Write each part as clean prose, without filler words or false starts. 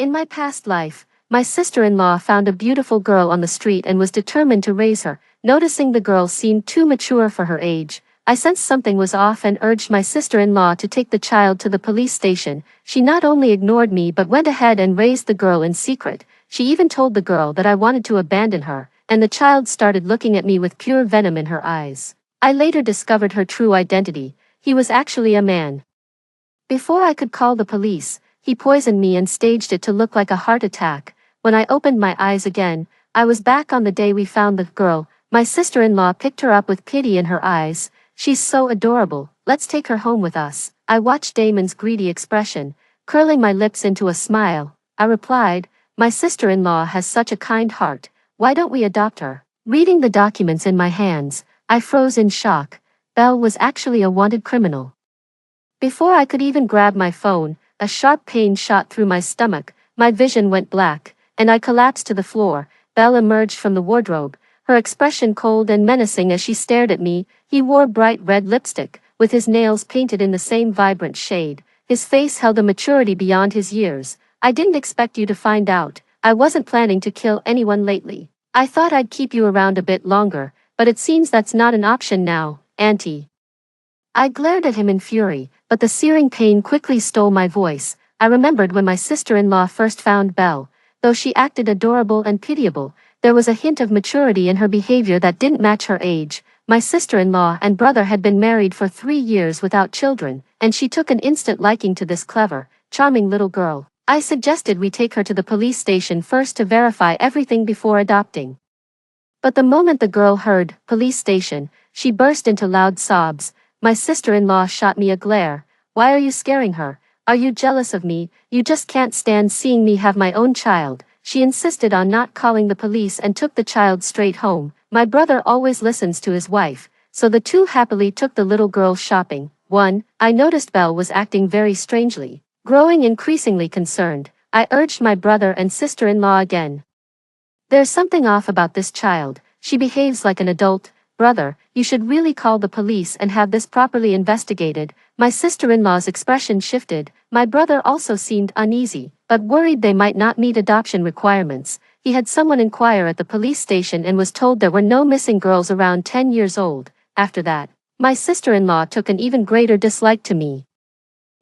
In my past life, my sister-in-law found a beautiful girl on the street and was determined to raise her. Noticing the girl seemed too mature for her age, I sensed something was off and urged my sister-in-law to take the child to the police station. She not only ignored me but went ahead and raised the girl in secret. She even told the girl that I wanted to abandon her, and the child started looking at me with pure venom in her eyes. I later discovered her true identity. He was actually a man. Before I could call the police, he poisoned me and staged it to look like a heart attack. When I opened my eyes again, I was back on the day we found the girl. My sister-in-law picked her up with pity in her eyes. She's so adorable, let's take her home with us. I watched Damon's greedy expression, curling my lips into a smile. I replied, my sister-in-law has such a kind heart, why don't we adopt her? Reading the documents in my hands, I froze in shock. Belle was actually a wanted criminal. Before I could even grab my phone, a sharp pain shot through my stomach, my vision went black, and I collapsed to the floor. Belle emerged from the wardrobe, her expression cold and menacing as she stared at me. He wore bright red lipstick, with his nails painted in the same vibrant shade. His face held a maturity beyond his years. I didn't expect you to find out. I wasn't planning to kill anyone lately. I thought I'd keep you around a bit longer, but it seems that's not an option now, Auntie. I glared at him in fury, but the searing pain quickly stole my voice. I remembered when my sister-in-law first found Belle. Though she acted adorable and pitiable, there was a hint of maturity in her behavior that didn't match her age. My sister-in-law and brother had been married for 3 years without children, and she took an instant liking to this clever, charming little girl. I suggested we take her to the police station first to verify everything before adopting. But the moment the girl heard police station, she burst into loud sobs. My sister-in-law shot me a glare. Why are you scaring her? Are you jealous of me? You just can't stand seeing me have my own child. She insisted on not calling the police and took the child straight home. My brother always listens to his wife, so the two happily took the little girl shopping. I noticed Belle was acting very strangely. Growing increasingly concerned, I urged my brother and sister-in-law again. There's something off about this child. She behaves like an adult. Brother, you should really call the police and have this properly investigated. My sister-in-law's expression shifted. My brother also seemed uneasy, but worried they might not meet adoption requirements. He had someone inquire at the police station and was told there were no missing girls around 10 years old. After that, my sister-in-law took an even greater dislike to me.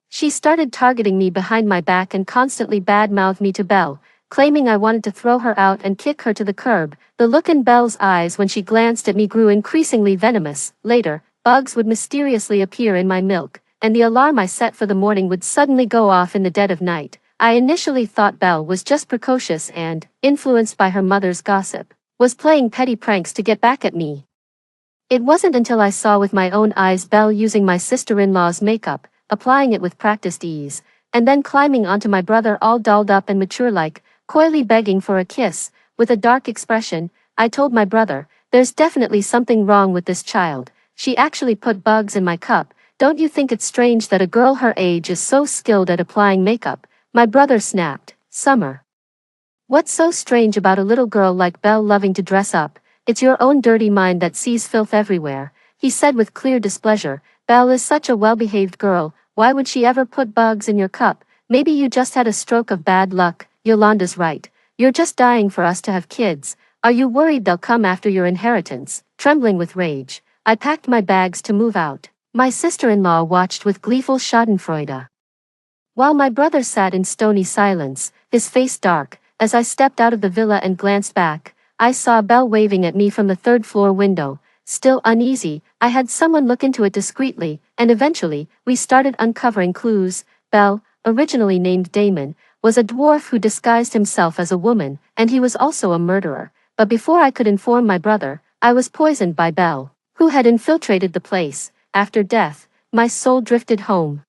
She started targeting me behind my back and constantly bad-mouthed me to Belle, claiming I wanted to throw her out and kick her to the curb. The look in Belle's eyes when she glanced at me grew increasingly venomous. Later, bugs would mysteriously appear in my milk, and the alarm I set for the morning would suddenly go off in the dead of night. I initially thought Belle was just precocious and, influenced by her mother's gossip, was playing petty pranks to get back at me. It wasn't until I saw with my own eyes Belle using my sister-in-law's makeup, applying it with practiced ease, and then climbing onto my brother all dolled up and mature-like, coyly begging for a kiss. With a dark expression, I told my brother, there's definitely something wrong with this child. She actually put bugs in my cup. Don't you think it's strange that a girl her age is so skilled at applying makeup? My brother snapped. Summer. What's so strange about a little girl like Belle loving to dress up? It's your own dirty mind that sees filth everywhere, he said with clear displeasure. Belle is such a well-behaved girl, why would she ever put bugs in your cup? Maybe you just had a stroke of bad luck. Yolanda's right. You're just dying for us to have kids. Are you worried they'll come after your inheritance? Trembling with rage, I packed my bags to move out. My sister-in-law watched with gleeful schadenfreude, while my brother sat in stony silence, his face dark. As I stepped out of the villa and glanced back, I saw Belle waving at me from the third-floor window. Still uneasy, I had someone look into it discreetly, and eventually, we started uncovering clues. Belle, originally named Damon, was a dwarf who disguised himself as a woman, and he was also a murderer. But before I could inform my brother, I was poisoned by Belle, who had infiltrated the place. After death, my soul drifted home,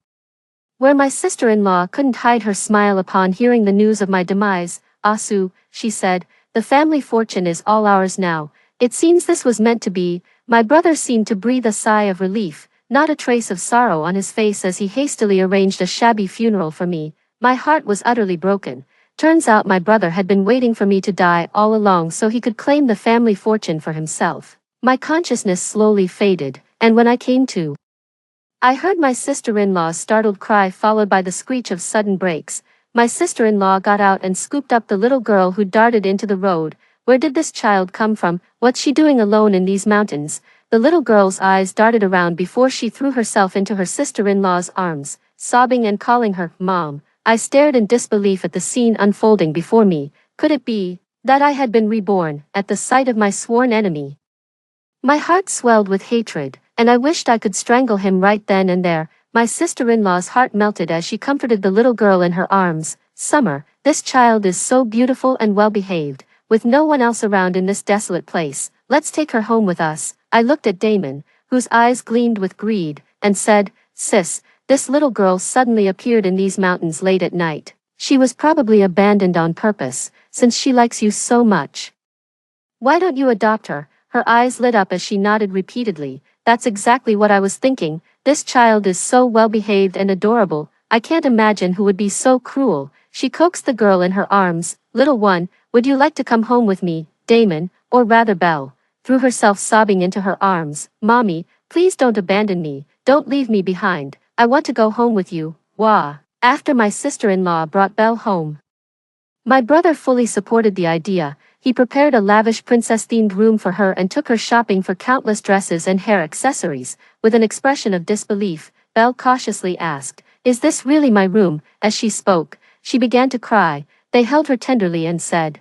where my sister-in-law couldn't hide her smile upon hearing the news of my demise. Asu, she said, the family fortune is all ours now. It seems this was meant to be. My brother seemed to breathe a sigh of relief, not a trace of sorrow on his face as he hastily arranged a shabby funeral for me. My heart was utterly broken. Turns out my brother had been waiting for me to die all along so he could claim the family fortune for himself. My consciousness slowly faded, and when I came to, I heard my sister-in-law's startled cry followed by the screech of sudden brakes. My sister-in-law got out and scooped up the little girl who darted into the road. Where did this child come from? What's she doing alone in these mountains? The little girl's eyes darted around before she threw herself into her sister-in-law's arms, sobbing and calling her, "Mom." I stared in disbelief at the scene unfolding before me. Could it be that I had been reborn at the sight of my sworn enemy? My heart swelled with hatred, and I wished I could strangle him right then and there. My sister-in-law's heart melted as she comforted the little girl in her arms. "Summer, this child is so beautiful and well-behaved, with no one else around in this desolate place. Let's take her home with us." I looked at Damon, whose eyes gleamed with greed, and said, "Sis, this little girl suddenly appeared in these mountains late at night. She was probably abandoned on purpose, since she likes you so much. Why don't you adopt her?" Her eyes lit up as she nodded repeatedly. "That's exactly what I was thinking. This child is so well-behaved and adorable. I can't imagine who would be so cruel." She coaxed the girl in her arms. "Little one, would you like to come home with me?" Damon, or rather Belle, threw herself sobbing into her arms. "Mommy, please don't abandon me. Don't leave me behind. I want to go home with you." Wah! After my sister-in-law brought Belle home, my brother fully supported the idea. He prepared a lavish princess-themed room for her and took her shopping for countless dresses and hair accessories. With an expression of disbelief, Belle cautiously asked, "Is this really my room?" As she spoke, she began to cry. They held her tenderly and said,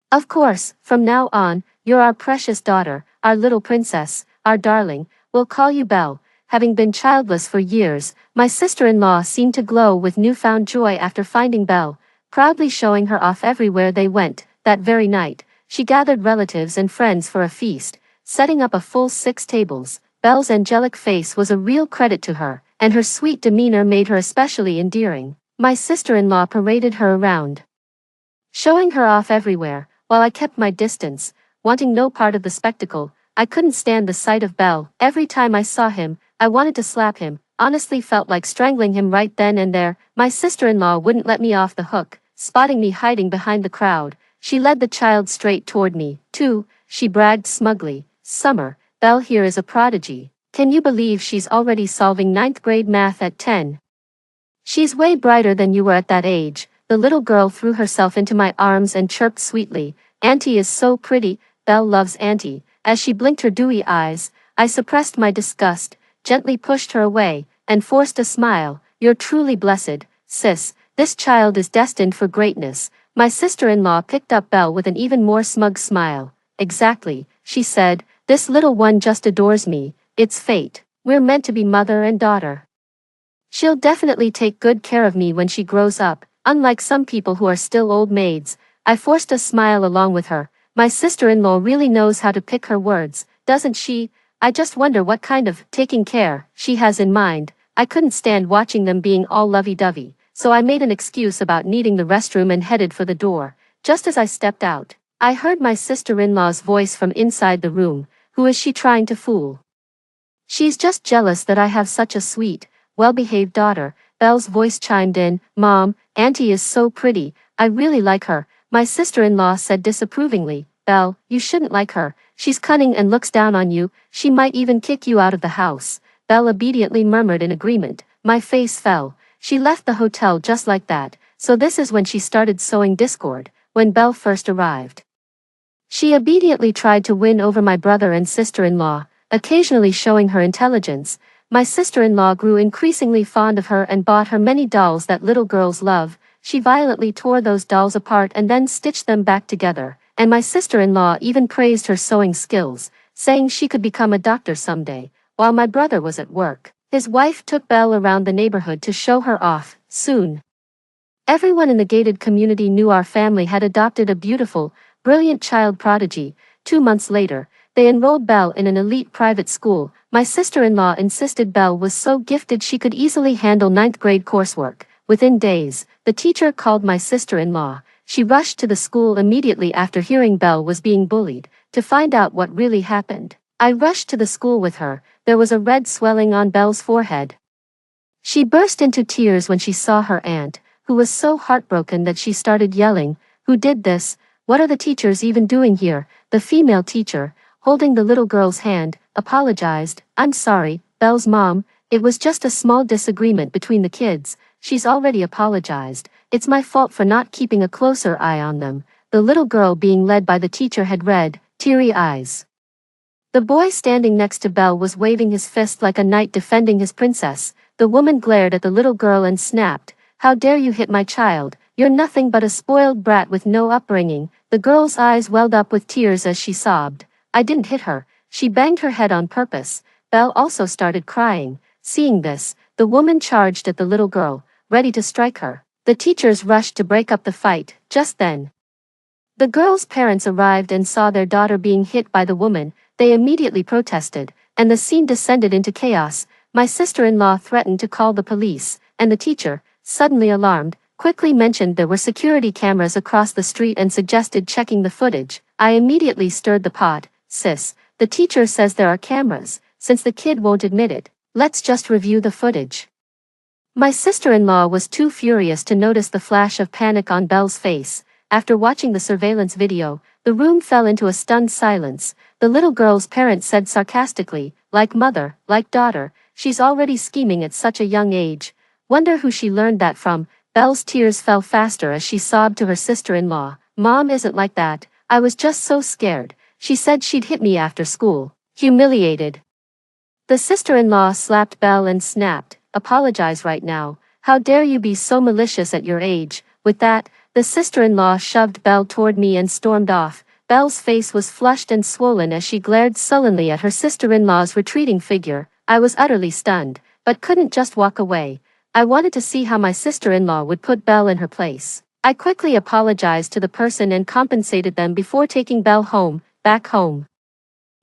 "Of course, from now on, you're our precious daughter, our little princess, our darling. We'll call you Belle." Having been childless for years, my sister-in-law seemed to glow with newfound joy after finding Belle, proudly showing her off everywhere they went. That very night, she gathered relatives and friends for a feast, setting up a full 6 tables. Belle's angelic face was a real credit to her, and her sweet demeanor made her especially endearing. My sister-in-law paraded her around, showing her off everywhere, while I kept my distance, wanting no part of the spectacle. I couldn't stand the sight of Belle. Every time I saw him, I wanted to slap him, honestly felt like strangling him right then and there. My sister-in-law wouldn't let me off the hook. Spotting me hiding behind the crowd, she led the child straight toward me. "Too," she bragged smugly. "Summer, Belle here is a prodigy. Can you believe she's already solving 9th grade math at 10? She's way brighter than you were at that age." The little girl threw herself into my arms and chirped sweetly, "Auntie is so pretty." Belle loves Auntie. As she blinked her dewy eyes, I suppressed my disgust, gently pushed her away, and forced a smile. "You're truly blessed, sis. This child is destined for greatness." My sister-in-law picked up Belle with an even more smug smile. "Exactly," she said. "This little one just adores me. It's fate. We're meant to be mother and daughter. She'll definitely take good care of me when she grows up, unlike some people who are still old maids." I forced a smile along with her. My sister-in-law really knows how to pick her words, doesn't she? I just wonder what kind of taking care she has in mind. I couldn't stand watching them being all lovey-dovey, so I made an excuse about needing the restroom and headed for the door. Just as I stepped out, I heard my sister-in-law's voice from inside the room. "Who is she trying to fool? She's just jealous that I have such a sweet, well-behaved daughter." Belle's voice chimed in. "Mom, Auntie is so pretty. I really like her." My sister-in-law said disapprovingly, "Belle, you shouldn't like her. She's cunning and looks down on you. She might even kick you out of the house." Belle obediently murmured in agreement. My face fell. She left the hotel just like that. So this is when she started sowing discord. When Belle first arrived, she obediently tried to win over my brother and sister-in-law, occasionally showing her intelligence. My sister-in-law grew increasingly fond of her and bought her many dolls that little girls love. She violently tore those dolls apart and then stitched them back together, and my sister-in-law even praised her sewing skills, saying she could become a doctor someday. While my brother was at work, his wife took Belle around the neighborhood to show her off. Soon, everyone in the gated community knew our family had adopted a beautiful, brilliant child prodigy. 2 months later, they enrolled Belle in an elite private school. My sister-in-law insisted Belle was so gifted she could easily handle 9th grade coursework. Within days, the teacher called my sister-in-law. She rushed to the school immediately after hearing Belle was being bullied, to find out what really happened. I rushed to the school with her. There was a red swelling on Belle's forehead. She burst into tears when she saw her aunt, who was so heartbroken that she started yelling, "Who did this? What are the teachers even doing here?" The female teacher, holding the little girl's hand, apologized. "I'm sorry, Belle's mom. It was just a small disagreement between the kids." She's already apologized. It's my fault for not keeping a closer eye on them. The little girl being led by the teacher had red, teary eyes. The boy standing next to Belle was waving his fist like a knight defending his princess. The woman glared at the little girl and snapped, "How dare you hit my child? You're nothing but a spoiled brat with no upbringing." The girl's eyes welled up with tears as she sobbed, "I didn't hit her. She banged her head on purpose." Belle also started crying. Seeing this, the woman charged at the little girl, ready to strike her. The teachers rushed to break up the fight. Just then, the girl's parents arrived and saw their daughter being hit by the woman. They immediately protested, and the scene descended into chaos. My sister-in-law threatened to call the police, and the teacher, suddenly alarmed, quickly mentioned there were security cameras across the street and suggested checking the footage. I immediately stirred the pot. "Sis, the teacher says there are cameras. Since the kid won't admit it, let's just review the footage." My sister-in-law was too furious to notice the flash of panic on Belle's face. After watching the surveillance video, the room fell into a stunned silence. The little girl's parents said sarcastically, "Like mother, like daughter, she's already scheming at such a young age. Wonder who she learned that from." Belle's tears fell faster as she sobbed to her sister-in-law, "Mom isn't like that. I was just so scared. She said she'd hit me after school." Humiliated, the sister-in-law slapped Belle and snapped, "Apologize right now. How dare you be so malicious at your age?" With that, the sister-in-law shoved Belle toward me and stormed off. Belle's face was flushed and swollen as she glared sullenly at her sister-in-law's retreating figure. I was utterly stunned, but couldn't just walk away. I wanted to see how my sister-in-law would put Belle in her place. I quickly apologized to the person and compensated them before taking Belle home, back home.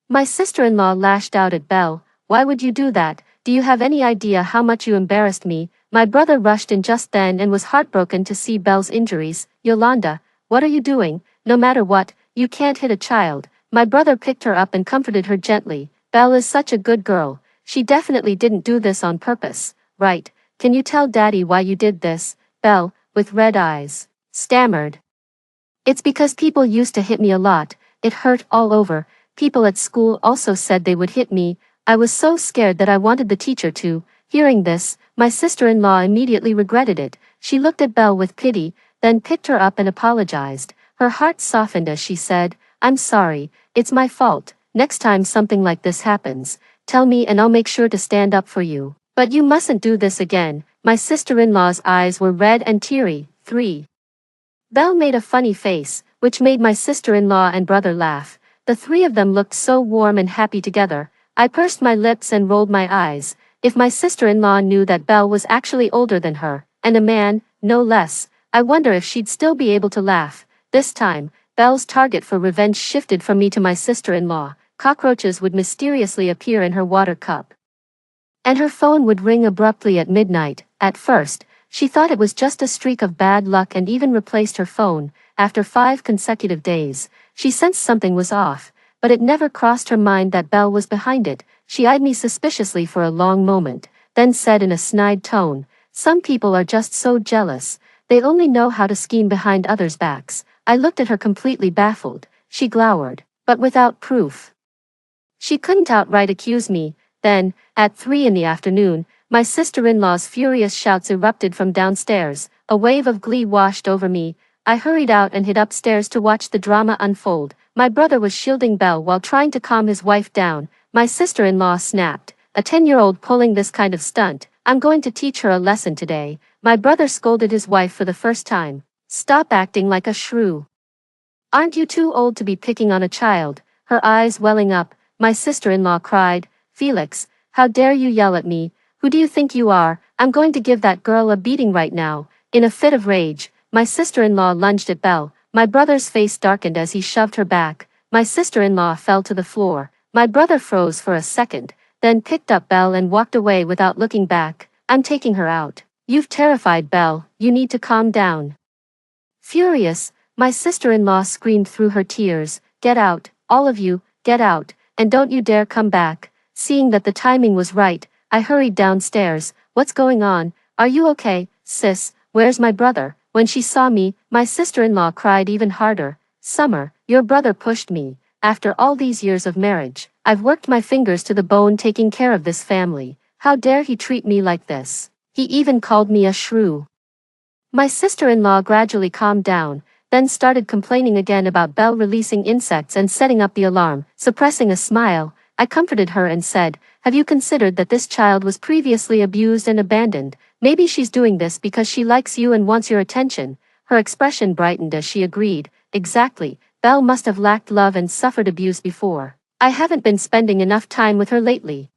My sister-in-law lashed out at Belle, "Why would you do that? Do you have any idea how much you embarrassed me?" My brother rushed in just then and was heartbroken to see Belle's injuries. "Yolanda, what are you doing? No matter what, you can't hit a child." My brother picked her up and comforted her gently. "Belle is such a good girl. She definitely didn't do this on purpose, right? Can you tell Daddy why you did this?" Belle, with red eyes, stammered, "It's because people used to hit me a lot. It hurt all over. People at school also said they would hit me. I was so scared that I wanted the teacher to." Hearing this, my sister-in-law immediately regretted it. She looked at Belle with pity, then picked her up and apologized. Her heart softened as she said, "I'm sorry, it's my fault. Next time something like this happens, tell me and I'll make sure to stand up for you. But you mustn't do this again." My sister-in-law's eyes were red and teary. 3. Belle made a funny face, which made my sister-in-law and brother laugh. The three of them looked so warm and happy together. I pursed my lips and rolled my eyes. If my sister-in-law knew that Belle was actually older than her, and a man, no less, I wonder if she'd still be able to laugh. This time, Belle's target for revenge shifted from me to my sister-in-law. Cockroaches would mysteriously appear in her water cup, and her phone would ring abruptly at midnight. At first, she thought it was just a streak of bad luck and even replaced her phone. After 5 consecutive days, she sensed something was off, but it never crossed her mind that Belle was behind it. She eyed me suspiciously for a long moment, then said in a snide tone, "Some people are just so jealous. They only know how to scheme behind others' backs." I looked at her completely baffled. She glowered, but without proof. She couldn't outright accuse me. Then, at 3 in the afternoon, my sister-in-law's furious shouts erupted from downstairs. A wave of glee washed over me. I hurried out and hid upstairs to watch the drama unfold. My brother was shielding Belle while trying to calm his wife down. My sister-in-law snapped, "A 10-year-old pulling this kind of stunt. I'm going to teach her a lesson today." My brother scolded his wife for the first time. "Stop acting like a shrew. Aren't you too old to be picking on a child?" Her eyes welling up, my sister-in-law cried, "Felix, how dare you yell at me? Who do you think you are? I'm going to give that girl a beating right now." In a fit of rage, my sister-in-law lunged at Belle. My brother's face darkened as he shoved her back. My sister-in-law fell to the floor. My brother froze for a second, then picked up Belle and walked away without looking back. "I'm taking her out. You've terrified Belle. You need to calm down." Furious, my sister-in-law screamed through her tears, "Get out, all of you, get out, and don't you dare come back." Seeing that the timing was right, I hurried downstairs. "What's going on? Are you okay, sis? Where's my brother?" When she saw me, my sister-in-law cried even harder. "Summer, your brother pushed me. After all these years of marriage, I've worked my fingers to the bone taking care of this family. How dare he treat me like this? He even called me a shrew." My sister-in-law gradually calmed down, then started complaining again about Belle releasing insects and setting up the alarm. Suppressing a smile, I comforted her and said, "Have you considered that this child was previously abused and abandoned? Maybe she's doing this because she likes you and wants your attention." Her expression brightened as she agreed, "Exactly, Belle must have lacked love and suffered abuse before. I haven't been spending enough time with her lately.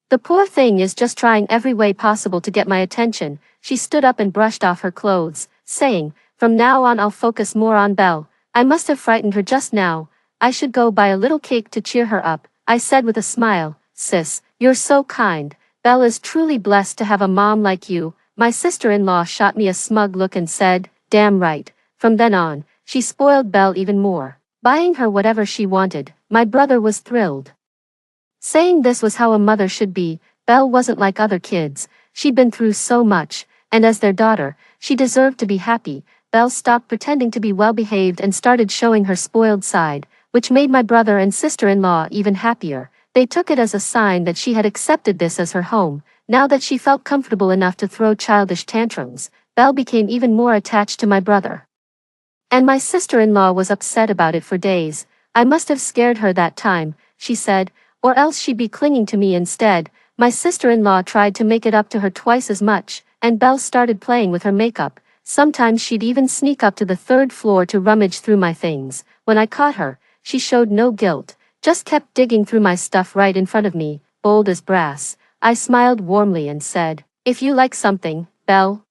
The poor thing is just trying every way possible to get my attention." She stood up and brushed off her clothes, saying, "From now on I'll focus more on Belle. I must have frightened her just now. I should go buy a little cake to cheer her up." I said with a smile, "Sis, you're so kind. Belle is truly blessed to have a mom like you." My sister-in-law shot me a smug look and said, "Damn right." From then on, she spoiled Belle even more, buying her whatever she wanted. My brother was thrilled, saying this was how a mother should be. Belle wasn't like other kids. She'd been through so much, and as their daughter, she deserved to be happy. Belle stopped pretending to be well-behaved and started showing her spoiled side, which made my brother and sister-in-law even happier. They took it as a sign that she had accepted this as her home. Now that she felt comfortable enough to throw childish tantrums, Belle became even more attached to my brother. And my sister-in-law was upset about it for days. "I must have scared her that time," she said, "or else she'd be clinging to me instead." My sister-in-law tried to make it up to her twice as much, and Belle started playing with her makeup. Sometimes she'd even sneak up to the third floor to rummage through my things. When I caught her, she showed no guilt, just kept digging through my stuff right in front of me, bold as brass. I smiled warmly and said, "If you like something, Belle,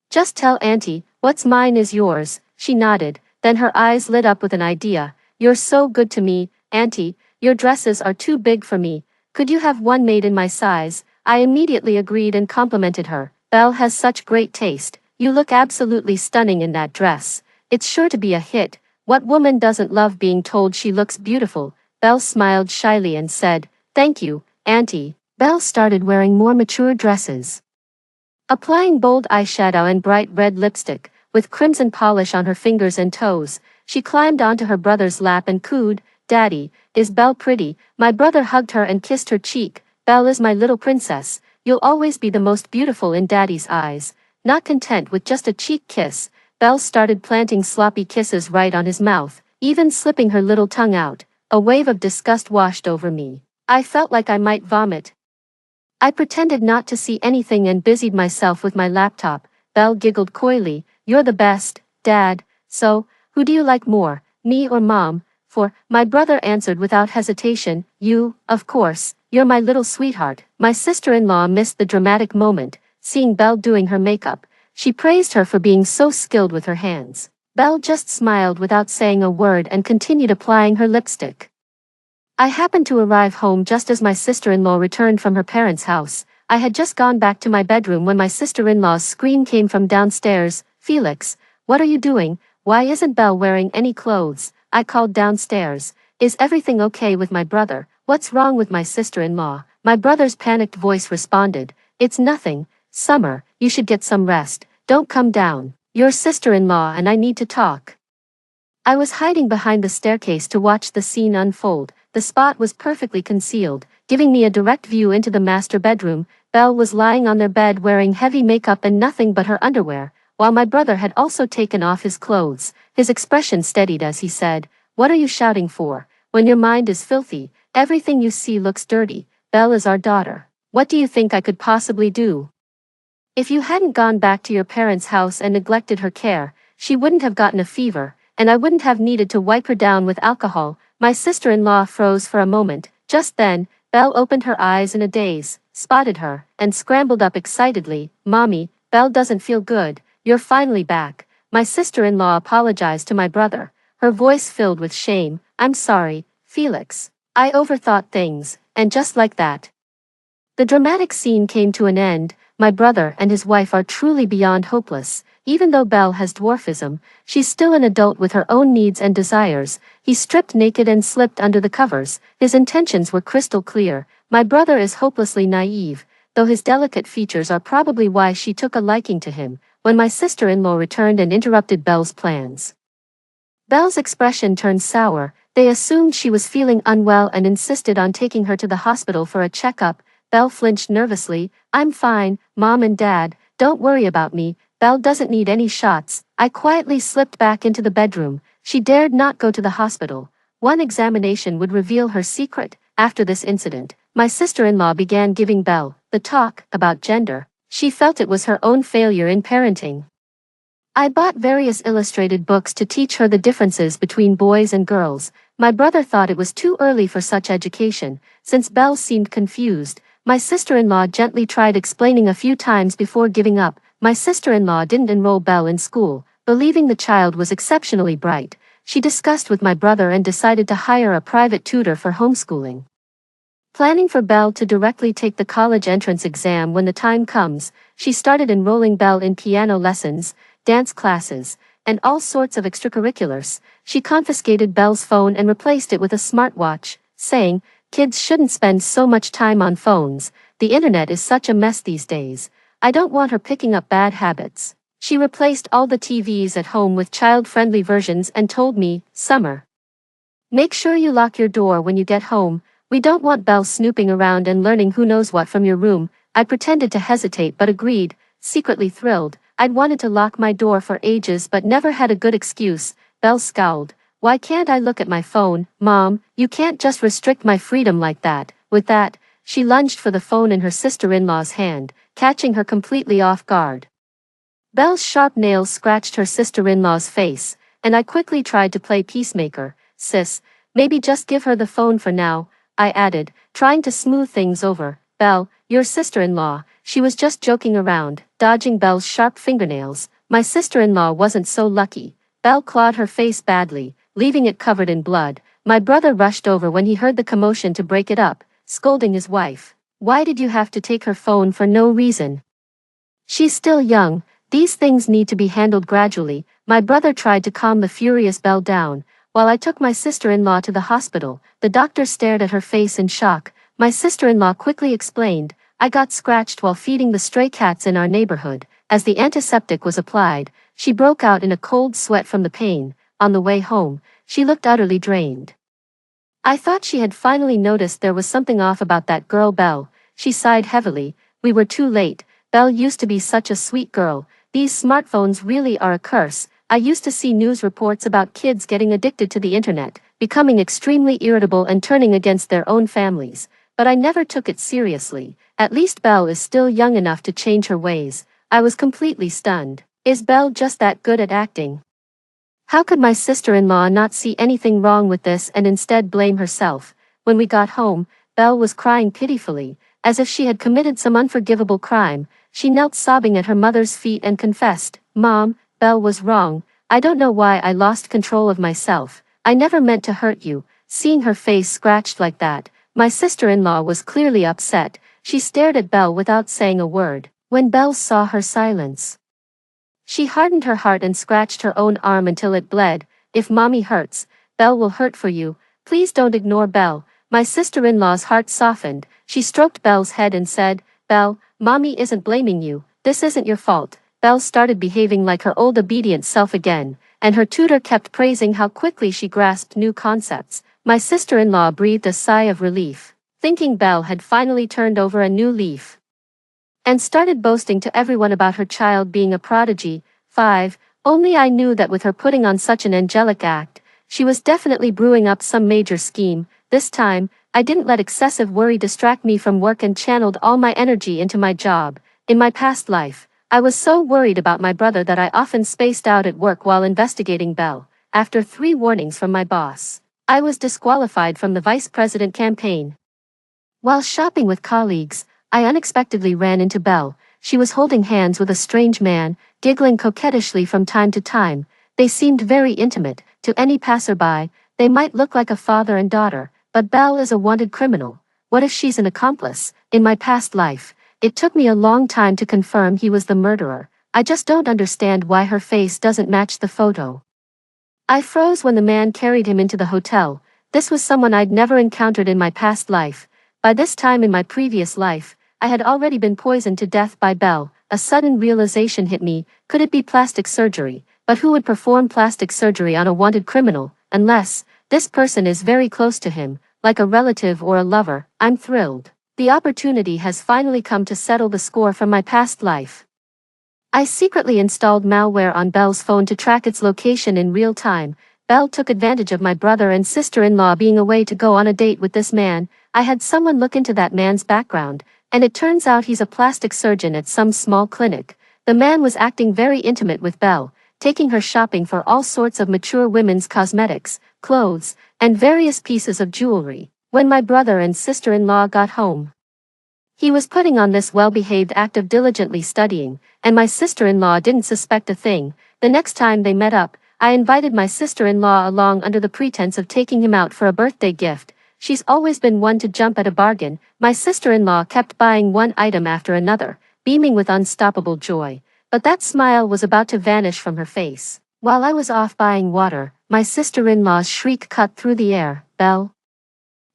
just tell Auntie. What's mine is yours." She nodded, then her eyes lit up with an idea. "You're so good to me, Auntie. Your dresses are too big for me. Could you have one made in my size?" I immediately agreed and complimented her. "Belle has such great taste. You look absolutely stunning in that dress. It's sure to be a hit." What woman doesn't love being told she looks beautiful? Belle smiled shyly and said, "Thank you, Auntie." Belle started wearing more mature dresses, applying bold eyeshadow and bright red lipstick, with crimson polish on her fingers and toes. She climbed onto her brother's lap and cooed, "Daddy, is Belle pretty?" My brother hugged her and kissed her cheek. "Belle is my little princess. You'll always be the most beautiful in Daddy's eyes." Not content with just a cheek kiss, Belle started planting sloppy kisses right on his mouth, even slipping her little tongue out. A wave of disgust washed over me. I felt like I might vomit. I pretended not to see anything and busied myself with my laptop. Belle giggled coyly, "You're the best, Dad. So, who do you like more, me or Mom?" "For," my brother answered without hesitation, "you, of course. You're my little sweetheart." My sister-in-law missed the dramatic moment, seeing Belle doing her makeup. She praised her for being so skilled with her hands. Belle just smiled without saying a word and continued applying her lipstick. I happened to arrive home just as my sister-in-law returned from her parents' house. I had just gone back to my bedroom when my sister-in-law's scream came from downstairs. "Felix, what are you doing? Why isn't Belle wearing any clothes?" I called downstairs. "Is everything okay with my brother? What's wrong with my sister-in-law?" My brother's panicked voice responded, "It's nothing, Summer. You should get some rest. Don't come down. Your sister-in-law and I need to talk." I was hiding behind the staircase to watch the scene unfold. The spot was perfectly concealed, giving me a direct view into the master bedroom. Belle was lying on their bed wearing heavy makeup and nothing but her underwear, while my brother had also taken off his clothes. His expression steadied as he said, "What are you shouting for? When your mind is filthy, everything you see looks dirty. Belle is our daughter. What do you think I could possibly do? If you hadn't gone back to your parents' house and neglected her care, she wouldn't have gotten a fever, and I wouldn't have needed to wipe her down with alcohol." My sister-in-law froze for a moment. Just then, Belle opened her eyes in a daze, spotted her, and scrambled up excitedly. "Mommy, Belle doesn't feel good. You're finally back." My sister-in-law apologized to my brother, her voice filled with shame. "I'm sorry, Felix. I overthought things." And just like that, the dramatic scene came to an end. My brother and his wife are truly beyond hopeless. Even though Belle has dwarfism, she's still an adult with her own needs and desires. He stripped naked and slipped under the covers. His intentions were crystal clear. My brother is hopelessly naive, though his delicate features are probably why she took a liking to him. When my sister-in-law returned and interrupted Belle's plans, Belle's expression turned sour. They assumed she was feeling unwell and insisted on taking her to the hospital for a checkup. Belle flinched nervously. "I'm fine, Mom and Dad. Don't worry about me." Belle doesn't need any shots. I quietly slipped back into the bedroom. She dared not go to the hospital. One examination would reveal her secret. After this incident, my sister-in-law began giving Belle the talk about gender. She felt it was her own failure in parenting. I bought various illustrated books to teach her the differences between boys and girls. My brother thought it was too early for such education. Since Belle seemed confused, my sister-in-law gently tried explaining a few times before giving up. My sister-in-law didn't enroll Belle in school, believing the child was exceptionally bright. She discussed with my brother and decided to hire a private tutor for homeschooling. Planning for Belle to directly take the college entrance exam when the time comes, she started enrolling Belle in piano lessons, dance classes, and all sorts of extracurriculars. She confiscated Belle's phone and replaced it with a smartwatch, saying, "Kids shouldn't spend so much time on phones. The internet is such a mess these days. I don't want her picking up bad habits." She replaced all the TVs at home with child-friendly versions and told me, "Summer, make sure you lock your door when you get home. We don't want Belle snooping around and learning who knows what from your room." I pretended to hesitate but agreed, secretly thrilled. I'd wanted to lock my door for ages but never had a good excuse. Belle scowled. "Why can't I look at my phone, Mom? You can't just restrict my freedom like that." With that, she lunged for the phone in her sister-in-law's hand, catching her completely off guard. Belle's sharp nails scratched her sister-in-law's face, and I quickly tried to play peacemaker. "Sis, maybe just give her the phone for now," I added, trying to smooth things over. "Belle, your sister-in-law, she was just joking around," dodging Belle's sharp fingernails. My sister-in-law wasn't so lucky. Belle clawed her face badly, leaving it covered in blood. My brother rushed over when he heard the commotion to break it up, scolding his wife. "Why did you have to take her phone for no reason? She's still young. These things need to be handled gradually." My brother tried to calm the furious Belle down. While I took my sister-in-law to the hospital, the doctor stared at her face in shock. My sister-in-law quickly explained, "I got scratched while feeding the stray cats in our neighborhood." As the antiseptic was applied, she broke out in a cold sweat from the pain. On the way home, she looked utterly drained. I thought she had finally noticed there was something off about that girl Belle. She sighed heavily. "We were too late. Belle used to be such a sweet girl. These smartphones really are a curse." I used to see news reports about kids getting addicted to the internet, becoming extremely irritable and turning against their own families. But I never took it seriously. At least Belle is still young enough to change her ways. I was completely stunned. Is Belle just that good at acting? How could my sister-in-law not see anything wrong with this and instead blame herself? When we got home, Belle was crying pitifully, as if she had committed some unforgivable crime. She knelt sobbing at her mother's feet and confessed, "Mom, Belle was wrong. I don't know why I lost control of myself. I never meant to hurt you." Seeing her face scratched like that, my sister-in-law was clearly upset. She stared at Belle without saying a word. When Belle saw her silence, she hardened her heart and scratched her own arm until it bled. "If Mommy hurts, Belle will hurt for you. Please don't ignore Belle." My sister-in-law's heart softened. She stroked Belle's head and said, "Belle, Mommy isn't blaming you. This isn't your fault." Belle started behaving like her old obedient self again, and her tutor kept praising how quickly she grasped new concepts. My sister-in-law breathed a sigh of relief, thinking Belle had finally turned over a new leaf, and started boasting to everyone about her child being a prodigy. 5. Only I knew that with her putting on such an angelic act, she was definitely brewing up some major scheme. This time, I didn't let excessive worry distract me from work and channeled all my energy into my job. In my past life, I was so worried about my brother that I often spaced out at work while investigating Belle. After 3 warnings from my boss, I was disqualified from the vice president campaign. While shopping with colleagues, I unexpectedly ran into Belle. She was holding hands with a strange man, giggling coquettishly from time to time. They seemed very intimate. To any passerby, they might look like a father and daughter, but Belle is a wanted criminal. What if she's an accomplice? In my past life, it took me a long time to confirm he was the murderer. I just don't understand why her face doesn't match the photo. I froze when the man carried him into the hotel. This was someone I'd never encountered in my past life. By this time in my previous life, I had already been poisoned to death by Belle. A sudden realization hit me. Could it be plastic surgery? But who would perform plastic surgery on a wanted criminal, unless this person is very close to him, like a relative or a lover? I'm thrilled. The opportunity has finally come to settle the score from my past life. I secretly installed malware on Belle's phone to track its location in real time. Belle took advantage of my brother and sister-in-law being away to go on a date with this man. I had someone look into that man's background, and it turns out he's a plastic surgeon at some small clinic. The man was acting very intimate with Belle, taking her shopping for all sorts of mature women's cosmetics, clothes, and various pieces of jewelry. When my brother and sister-in-law got home, he was putting on this well-behaved act of diligently studying, and my sister-in-law didn't suspect a thing. The next time they met up, I invited my sister-in-law along under the pretense of taking him out for a birthday gift. She's always been one to jump at a bargain. My sister-in-law kept buying one item after another, beaming with unstoppable joy. But that smile was about to vanish from her face. While I was off buying water, my sister-in-law's shriek cut through the air. "Belle,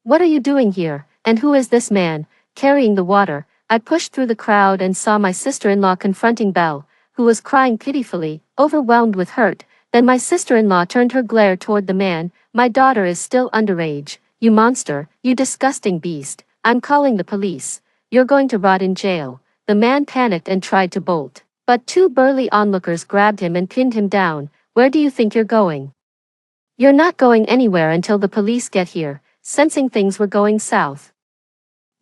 what are you doing here, and who is this man carrying the water?" I pushed through the crowd and saw my sister-in-law confronting Belle, who was crying pitifully, overwhelmed with hurt. Then my sister-in-law turned her glare toward the man. "My daughter is still underage. You monster, you disgusting beast. I'm calling the police. You're going to rot in jail." The man panicked and tried to bolt, but two burly onlookers grabbed him and pinned him down. "Where do you think you're going? You're not going anywhere until the police get here." Sensing things were going south,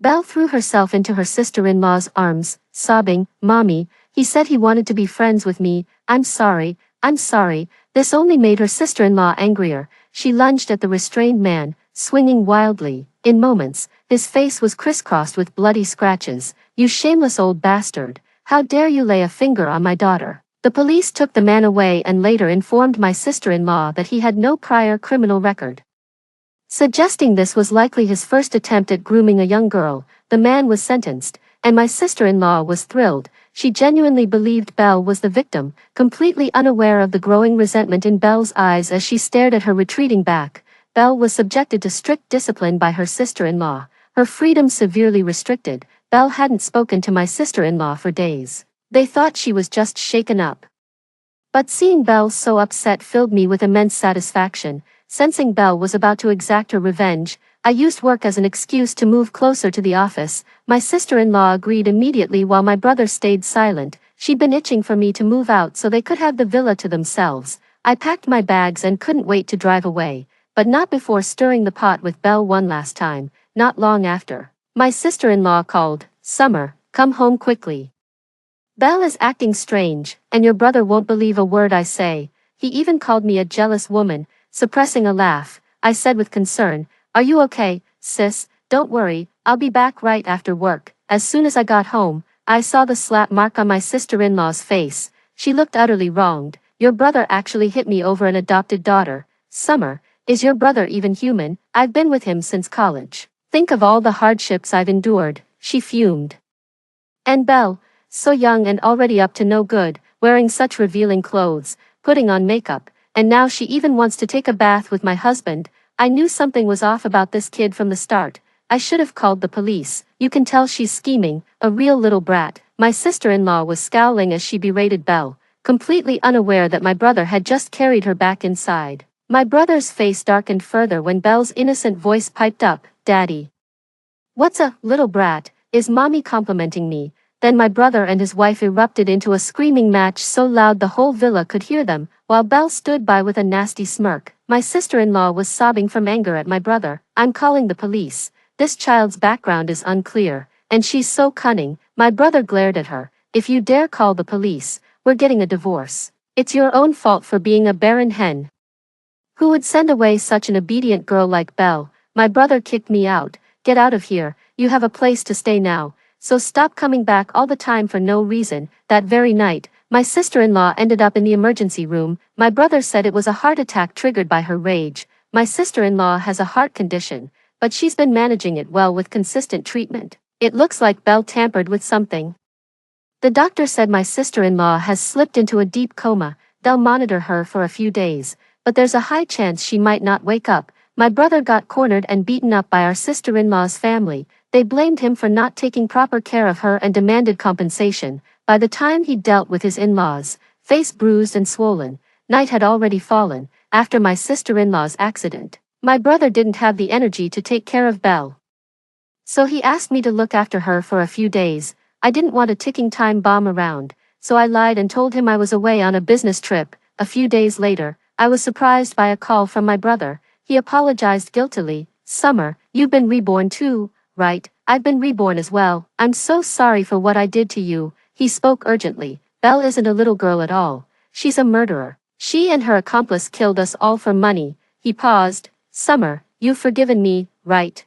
Belle threw herself into her sister-in-law's arms, sobbing, "Mommy, he said he wanted to be friends with me. I'm sorry, I'm sorry." This only made her sister-in-law angrier. She lunged at the restrained man, swinging wildly. In moments, his face was crisscrossed with bloody scratches. "You shameless old bastard, how dare you lay a finger on my daughter?" The police took the man away and later informed my sister-in-law that he had no prior criminal record, suggesting this was likely his first attempt at grooming a young girl. The man was sentenced, and my sister-in-law was thrilled. She genuinely believed Belle was the victim, completely unaware of the growing resentment in Belle's eyes as she stared at her retreating back. Belle was subjected to strict discipline by her sister-in-law, her freedom severely restricted. Belle hadn't spoken to my sister-in-law for days. They thought she was just shaken up. But seeing Belle so upset filled me with immense satisfaction. Sensing Belle was about to exact her revenge, I used work as an excuse to move closer to the office. My sister-in-law agreed immediately while my brother stayed silent. She'd been itching for me to move out so they could have the villa to themselves. I packed my bags and couldn't wait to drive away, but not before stirring the pot with Belle one last time. Not long after, my sister-in-law called, "Summer, come home quickly. Belle is acting strange, and your brother won't believe a word I say." He even called me a jealous woman. Suppressing a laugh, I said with concern, "Are you okay, sis? Don't worry, I'll be back right after work." As soon as I got home, I saw the slap mark on my sister-in-law's face. She looked utterly wronged. "Your brother actually hit me over an adopted daughter. Summer, is your brother even human? I've been with him since college. Think of all the hardships I've endured," she fumed. And Belle, so young and already up to no good, wearing such revealing clothes, putting on makeup, and now she even wants to take a bath with my husband. I knew something was off about this kid from the start. I should have called the police. "You can tell she's scheming, a real little brat." My sister-in-law was scowling as she berated Belle, completely unaware that my brother had just carried her back inside. My brother's face darkened further when Belle's innocent voice piped up, "Daddy, what's a little brat? Is mommy complimenting me?" Then my brother and his wife erupted into a screaming match so loud the whole villa could hear them, while Belle stood by with a nasty smirk. My sister-in-law was sobbing from anger at my brother. "I'm calling the police. This child's background is unclear, and she's so cunning." My brother glared at her. "If you dare call the police, we're getting a divorce. It's your own fault for being a barren hen. Who would send away such an obedient girl like Belle?" My brother kicked me out. "Get out of here, you have a place to stay now. So stop coming back all the time for no reason." That very night, my sister-in-law ended up in the emergency room. My brother said it was a heart attack triggered by her rage. My sister-in-law has a heart condition, but she's been managing it well with consistent treatment. It looks like Belle tampered with something. The doctor said my sister-in-law has slipped into a deep coma. They'll monitor her for a few days, but there's a high chance she might not wake up. My brother got cornered and beaten up by our sister-in-law's family. They blamed him for not taking proper care of her and demanded compensation. By the time he dealt with his in-laws, face bruised and swollen, night had already fallen. After my sister-in-law's accident, my brother didn't have the energy to take care of Belle, so he asked me to look after her for a few days. I didn't want a ticking time bomb around, so I lied and told him I was away on a business trip. A few days later, I was surprised by a call from my brother. He apologized guiltily. Summer, you've been reborn too, right? I've been reborn as well. I'm so sorry for what I did to you. He spoke urgently. Belle isn't a little girl at all. She's a murderer. She and her accomplice killed us all for money. He paused. Summer, you've forgiven me, right?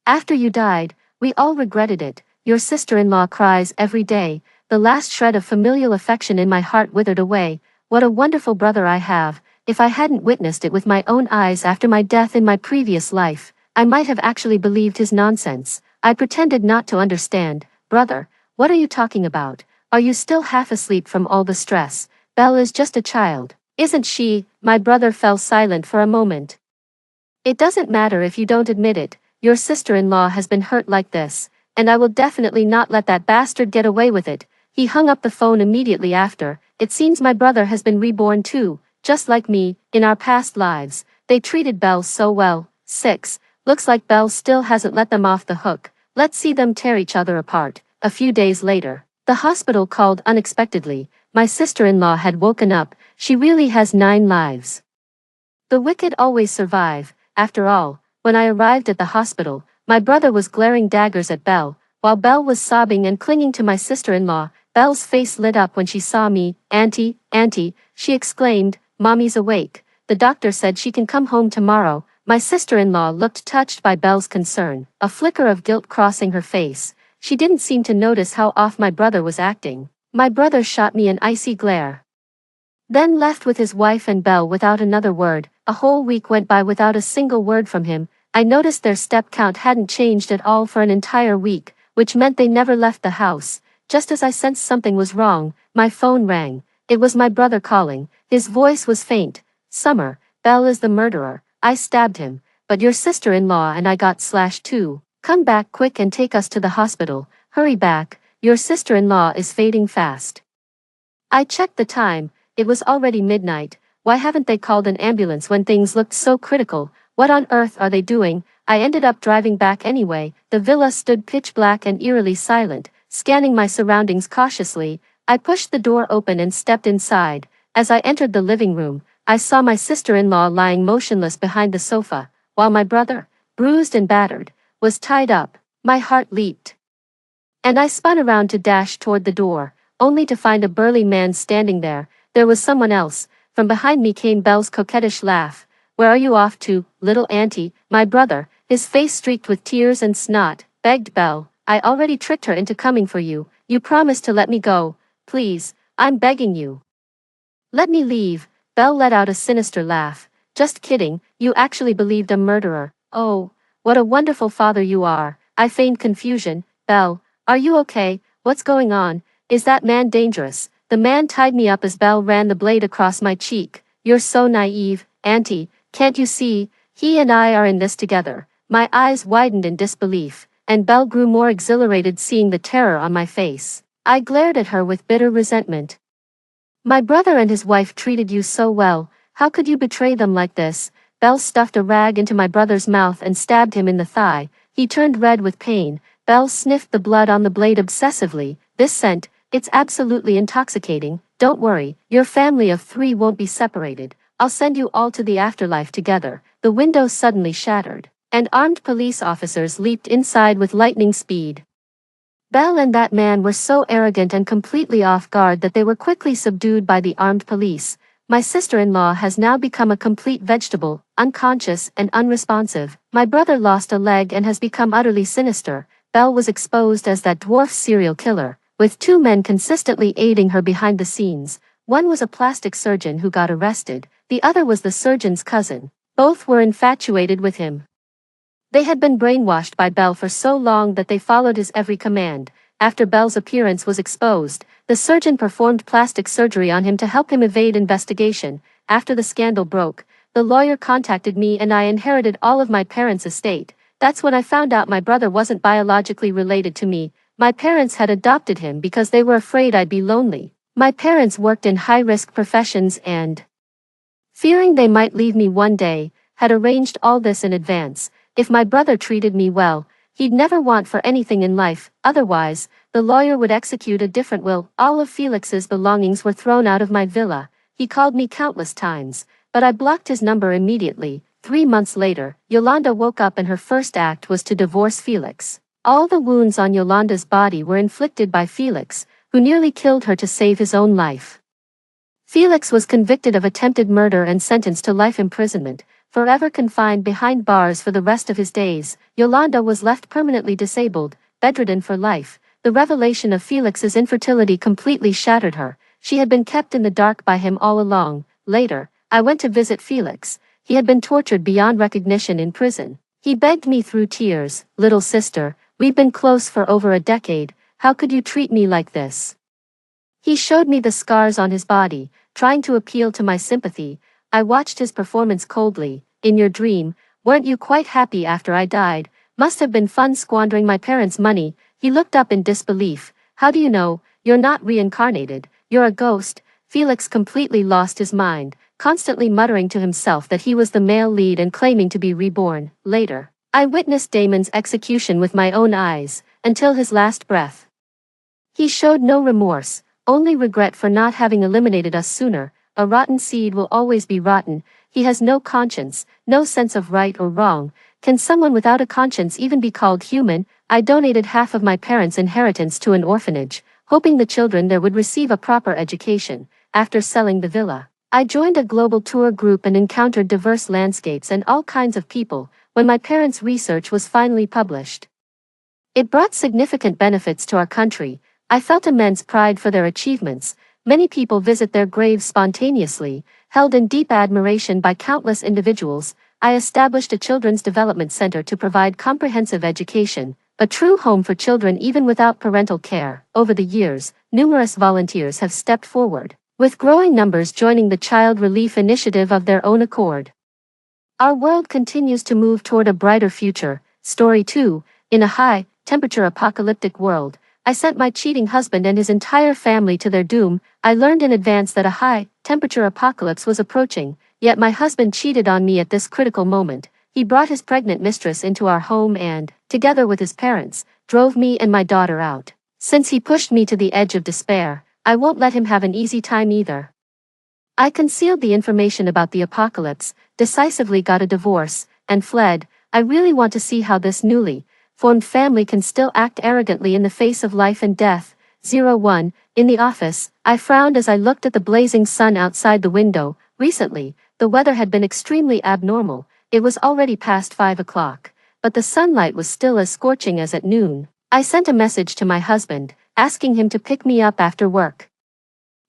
After you died, we all regretted it. Your sister-in-law cries every day. The last shred of familial affection in my heart withered away. What a wonderful brother I have. If I hadn't witnessed it with my own eyes after my death in my previous life, I might have actually believed his nonsense. I pretended not to understand. Brother, what are you talking about? Are you still half asleep from all the stress? Belle is just a child, isn't she? My brother fell silent for a moment. It doesn't matter if you don't admit it. Your sister-in-law has been hurt like this, and I will definitely not let that bastard get away with it. He hung up the phone immediately after. It seems my brother has been reborn too, just like me, in our past lives. They treated Belle so well. 6. Looks like Belle still hasn't let them off the hook. Let's see them tear each other apart. A few days later, the hospital called unexpectedly. My sister-in-law had woken up. She really has 9 lives. The wicked always survive. After all, when I arrived at the hospital, my brother was glaring daggers at Belle, while Belle was sobbing and clinging to my sister-in-law. Belle's face lit up when she saw me. Auntie, Auntie, she exclaimed, Mommy's awake. The doctor said she can come home tomorrow. My sister-in-law looked touched by Belle's concern, a flicker of guilt crossing her face. She didn't seem to notice how off my brother was acting. My brother shot me an icy glare, then left with his wife and Belle without another word. A whole week went by without a single word from him. I noticed their step count hadn't changed at all for an entire week, which meant they never left the house. Just as I sensed something was wrong, my phone rang. It was my brother calling. His voice was faint. Summer, Belle is the murderer. I stabbed him, but your sister-in-law and I got slashed too. Come back quick and take us to the hospital. Hurry back, your sister-in-law is fading fast. I checked the time. It was already midnight. Why haven't they called an ambulance when things looked so critical? What on earth are they doing? I ended up driving back anyway. The villa stood pitch black and eerily silent. Scanning my surroundings cautiously, I pushed the door open and stepped inside. As I entered the living room, I saw my sister-in-law lying motionless behind the sofa, while my brother, bruised and battered, was tied up. My heart leaped, and I spun around to dash toward the door, only to find a burly man standing there. There was someone else. From behind me came Belle's coquettish laugh. Where are you off to, little auntie? My brother, his face streaked with tears and snot, begged Belle. I already tricked her into coming for you. You promised to let me go. Please, I'm begging you. Let me leave. Belle let out a sinister laugh. Just kidding, you actually believed a murderer. Oh, what a wonderful father you are. I feigned confusion. Belle, are you okay? What's going on? Is that man dangerous? The man tied me up as Belle ran the blade across my cheek. You're so naive, Auntie, can't you see? He and I are in this together. My eyes widened in disbelief, and Belle grew more exhilarated seeing the terror on my face. I glared at her with bitter resentment. My brother and his wife treated you so well. How could you betray them like this? Belle stuffed a rag into my brother's mouth and stabbed him in the thigh. He turned red with pain. Belle sniffed the blood on the blade obsessively. This scent, it's absolutely intoxicating. Don't worry, your family of 3 won't be separated. I'll send you all to the afterlife together. The window suddenly shattered, and armed police officers leaped inside with lightning speed. Belle and that man were so arrogant and completely off guard that they were quickly subdued by the armed police. My sister-in-law has now become a complete vegetable, unconscious and unresponsive. My brother lost a leg and has become utterly sinister. Belle was exposed as that dwarf serial killer, with 2 men consistently aiding her behind the scenes. One was a plastic surgeon who got arrested, the other was the surgeon's cousin. Both were infatuated with him. They had been brainwashed by Belle for so long that they followed his every command. After Belle's appearance was exposed, the surgeon performed plastic surgery on him to help him evade investigation. After the scandal broke, the lawyer contacted me and I inherited all of my parents' estate. That's when I found out my brother wasn't biologically related to me. My parents had adopted him because they were afraid I'd be lonely. My parents worked in high-risk professions and, fearing they might leave me one day, had arranged all this in advance. If my brother treated me well, He'd never want for anything in life, otherwise, the lawyer would execute a different will. All of Felix's belongings were thrown out of my villa. He called me countless times, but I blocked his number immediately. 3 months later, Yolanda woke up and her first act was to divorce Felix. All the wounds on Yolanda's body were inflicted by Felix, who nearly killed her to save his own life. Felix was convicted of attempted murder and sentenced to life imprisonment, forever confined behind bars for the rest of his days. Yolanda was left permanently disabled, bedridden for life. The revelation of Felix's infertility completely shattered her. She had been kept in the dark by him all along. Later, I went to visit Felix. He had been tortured beyond recognition in prison. He begged me through tears, "Little sister, we've been close for over a decade. How could you treat me like this?" He showed me the scars on his body, trying to appeal to my sympathy. I watched his performance coldly. "In your dream, weren't you quite happy after I died? Must have been fun squandering my parents' money." He looked up in disbelief. "How do you know? You're not reincarnated. You're a ghost." Felix completely lost his mind, constantly muttering to himself that he was the male lead and claiming to be reborn. Later, I witnessed Damon's execution with my own eyes, until his last breath. He showed no remorse, only regret for not having eliminated us sooner. A rotten seed will always be rotten. He has no conscience, no sense of right or wrong. Can someone without a conscience even be called human? I donated half of my parents' inheritance to an orphanage, hoping the children there would receive a proper education. After selling the villa, I joined a global tour group and encountered diverse landscapes and all kinds of people. When my parents' research was finally published, it brought significant benefits to our country. I felt immense pride for their achievements. Many people visit their graves spontaneously, held in deep admiration by countless individuals. I established a children's development center to provide comprehensive education, a true home for children even without parental care. Over the years, numerous volunteers have stepped forward, with growing numbers joining the Child Relief Initiative of their own accord. Our world continues to move toward a brighter future. Story 2. In a high-temperature apocalyptic world, I sent my cheating husband and his entire family to their doom. I learned in advance that a high-temperature apocalypse was approaching, yet my husband cheated on me at this critical moment. He brought his pregnant mistress into our home and, together with his parents, drove me and my daughter out. Since he pushed me to the edge of despair, I won't let him have an easy time either. I concealed the information about the apocalypse, decisively got a divorce, and fled. I really want to see how this newly formed family can still act arrogantly in the face of life and death. 01. In the office, I frowned as I looked at the blazing sun outside the window. Recently, the weather had been extremely abnormal. It was already past 5 o'clock, but the sunlight was still as scorching as at noon. I sent a message to my husband, asking him to pick me up after work.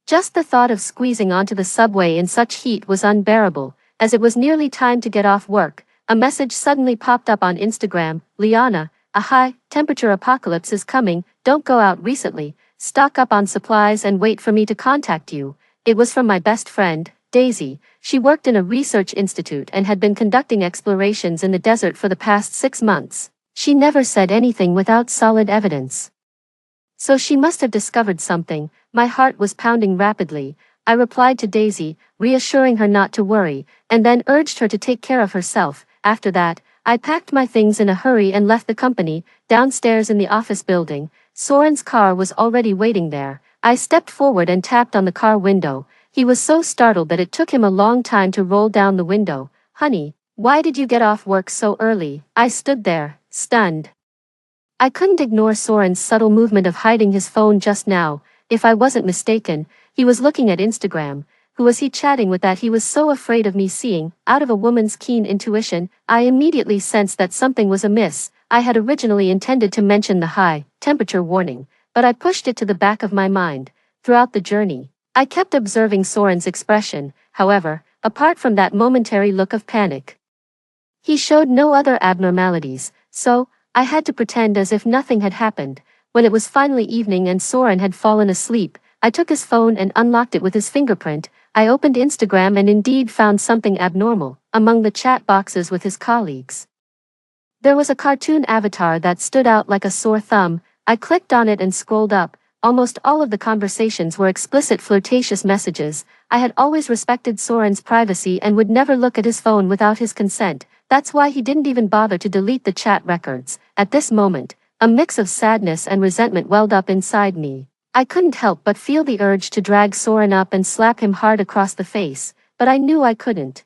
Just the thought of squeezing onto the subway in such heat was unbearable. As it was nearly time to get off work, a message suddenly popped up on Instagram. "Liana, a high-temperature apocalypse is coming. Don't go out recently. Stock up on supplies and wait for me to contact you." It was from my best friend, Daisy. She worked in a research institute and had been conducting explorations in the desert for the past 6 months. She never said anything without solid evidence. So she must have discovered something. My heart was pounding rapidly. I replied to Daisy, reassuring her not to worry, and then urged her to take care of herself. After that, I packed my things in a hurry and left the company. Downstairs in the office building, Soren's car was already waiting there. I stepped forward and tapped on the car window. He was so startled that it took him a long time to roll down the window. "Honey, why did you get off work so early?" I stood there, stunned. I couldn't ignore Soren's subtle movement of hiding his phone just now. If I wasn't mistaken, he was looking at Instagram. Who was he chatting with that he was so afraid of me seeing? Out of a woman's keen intuition, I immediately sensed that something was amiss. I had originally intended to mention the high-temperature warning, but I pushed it to the back of my mind. Throughout the journey, I kept observing Soren's expression. However, apart from that momentary look of panic, he showed no other abnormalities, so I had to pretend as if nothing had happened. When it was finally evening and Soren had fallen asleep, I took his phone and unlocked it with his fingerprint. I opened Instagram and indeed found something abnormal. Among the chat boxes with his colleagues, there was a cartoon avatar that stood out like a sore thumb. I clicked on it and scrolled up. Almost all of the conversations were explicit flirtatious messages. I had always respected Soren's privacy and would never look at his phone without his consent. That's why he didn't even bother to delete the chat records. At this moment, a mix of sadness and resentment welled up inside me. I couldn't help but feel the urge to drag Soren up and slap him hard across the face, but I knew I couldn't.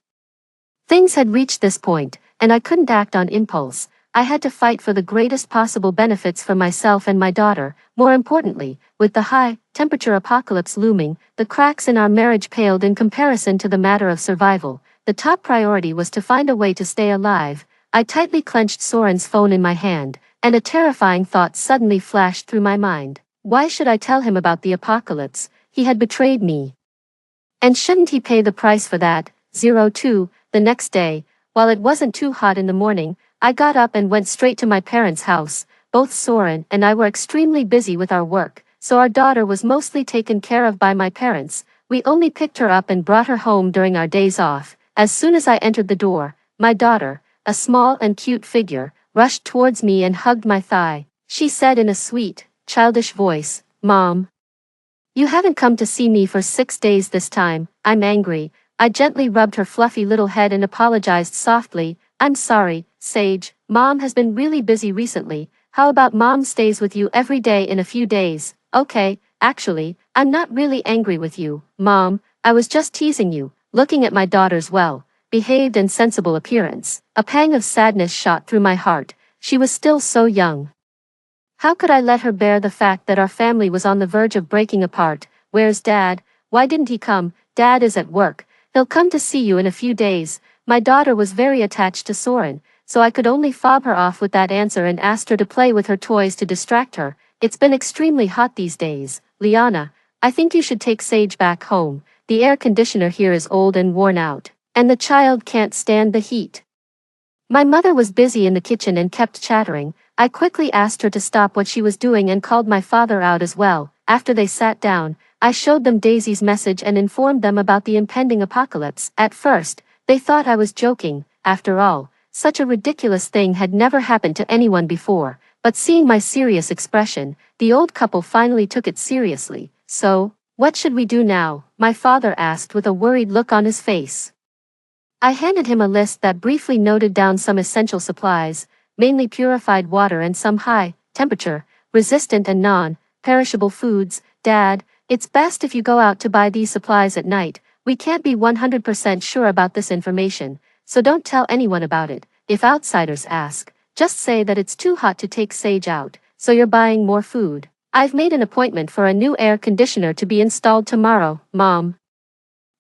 Things had reached this point, and I couldn't act on impulse. I had to fight for the greatest possible benefits for myself and my daughter. More importantly, with the high-temperature apocalypse looming, the cracks in our marriage paled in comparison to the matter of survival. The top priority was to find a way to stay alive. I tightly clenched Soren's phone in my hand, and a terrifying thought suddenly flashed through my mind. Why should I tell him about the apocalypse? He had betrayed me. And shouldn't he pay the price for that? 02, the next day, while it wasn't too hot in the morning, I got up and went straight to my parents' house. Both Soren and I were extremely busy with our work, so our daughter was mostly taken care of by my parents. We only picked her up and brought her home during our days off. As soon as I entered the door, my daughter, a small and cute figure, rushed towards me and hugged my thigh. She said in a sweet, childish voice, "Mom, you haven't come to see me for 6 days this time." I'm angry. I gently rubbed her fluffy little head and apologized softly. "I'm sorry, Sage. Mom has been really busy recently. How about Mom stays with you every day in a few days?" "Okay, actually, I'm not really angry with you, Mom. I was just teasing you." Looking at my daughter's well-behaved and sensible appearance, a pang of sadness shot through my heart. She was still so young. How could I let her bear the fact that our family was on the verge of breaking apart? "Where's Dad? Why didn't he come?" "Dad is at work. He'll come to see you in a few days." My daughter was very attached to Soren, so I could only fob her off with that answer and asked her to play with her toys to distract her. "It's been extremely hot these days, Liana. I think you should take Sage back home. The air conditioner here is old and worn out, and the child can't stand the heat." My mother was busy in the kitchen and kept chattering. I quickly asked her to stop what she was doing and called my father out as well. After they sat down, I showed them Daisy's message and informed them about the impending apocalypse. At first, they thought I was joking. After all, such a ridiculous thing had never happened to anyone before. But seeing my serious expression, the old couple finally took it seriously. "So, what should we do now?" my father asked with a worried look on his face. I handed him a list that briefly noted down some essential supplies, mainly purified water and some high-temperature, resistant and non-perishable foods. "Dad, it's best if you go out to buy these supplies at night. We can't be 100% sure about this information, so don't tell anyone about it. If outsiders ask, just say that it's too hot to take Sage out, so you're buying more food. I've made an appointment for a new air conditioner to be installed tomorrow, Mom.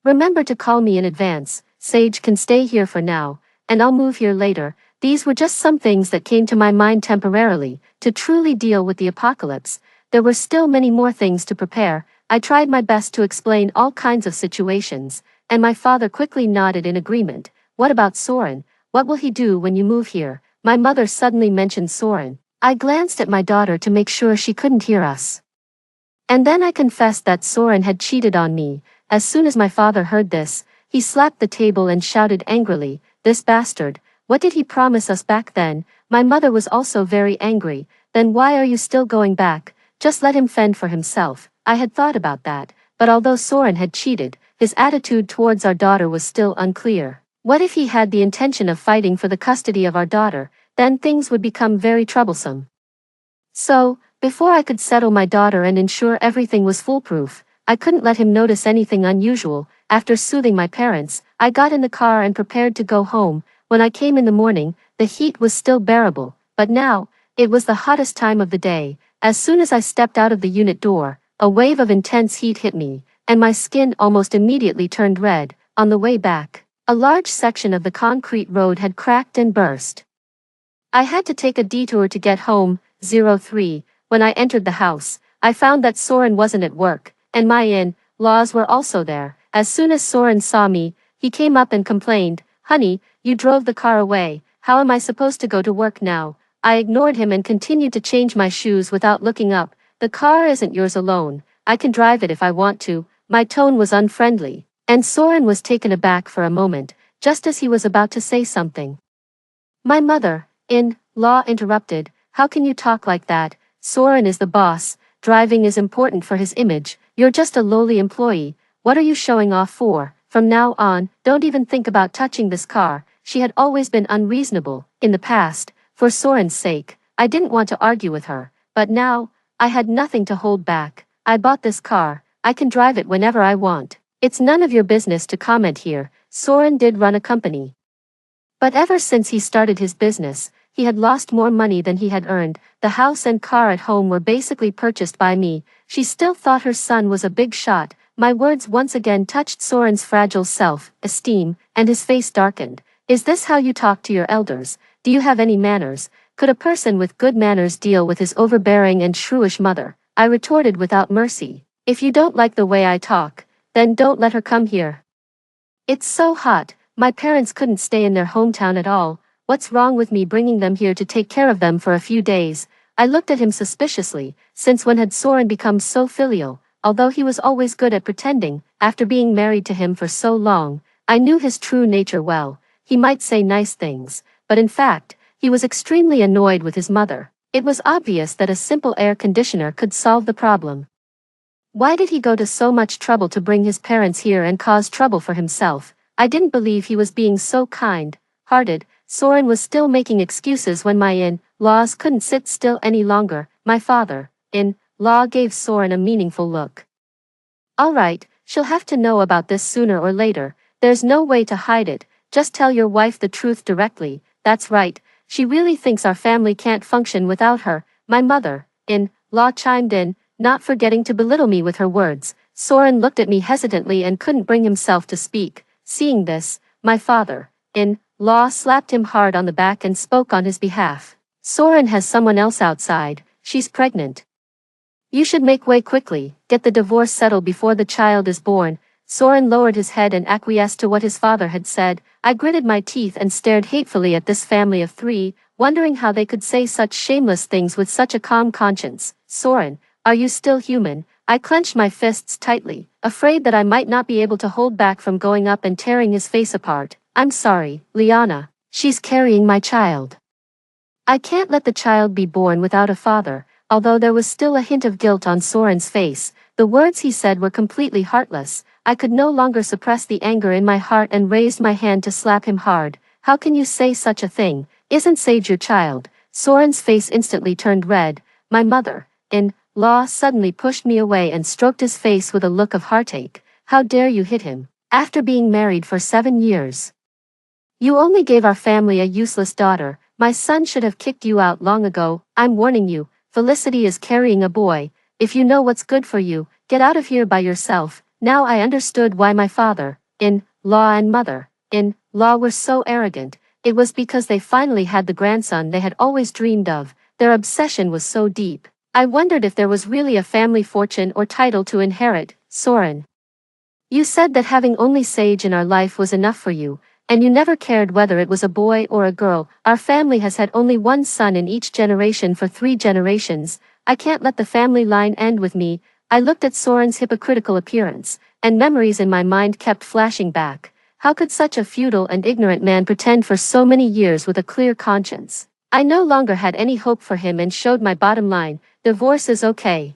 Remember to call me in advance. Sage can stay here for now, and I'll move here later." These were just some things that came to my mind temporarily. To truly deal with the apocalypse, there were still many more things to prepare. I tried my best to explain all kinds of situations, and my father quickly nodded in agreement. "What about Soren? What will he do when you move here?" My mother suddenly mentioned Soren. I glanced at my daughter to make sure she couldn't hear us. And then I confessed that Soren had cheated on me. As soon as my father heard this, he slapped the table and shouted angrily, "This bastard! What did he promise us back then?" My mother was also very angry. "Then why are you still going back? Just let him fend for himself." I had thought about that, but although Soren had cheated, his attitude towards our daughter was still unclear. What if he had the intention of fighting for the custody of our daughter? Then things would become very troublesome. So, before I could settle my daughter and ensure everything was foolproof, I couldn't let him notice anything unusual. After soothing my parents, I got in the car and prepared to go home. When I came in the morning, the heat was still bearable, but now, it was the hottest time of the day. As soon as I stepped out of the unit door, a wave of intense heat hit me, and my skin almost immediately turned red. On the way back, a large section of the concrete road had cracked and burst. I had to take a detour to get home. 03. When I entered the house, I found that Soren wasn't at work, and my in-laws were also there. As soon as Soren saw me, he came up and complained, "Honey, you drove the car away. How am I supposed to go to work now?" I ignored him and continued to change my shoes without looking up. "The car isn't yours alone. I can drive it if I want to." My tone was unfriendly, and Soren was taken aback for a moment, just as he was about to say something. My mother-in-law interrupted, "How can you talk like that? Soren is the boss. Driving is important for his image. You're just a lowly employee. What are you showing off for? From now on, don't even think about touching this car." she had always been unreasonable. In the past, for Soren's sake, I didn't want to argue with her, but now, I had nothing to hold back. I bought this car, I can drive it whenever I want. It's none of your business to comment here. Soren did run a company. But ever since he started his business, he had lost more money than he had earned. The house and car at home were basically purchased by me. She still thought her son was a big shot. My words once again touched Soren's fragile self-esteem, and his face darkened. Is this how you talk to your elders? Do you have any manners? Could a person with good manners deal with his overbearing and shrewish mother? I retorted without mercy. If you don't like the way I talk, then don't let her come here. It's so hot. My parents couldn't stay in their hometown at all. What's wrong with me bringing them here to take care of them for a few days? I looked at him suspiciously. Since when had Soren become so filial? Although he was always good at pretending, after being married to him for so long, I knew his true nature well. He might say nice things, but in fact, he was extremely annoyed with his mother. It was obvious that a simple air conditioner could solve the problem. Why did he go to so much trouble to bring his parents here and cause trouble for himself? I didn't believe he was being so kind-hearted. Soren was still making excuses when my in-laws couldn't sit still any longer. My father-in-law gave Soren a meaningful look. All right, she'll have to know about this sooner or later. There's no way to hide it. Just tell your wife the truth directly. That's right. She really thinks our family can't function without her. My mother-in-law chimed in, not forgetting to belittle me with her words. Soren looked at me hesitantly and couldn't bring himself to speak. Seeing this, my father-in-law slapped him hard on the back and spoke on his behalf. Soren has someone else outside. She's pregnant. You should make way quickly, get the divorce settled before the child is born. Soren lowered his head and acquiesced to what his father had said. I gritted my teeth and stared hatefully at this family of three, wondering how they could say such shameless things with such a calm conscience. Soren, are you still human? I clenched my fists tightly, afraid that I might not be able to hold back from going up and tearing his face apart. I'm sorry, Liana. She's carrying my child. I can't let the child be born without a father. Although there was still a hint of guilt on Soren's face, the words he said were completely heartless. I could no longer suppress the anger in my heart and raised my hand to slap him hard. How can you say such a thing? Isn't Sage your child? Soren's face instantly turned red. My mother-in-law suddenly pushed me away and stroked his face with a look of heartache. How dare you hit him? After being married for 7 years. You only gave our family a useless daughter. My son should have kicked you out long ago. I'm warning you, Felicity is carrying a boy. If you know what's good for you, get out of here by yourself. Now I understood why my father-in-law and mother-in-law were so arrogant. It was because they finally had the grandson they had always dreamed of. Their obsession was so deep. I wondered if there was really a family fortune or title to inherit. Soren, you said that having only Sage in our life was enough for you, and you never cared whether it was a boy or a girl. Our family has had only one son in each generation for 3 generations. I can't let the family line end with me. I looked at Soren's hypocritical appearance, and memories in my mind kept flashing back. How could such a feudal and ignorant man pretend for so many years with a clear conscience? I no longer had any hope for him and showed my bottom line. Divorce is okay.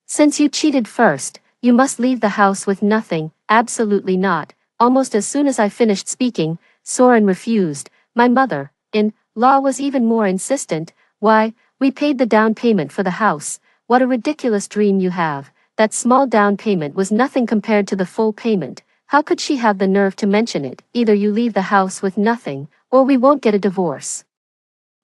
Since you cheated first, you must leave the house with nothing. Absolutely not. Almost as soon as I finished speaking, Soren refused. My mother-in-law was even more insistent. Why, we paid the down payment for the house. What a ridiculous dream you have. That small down payment was nothing compared to the full payment. How could she have the nerve to mention it? Either you leave the house with nothing, or we won't get a divorce.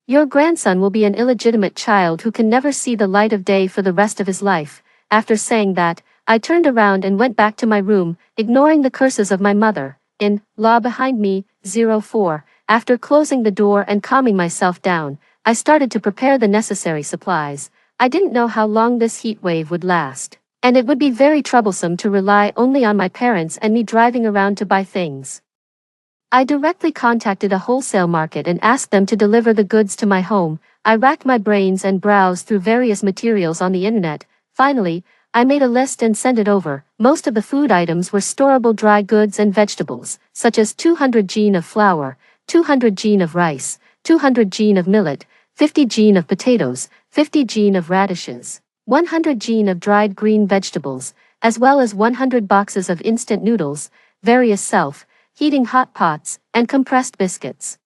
Your grandson will be an illegitimate child who can never see the light of day for the rest of his life. After saying that, I turned around and went back to my room, ignoring the curses of my mother-in-law behind me. 04. After closing the door and calming myself down, I started to prepare the necessary supplies. I didn't know how long this heat wave would last, and it would be very troublesome to rely only on my parents and me driving around to buy things. I directly contacted a wholesale market and asked them to deliver the goods to my home. I racked my brains and browsed through various materials on the internet. Finally, I made a list and sent it over. Most of the food items were storable dry goods and vegetables, such as 200 gin of flour, 200 gin of rice, 200 gin of millet, 50 gin of potatoes, 50 gin of radishes, 100 gin of dried green vegetables, as well as 100 boxes of instant noodles, various heating hot pots, and compressed biscuits.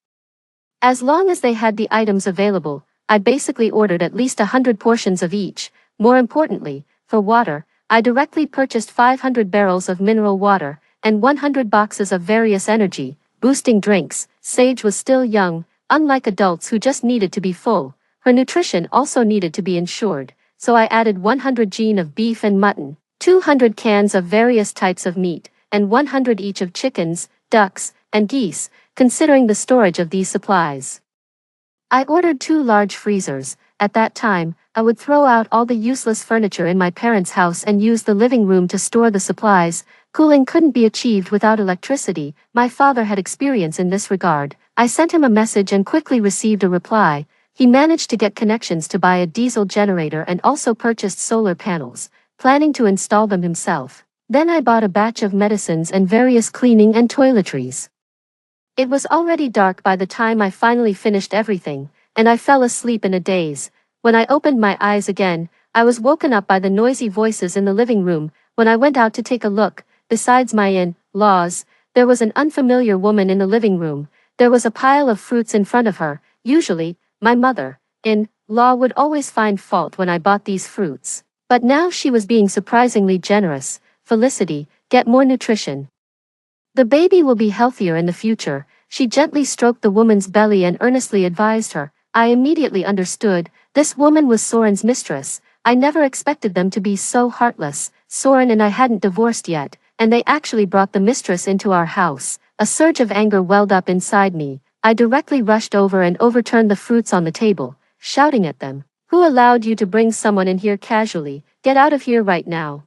As long as they had the items available, I basically ordered at least 100 portions of each. More importantly, for water, I directly purchased 500 barrels of mineral water and 100 boxes of various energy boosting drinks. Sage was still young, unlike adults who just needed to be full. Her nutrition also needed to be ensured, so I added 100 gene of beef and mutton, 200 cans of various types of meat, and 100 each of chickens, ducks, and geese, considering the storage of these supplies. I ordered 2 large freezers. At that time, I would throw out all the useless furniture in my parents' house and use the living room to store the supplies. Cooling couldn't be achieved without electricity. My father had experience in this regard. I sent him a message and quickly received a reply. He managed to get connections to buy a diesel generator and also purchased solar panels, planning to install them himself. Then I bought a batch of medicines and various cleaning and toiletries. It was already dark by the time I finally finished everything, and I fell asleep in a daze. When I opened my eyes again, I was woken up by the noisy voices in the living room. When I went out to take a look, besides my in-laws, there was an unfamiliar woman in the living room. There was a pile of fruits in front of her. Usually, my mother-in-law would always find fault when I bought these fruits. But now she was being surprisingly generous. Felicity, get more nutrition. The baby will be healthier in the future. She gently stroked the woman's belly and earnestly advised her. I immediately understood. This woman was Soren's mistress. I never expected them to be so heartless. Soren and I hadn't divorced yet, and they actually brought the mistress into our house. A surge of anger welled up inside me. I directly rushed over and overturned the fruits on the table, shouting at them. Who allowed you to bring someone in here casually? Get out of here right now.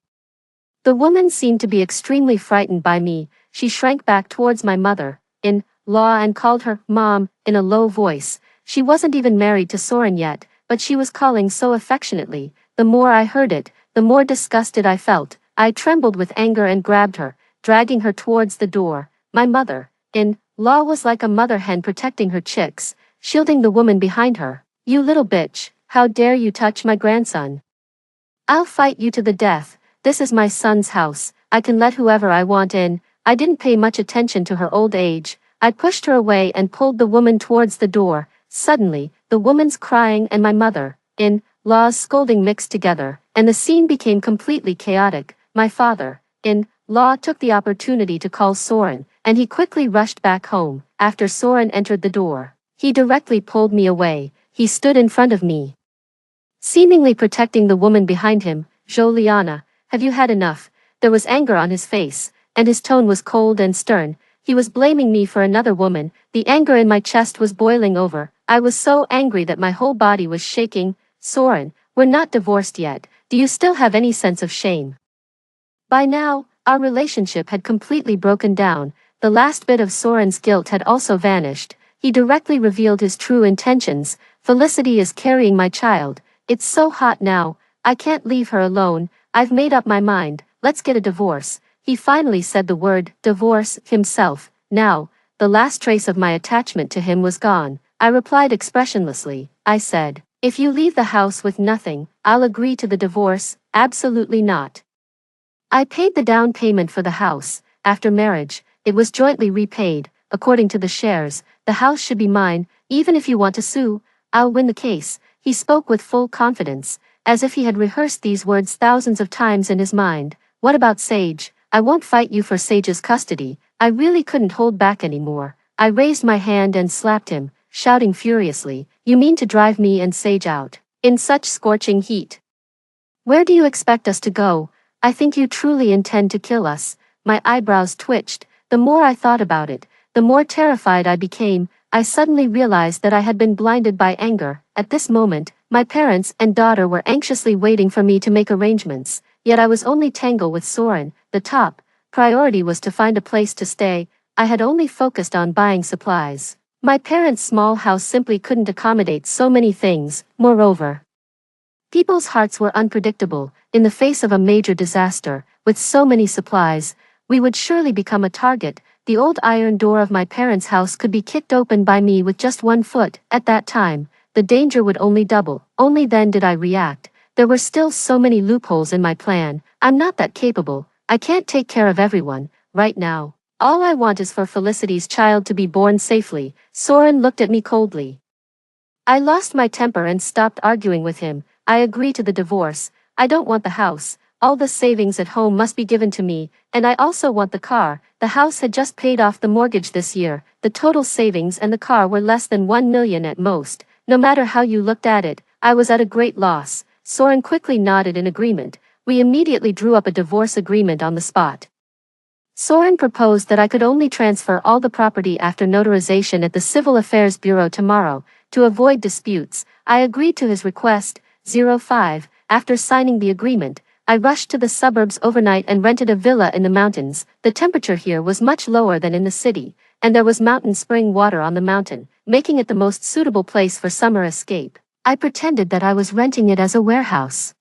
The woman seemed to be extremely frightened by me. She shrank back towards my mother-in-law and called her Mom in a low voice. She wasn't even married to Soren yet, but she was calling so affectionately. The more I heard it, the more disgusted I felt. I trembled with anger and grabbed her, dragging her towards the door. My mother-in-law was like a mother hen protecting her chicks, shielding the woman behind her. You little bitch, how dare you touch my grandson? I'll fight you to the death. This is my son's house. I can let whoever I want in. I didn't pay much attention to her old age. I pushed her away and pulled the woman towards the door. Suddenly, the woman's crying and my mother-in-law's scolding mixed together, and the scene became completely chaotic. My father-in-law took the opportunity to call Soren, and he quickly rushed back home. After Soren entered the door, he directly pulled me away. He stood in front of me, seemingly protecting the woman behind him. Juliana, have you had enough? There was anger on his face, and his tone was cold and stern. He was blaming me for another woman. The anger in my chest was boiling over. I was so angry that my whole body was shaking. Soren, we're not divorced yet. Do you still have any sense of shame? By now, our relationship had completely broken down. The last bit of Soren's guilt had also vanished. He directly revealed his true intentions. Felicity is carrying my child. It's so hot now. I can't leave her alone. I've made up my mind. Let's get a divorce. He finally said the word, divorce, himself. Now, the last trace of my attachment to him was gone. I replied expressionlessly. I said, if you leave the house with nothing, I'll agree to the divorce. Absolutely not. I paid the down payment for the house. After marriage, it was jointly repaid. According to the shares, the house should be mine. Even if you want to sue, I'll win the case. He spoke with full confidence, as if he had rehearsed these words thousands of times in his mind. What about Sage? I won't fight you for Sage's custody. I really couldn't hold back anymore. I raised my hand and slapped him, shouting furiously, you mean to drive me and Sage out in such scorching heat? Where do you expect us to go? I think you truly intend to kill us. My eyebrows twitched. The more I thought about it, the more terrified I became. I suddenly realized that I had been blinded by anger. At this moment, my parents and daughter were anxiously waiting for me to make arrangements, yet I was only tangled with Soren. The top priority was to find a place to stay. I had only focused on buying supplies. My parents' small house simply couldn't accommodate so many things. Moreover, people's hearts were unpredictable. In the face of a major disaster, with so many supplies, we would surely become a target. The old iron door of my parents' house could be kicked open by me with just 1 foot. At that time, the danger would only double. Only then did I react. There were still so many loopholes in my plan. I'm not that capable. I can't take care of everyone, right now. All I want is for Felicity's child to be born safely. Soren looked at me coldly. I lost my temper and stopped arguing with him. I agree to the divorce. I don't want the house. All the savings at home must be given to me, and I also want the car. The house had just paid off the mortgage this year. The total savings and the car were less than 1 million at most. No matter how you looked at it, I was at a great loss. Soren quickly nodded in agreement. We immediately drew up a divorce agreement on the spot. Soren proposed that I could only transfer all the property after notarization at the Civil Affairs Bureau tomorrow. To avoid disputes, I agreed to his request. 05. After signing the agreement, I rushed to the suburbs overnight and rented a villa in the mountains. The temperature here was much lower than in the city, and there was mountain spring water on the mountain, making it the most suitable place for summer escape. I pretended that I was renting it as a warehouse.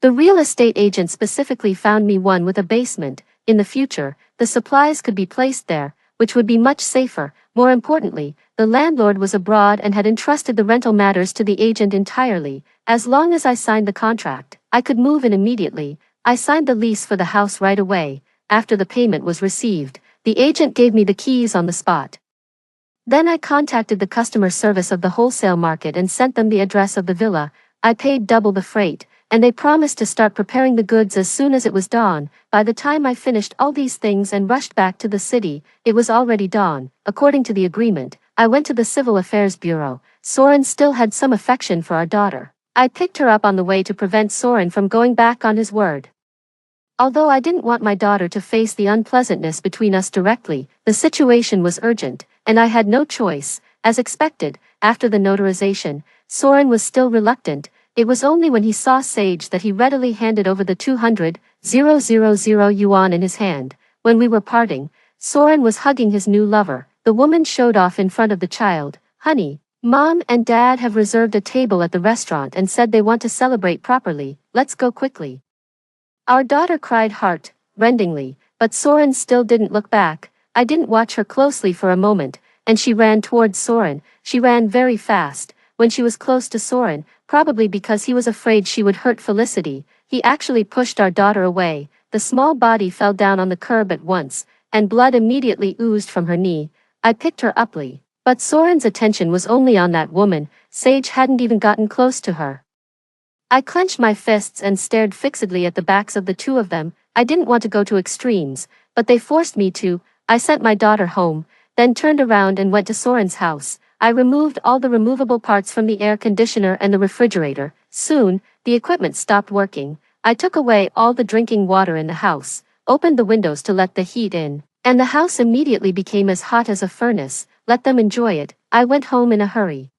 The real estate agent specifically found me one with a basement. In the future, the supplies could be placed there, which would be much safer. More importantly, the landlord was abroad and had entrusted the rental matters to the agent entirely. As long as I signed the contract, I could move in immediately. I signed the lease for the house right away. After the payment was received, the agent gave me the keys on the spot. Then I contacted the customer service of the wholesale market and sent them the address of the villa. I paid double the freight, and they promised to start preparing the goods as soon as it was dawn. By the time I finished all these things and rushed back to the city, it was already dawn. According to the agreement, I went to the Civil Affairs Bureau. Soren still had some affection for our daughter. I picked her up on the way to prevent Soren from going back on his word. Although I didn't want my daughter to face the unpleasantness between us directly, the situation was urgent, and I had no choice. As expected, after the notarization, Soren was still reluctant. It was only when he saw Sage that he readily handed over the 200,000 yuan in his hand. When we were parting, Soren was hugging his new lover. The woman showed off in front of the child. Honey, Mom and Dad have reserved a table at the restaurant and said they want to celebrate properly. Let's go quickly. Our daughter cried heart-rendingly, but Soren still didn't look back. I didn't watch her closely for a moment, and she ran towards Soren. She ran very fast. When she was close to Soren, probably because he was afraid she would hurt Felicity, he actually pushed our daughter away. The small body fell down on the curb at once, and blood immediately oozed from her knee. I picked her up. But Soren's attention was only on that woman. Sage hadn't even gotten close to her. I clenched my fists and stared fixedly at the backs of the two of them. I didn't want to go to extremes, but they forced me to. I sent my daughter home, then turned around and went to Soren's house. I removed all the removable parts from the air conditioner and the refrigerator. Soon, the equipment stopped working. I took away all the drinking water in the house, opened the windows to let the heat in, and the house immediately became as hot as a furnace. Let them enjoy it. I went home in a hurry,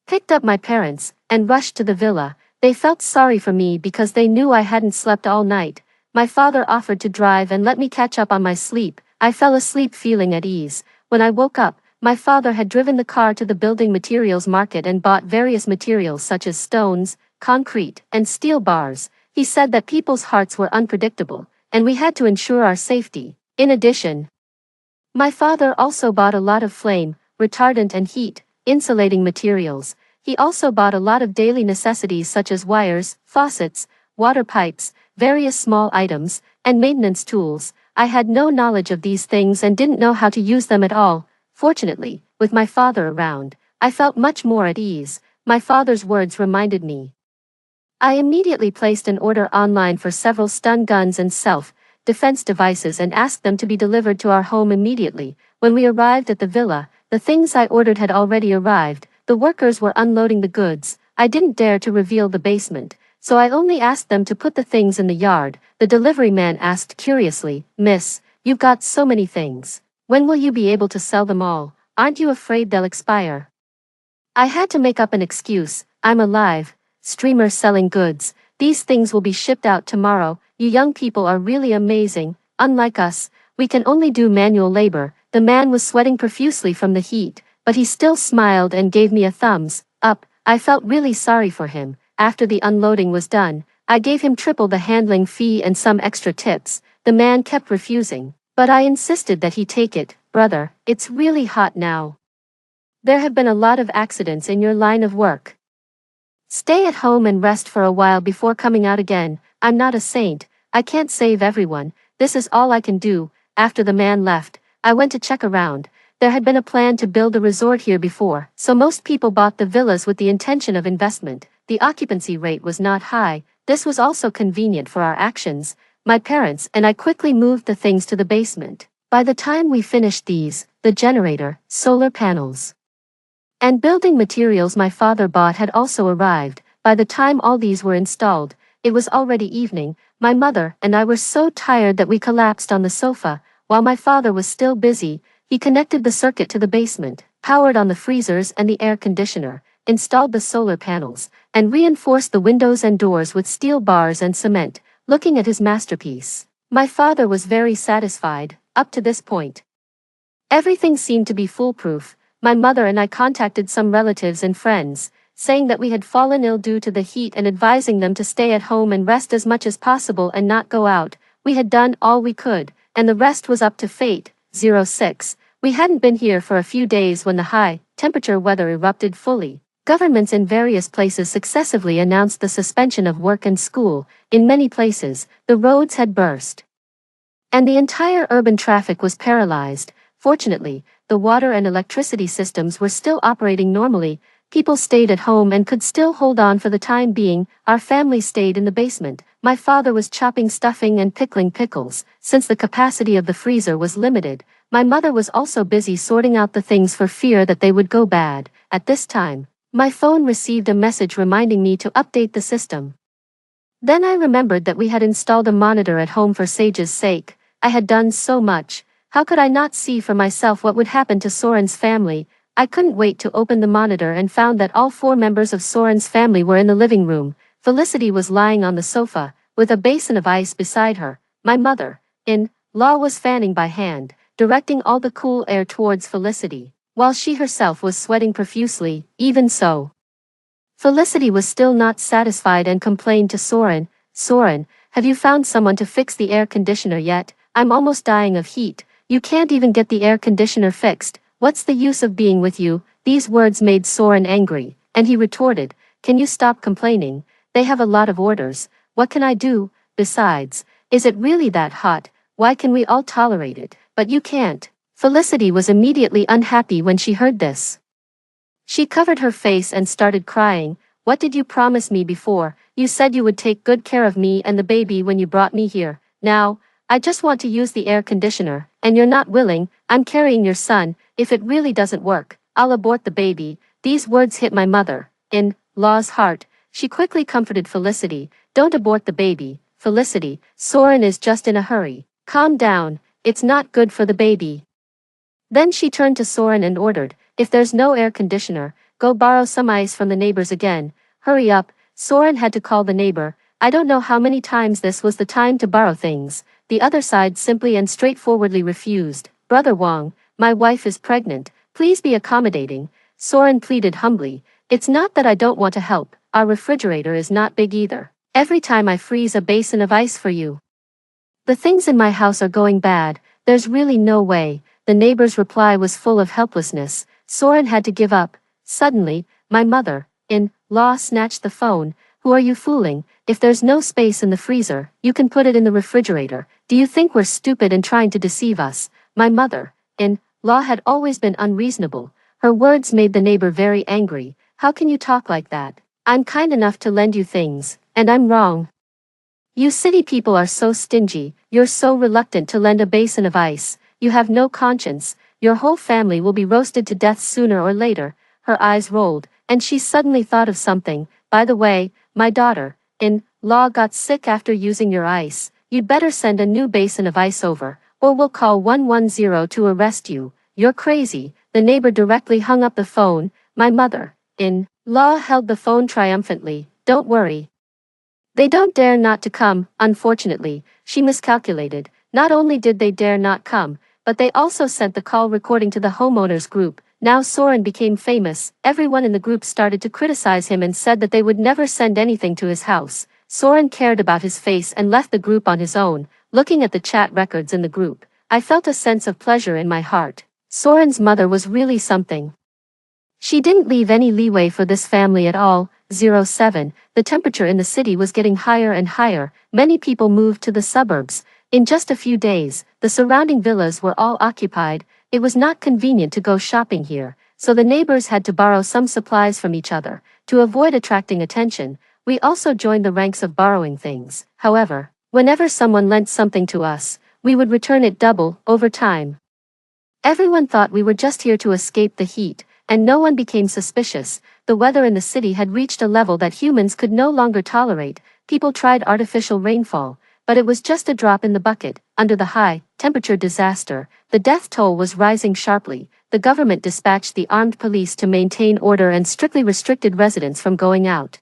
picked up my parents, and rushed to the villa. They felt sorry for me because they knew I hadn't slept all night. My father offered to drive and let me catch up on my sleep. I fell asleep feeling at ease. When I woke up, my father had driven the car to the building materials market and bought various materials such as stones, concrete, and steel bars. He said that people's hearts were unpredictable, and we had to ensure our safety. In addition, my father also bought a lot of flame, retardant and heat, insulating materials. He also bought a lot of daily necessities such as wires, faucets, water pipes, various small items, and maintenance tools. I had no knowledge of these things and didn't know how to use them at all. Fortunately, with my father around, I felt much more at ease. My father's words reminded me. I immediately placed an order online for several stun guns and self-defense devices and asked them to be delivered to our home immediately. When we arrived at the villa, the things I ordered had already arrived. The workers were unloading the goods. I didn't dare to reveal the basement, so I only asked them to put the things in the yard. The delivery man asked curiously, "Miss, you've got so many things. When will you be able to sell them all? Aren't you afraid they'll expire?" I had to make up an excuse. I'm a live streamer selling goods. These things will be shipped out tomorrow. You young people are really amazing. Unlike us, we can only do manual labor. The man was sweating profusely from the heat, but he still smiled and gave me a thumbs up. I felt really sorry for him. After the unloading was done, I gave him triple the handling fee and some extra tips. The man kept refusing, but I insisted that he take it. "Brother, it's really hot now. There have been a lot of accidents in your line of work. Stay at home and rest for a while before coming out again. I'm not a saint. I can't save everyone. This is all I can do." After the man left, I went to check around. There had been a plan to build a resort here before, so most people bought the villas with the intention of investment. The occupancy rate was not high. This was also convenient for our actions. My parents and I quickly moved the things to the basement. By the time we finished these, the generator, solar panels, and building materials my father bought had also arrived. By the time all these were installed, it was already evening. My mother and I were so tired that we collapsed on the sofa. While my father was still busy, he connected the circuit to the basement, powered on the freezers and the air conditioner, installed the solar panels, and reinforced the windows and doors with steel bars and cement. Looking at his masterpiece, my father was very satisfied. Up to this point, everything seemed to be foolproof. My mother and I contacted some relatives and friends, saying that we had fallen ill due to the heat and advising them to stay at home and rest as much as possible and not go out. We had done all we could, and the rest was up to fate. 06. We hadn't been here for a few days when the high-temperature weather erupted fully. Governments in various places successively announced the suspension of work and school. In many places, the roads had burst, and the entire urban traffic was paralyzed. Fortunately, the water and electricity systems were still operating normally. People stayed at home and could still hold on for the time being. Our family stayed in the basement. My father was chopping stuffing and pickling pickles, since the capacity of the freezer was limited. My mother was also busy sorting out the things for fear that they would go bad. At this time, my phone received a message reminding me to update the system. Then I remembered that we had installed a monitor at home for Sage's sake. I had done so much. How could I not see for myself what would happen to Soren's family? I couldn't wait to open the monitor and found that all 4 members of Soren's family were in the living room. Felicity was lying on the sofa, with a basin of ice beside her. My mother-in-law was fanning by hand, directing all the cool air towards Felicity, while she herself was sweating profusely. Even so, Felicity was still not satisfied and complained to Soren. "Soren, have you found someone to fix the air conditioner yet? I'm almost dying of heat. You can't even get the air conditioner fixed. What's the use of being with you?" These words made Soren angry, and he retorted, "Can you stop complaining? They have a lot of orders. What can I do? Besides, is it really that hot? Why can we all tolerate it, but you can't?" Felicity was immediately unhappy when she heard this. She covered her face and started crying. "What did you promise me before? You said you would take good care of me and the baby when you brought me here. Now, I just want to use the air conditioner, and you're not willing. I'm carrying your son. If it really doesn't work, I'll abort the baby." These words hit my mother-in-law's heart. She quickly comforted Felicity. "Don't abort the baby, Felicity. Soren is just in a hurry. Calm down. It's not good for the baby." Then she turned to Soren and ordered, "If there's no air conditioner, go borrow some ice from the neighbors again. Hurry up." Soren had to call the neighbor. I don't know how many times this was the time to borrow things. The other side simply and straightforwardly refused. "Brother Wang, my wife is pregnant. Please be accommodating." Soren pleaded humbly. "It's not that I don't want to help. Our refrigerator is not big either. Every time I freeze a basin of ice for you. The things in my house are going bad. There's really no way." The neighbor's reply was full of helplessness. Soren had to give up. Suddenly, my mother-in-law snatched the phone. "Who are you fooling? If there's no space in the freezer, you can put it in the refrigerator. Do you think we're stupid and trying to deceive us?" My mother-in-law had always been unreasonable. Her words made the neighbor very angry. "How can you talk like that? I'm kind enough to lend you things, and I'm wrong. You city people are so stingy. You're so reluctant to lend a basin of ice. You have no conscience. Your whole family will be roasted to death sooner or later." Her eyes rolled, and she suddenly thought of something. "By the way, my daughter-in-law got sick after using your ice. You'd better send a new basin of ice over, or we'll call 110 to arrest you. You're crazy." The neighbor directly hung up the phone. My mother-in-law held the phone triumphantly. "Don't worry. They don't dare not to come." Unfortunately, she miscalculated. Not only did they dare not come, but they also sent the call recording to the homeowners group. Now Soren became famous. Everyone in the group started to criticize him and said that they would never send anything to his house. Soren cared about his face and left the group on his own. Looking at the chat records in the group, I felt a sense of pleasure in my heart. Soren's mother was really something. She didn't leave any leeway for this family at all. 07. The temperature in the city was getting higher and higher. Many people moved to the suburbs. In just a few days, the surrounding villas were all occupied. It was not convenient to go shopping here, so the neighbors had to borrow some supplies from each other. To avoid attracting attention, we also joined the ranks of borrowing things. However, whenever someone lent something to us, we would return it double over time. Everyone thought we were just here to escape the heat, and no one became suspicious. The weather in the city had reached a level that humans could no longer tolerate. People tried artificial rainfall, but it was just a drop in the bucket. Under the high-temperature disaster, the death toll was rising sharply. The government dispatched the armed police to maintain order and strictly restricted residents from going out.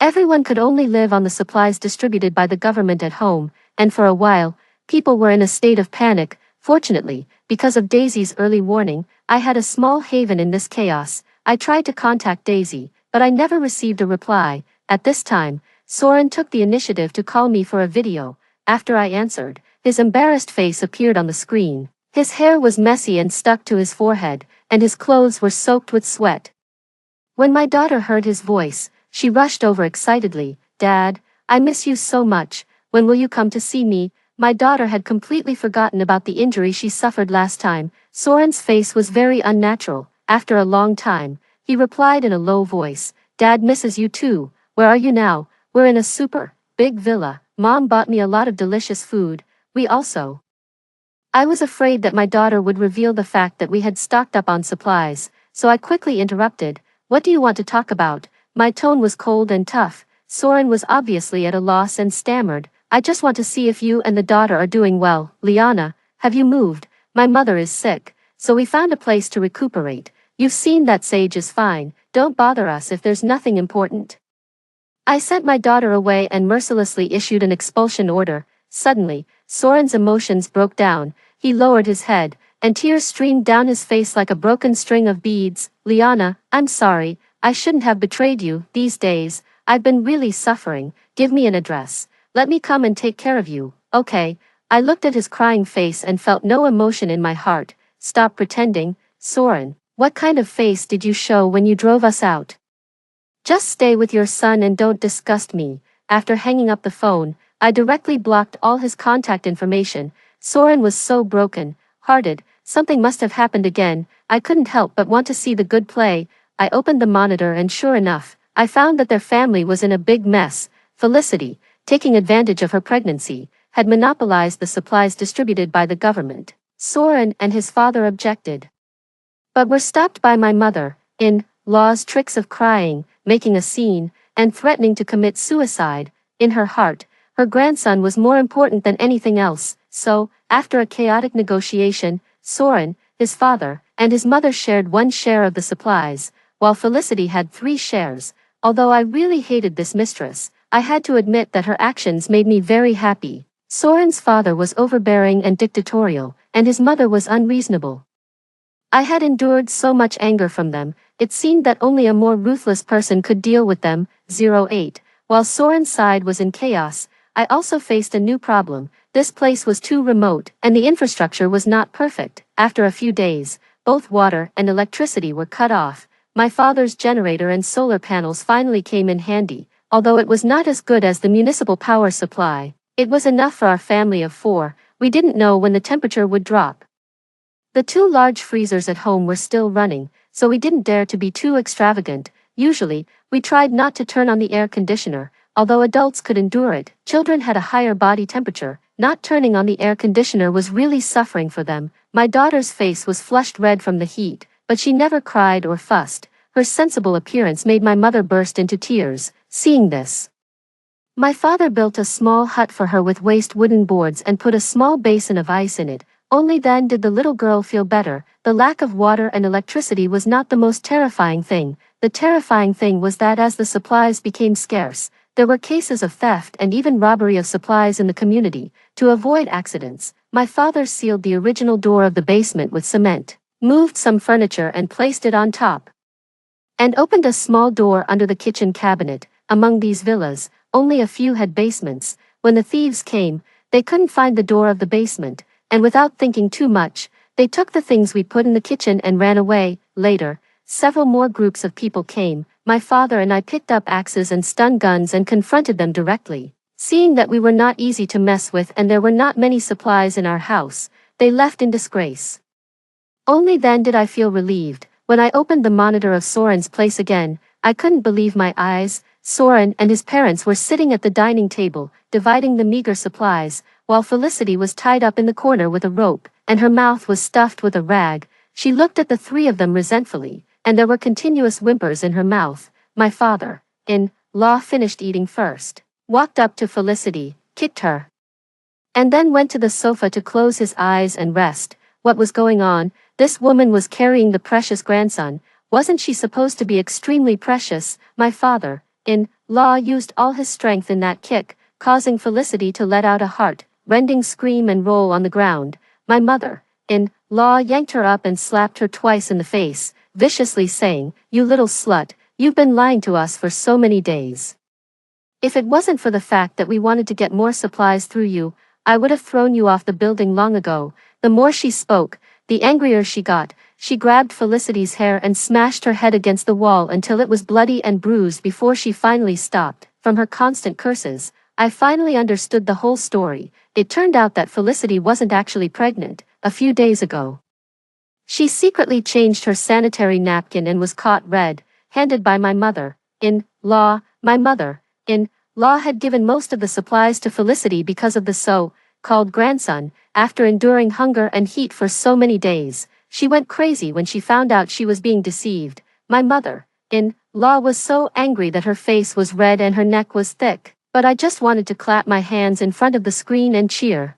Everyone could only live on the supplies distributed by the government at home, and for a while, people were in a state of panic. Fortunately, because of Daisy's early warning, I had a small haven in this chaos. I tried to contact Daisy, but I never received a reply. At this time, Soren took the initiative to call me for a video. After I answered, his embarrassed face appeared on the screen. His hair was messy and stuck to his forehead, and his clothes were soaked with sweat. When my daughter heard his voice, she rushed over excitedly. "Dad, I miss you so much. When will you come to see me?" My daughter had completely forgotten about the injury she suffered last time. Soren's face was very unnatural. After a long time, he replied in a low voice, "Dad misses you too. Where are you now?" "We're in a super big villa. Mom bought me a lot of delicious food. I was afraid that my daughter would reveal the fact that we had stocked up on supplies, so I quickly interrupted. "What do you want to talk about?" My tone was cold and tough. Soren was obviously at a loss and stammered, "I just want to see if you and the daughter are doing well." "Liana, have you moved?" "My mother is sick, so we found a place to recuperate. You've seen that Sage is fine. Don't bother us if there's nothing important." I sent my daughter away and mercilessly issued an expulsion order. Suddenly, Soren's emotions broke down. He lowered his head, and tears streamed down his face like a broken string of beads. "Liana, I'm sorry. I shouldn't have betrayed you. These days, I've been really suffering. Give me an address. Let me come and take care of you." "Okay." I looked at his crying face and felt no emotion in my heart. "Stop pretending, Soren. What kind of face did you show when you drove us out? Just stay with your son and don't disgust me." After hanging up the phone, I directly blocked all his contact information. Soren was so broken-hearted. Something must have happened again. I couldn't help but want to see the good play. I opened the monitor and sure enough, I found that their family was in a big mess. Felicity, taking advantage of her pregnancy, had monopolized the supplies distributed by the government. Soren and his father objected, but were stopped by my mother-in-law's tricks of crying, making a scene, and threatening to commit suicide. In her heart, her grandson was more important than anything else, so, after a chaotic negotiation, Soren, his father, and his mother shared one share of the supplies, while Felicity had 3 shares. Although I really hated this mistress, I had to admit that her actions made me very happy. Soren's father was overbearing and dictatorial, and his mother was unreasonable. I had endured so much anger from them, it seemed that only a more ruthless person could deal with them. 08. While Soren's side was in chaos, I also faced a new problem. This place was too remote, and the infrastructure was not perfect. After a few days, both water and electricity were cut off. My father's generator and solar panels finally came in handy. Although it was not as good as the municipal power supply, it was enough for our family of 4. We didn't know when the temperature would drop. The 2 large freezers at home were still running, so we didn't dare to be too extravagant. Usually, we tried not to turn on the air conditioner. Although adults could endure it, children had a higher body temperature. Not turning on the air conditioner was really suffering for them. My daughter's face was flushed red from the heat, but she never cried or fussed. Her sensible appearance made my mother burst into tears. Seeing this, my father built a small hut for her with waste wooden boards and put a small basin of ice in it. Only then did the little girl feel better. The lack of water and electricity was not the most terrifying thing. The terrifying thing was that as the supplies became scarce, there were cases of theft and even robbery of supplies in the community. To avoid accidents, my father sealed the original door of the basement with cement, moved some furniture and placed it on top, and opened a small door under the kitchen cabinet. Among these villas, only a few had basements. When the thieves came, they couldn't find the door of the basement, and without thinking too much, they took the things we put in the kitchen and ran away. Later, several more groups of people came. My father and I picked up axes and stun guns and confronted them directly. Seeing that we were not easy to mess with and there were not many supplies in our house, they left in disgrace. Only then did I feel relieved. When I opened the monitor of Soren's place again, I couldn't believe my eyes. Soren and his parents were sitting at the dining table, dividing the meager supplies, while Felicity was tied up in the corner with a rope, and her mouth was stuffed with a rag. She looked at the three of them resentfully, and there were continuous whimpers in her mouth. My father-in-law finished eating first, walked up to Felicity, kicked her, and then went to the sofa to close his eyes and rest. What was going on? This woman was carrying the precious grandson. Wasn't she supposed to be extremely precious? My father-in-law used all his strength in that kick, causing Felicity to let out a heart-rending scream and roll on the ground. My mother-in-law yanked her up and slapped her twice in the face, viciously saying, "You little slut, you've been lying to us for so many days. If it wasn't for the fact that we wanted to get more supplies through you, I would have thrown you off the building long ago." The more she spoke, the angrier she got. She grabbed Felicity's hair and smashed her head against the wall until it was bloody and bruised before she finally stopped. From her constant curses, I finally understood the whole story. It turned out that Felicity wasn't actually pregnant. A few days ago, she secretly changed her sanitary napkin and was caught red-handed by my mother-in-law. My mother-in-law had given most of the supplies to Felicity because of the so-called grandson. After enduring hunger and heat for so many days, she went crazy when she found out she was being deceived. My mother-in-law was so angry that her face was red and her neck was thick, but I just wanted to clap my hands in front of the screen and cheer.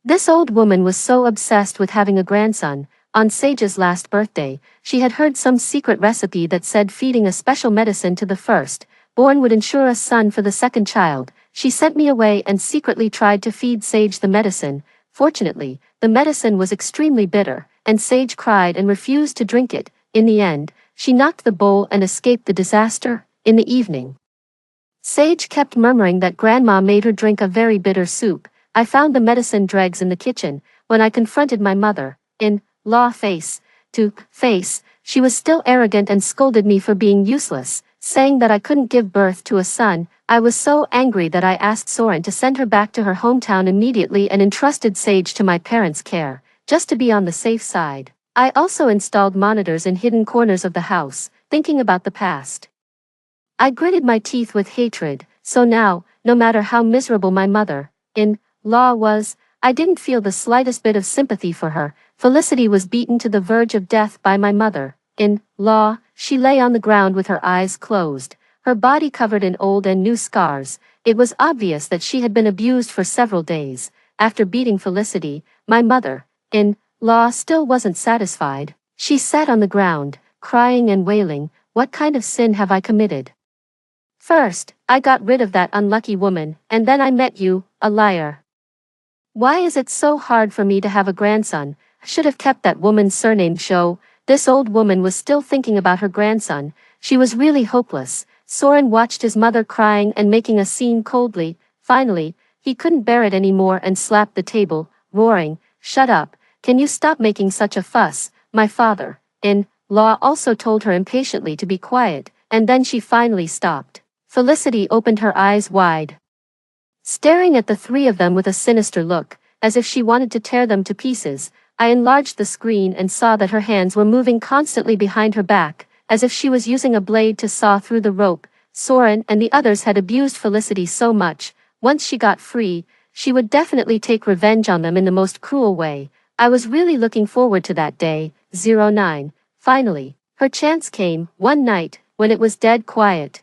This old woman was so obsessed with having a grandson. On Sage's last birthday, she had heard some secret recipe that said feeding a special medicine to the first-born would ensure a son for the second child. She sent me away and secretly tried to feed Sage the medicine. Fortunately, the medicine was extremely bitter, and Sage cried and refused to drink it. In the end, she knocked the bowl and escaped the disaster. In the evening, Sage kept murmuring that Grandma made her drink a very bitter soup. I found the medicine dregs in the kitchen. When I confronted my mother-in-law face to face, she was still arrogant and scolded me for being useless, saying that I couldn't give birth to a son. I was so angry that I asked Soren to send her back to her hometown immediately and entrusted Sage to my parents' care, just to be on the safe side. I also installed monitors in hidden corners of the house, thinking about the past. I gritted my teeth with hatred, so now, no matter how miserable my mother-in-law was, I didn't feel the slightest bit of sympathy for her. Felicity was beaten to the verge of death by my mother-in-law. She lay on the ground with her eyes closed, her body covered in old and new scars. It was obvious that she had been abused for several days. After beating Felicity, my mother-in-law still wasn't satisfied. She sat on the ground, crying and wailing, "What kind of sin have I committed? First, I got rid of that unlucky woman, and then I met you, a liar. Why is it so hard for me to have a grandson? I should have kept that woman's surname Show." This old woman was still thinking about her grandson. She was really hopeless. Soren watched his mother crying and making a scene coldly. Finally, he couldn't bear it anymore and slapped the table, roaring, "Shut up, can you stop making such a fuss?" My father-in-law also told her impatiently to be quiet, and then she finally stopped. Felicity opened her eyes wide, staring at the three of them with a sinister look, as if she wanted to tear them to pieces. I enlarged the screen and saw that her hands were moving constantly behind her back, as if she was using a blade to saw through the rope. Soren and the others had abused Felicity so much. Once she got free, she would definitely take revenge on them in the most cruel way. I was really looking forward to that day. 09. Finally, her chance came, one night, when it was dead quiet.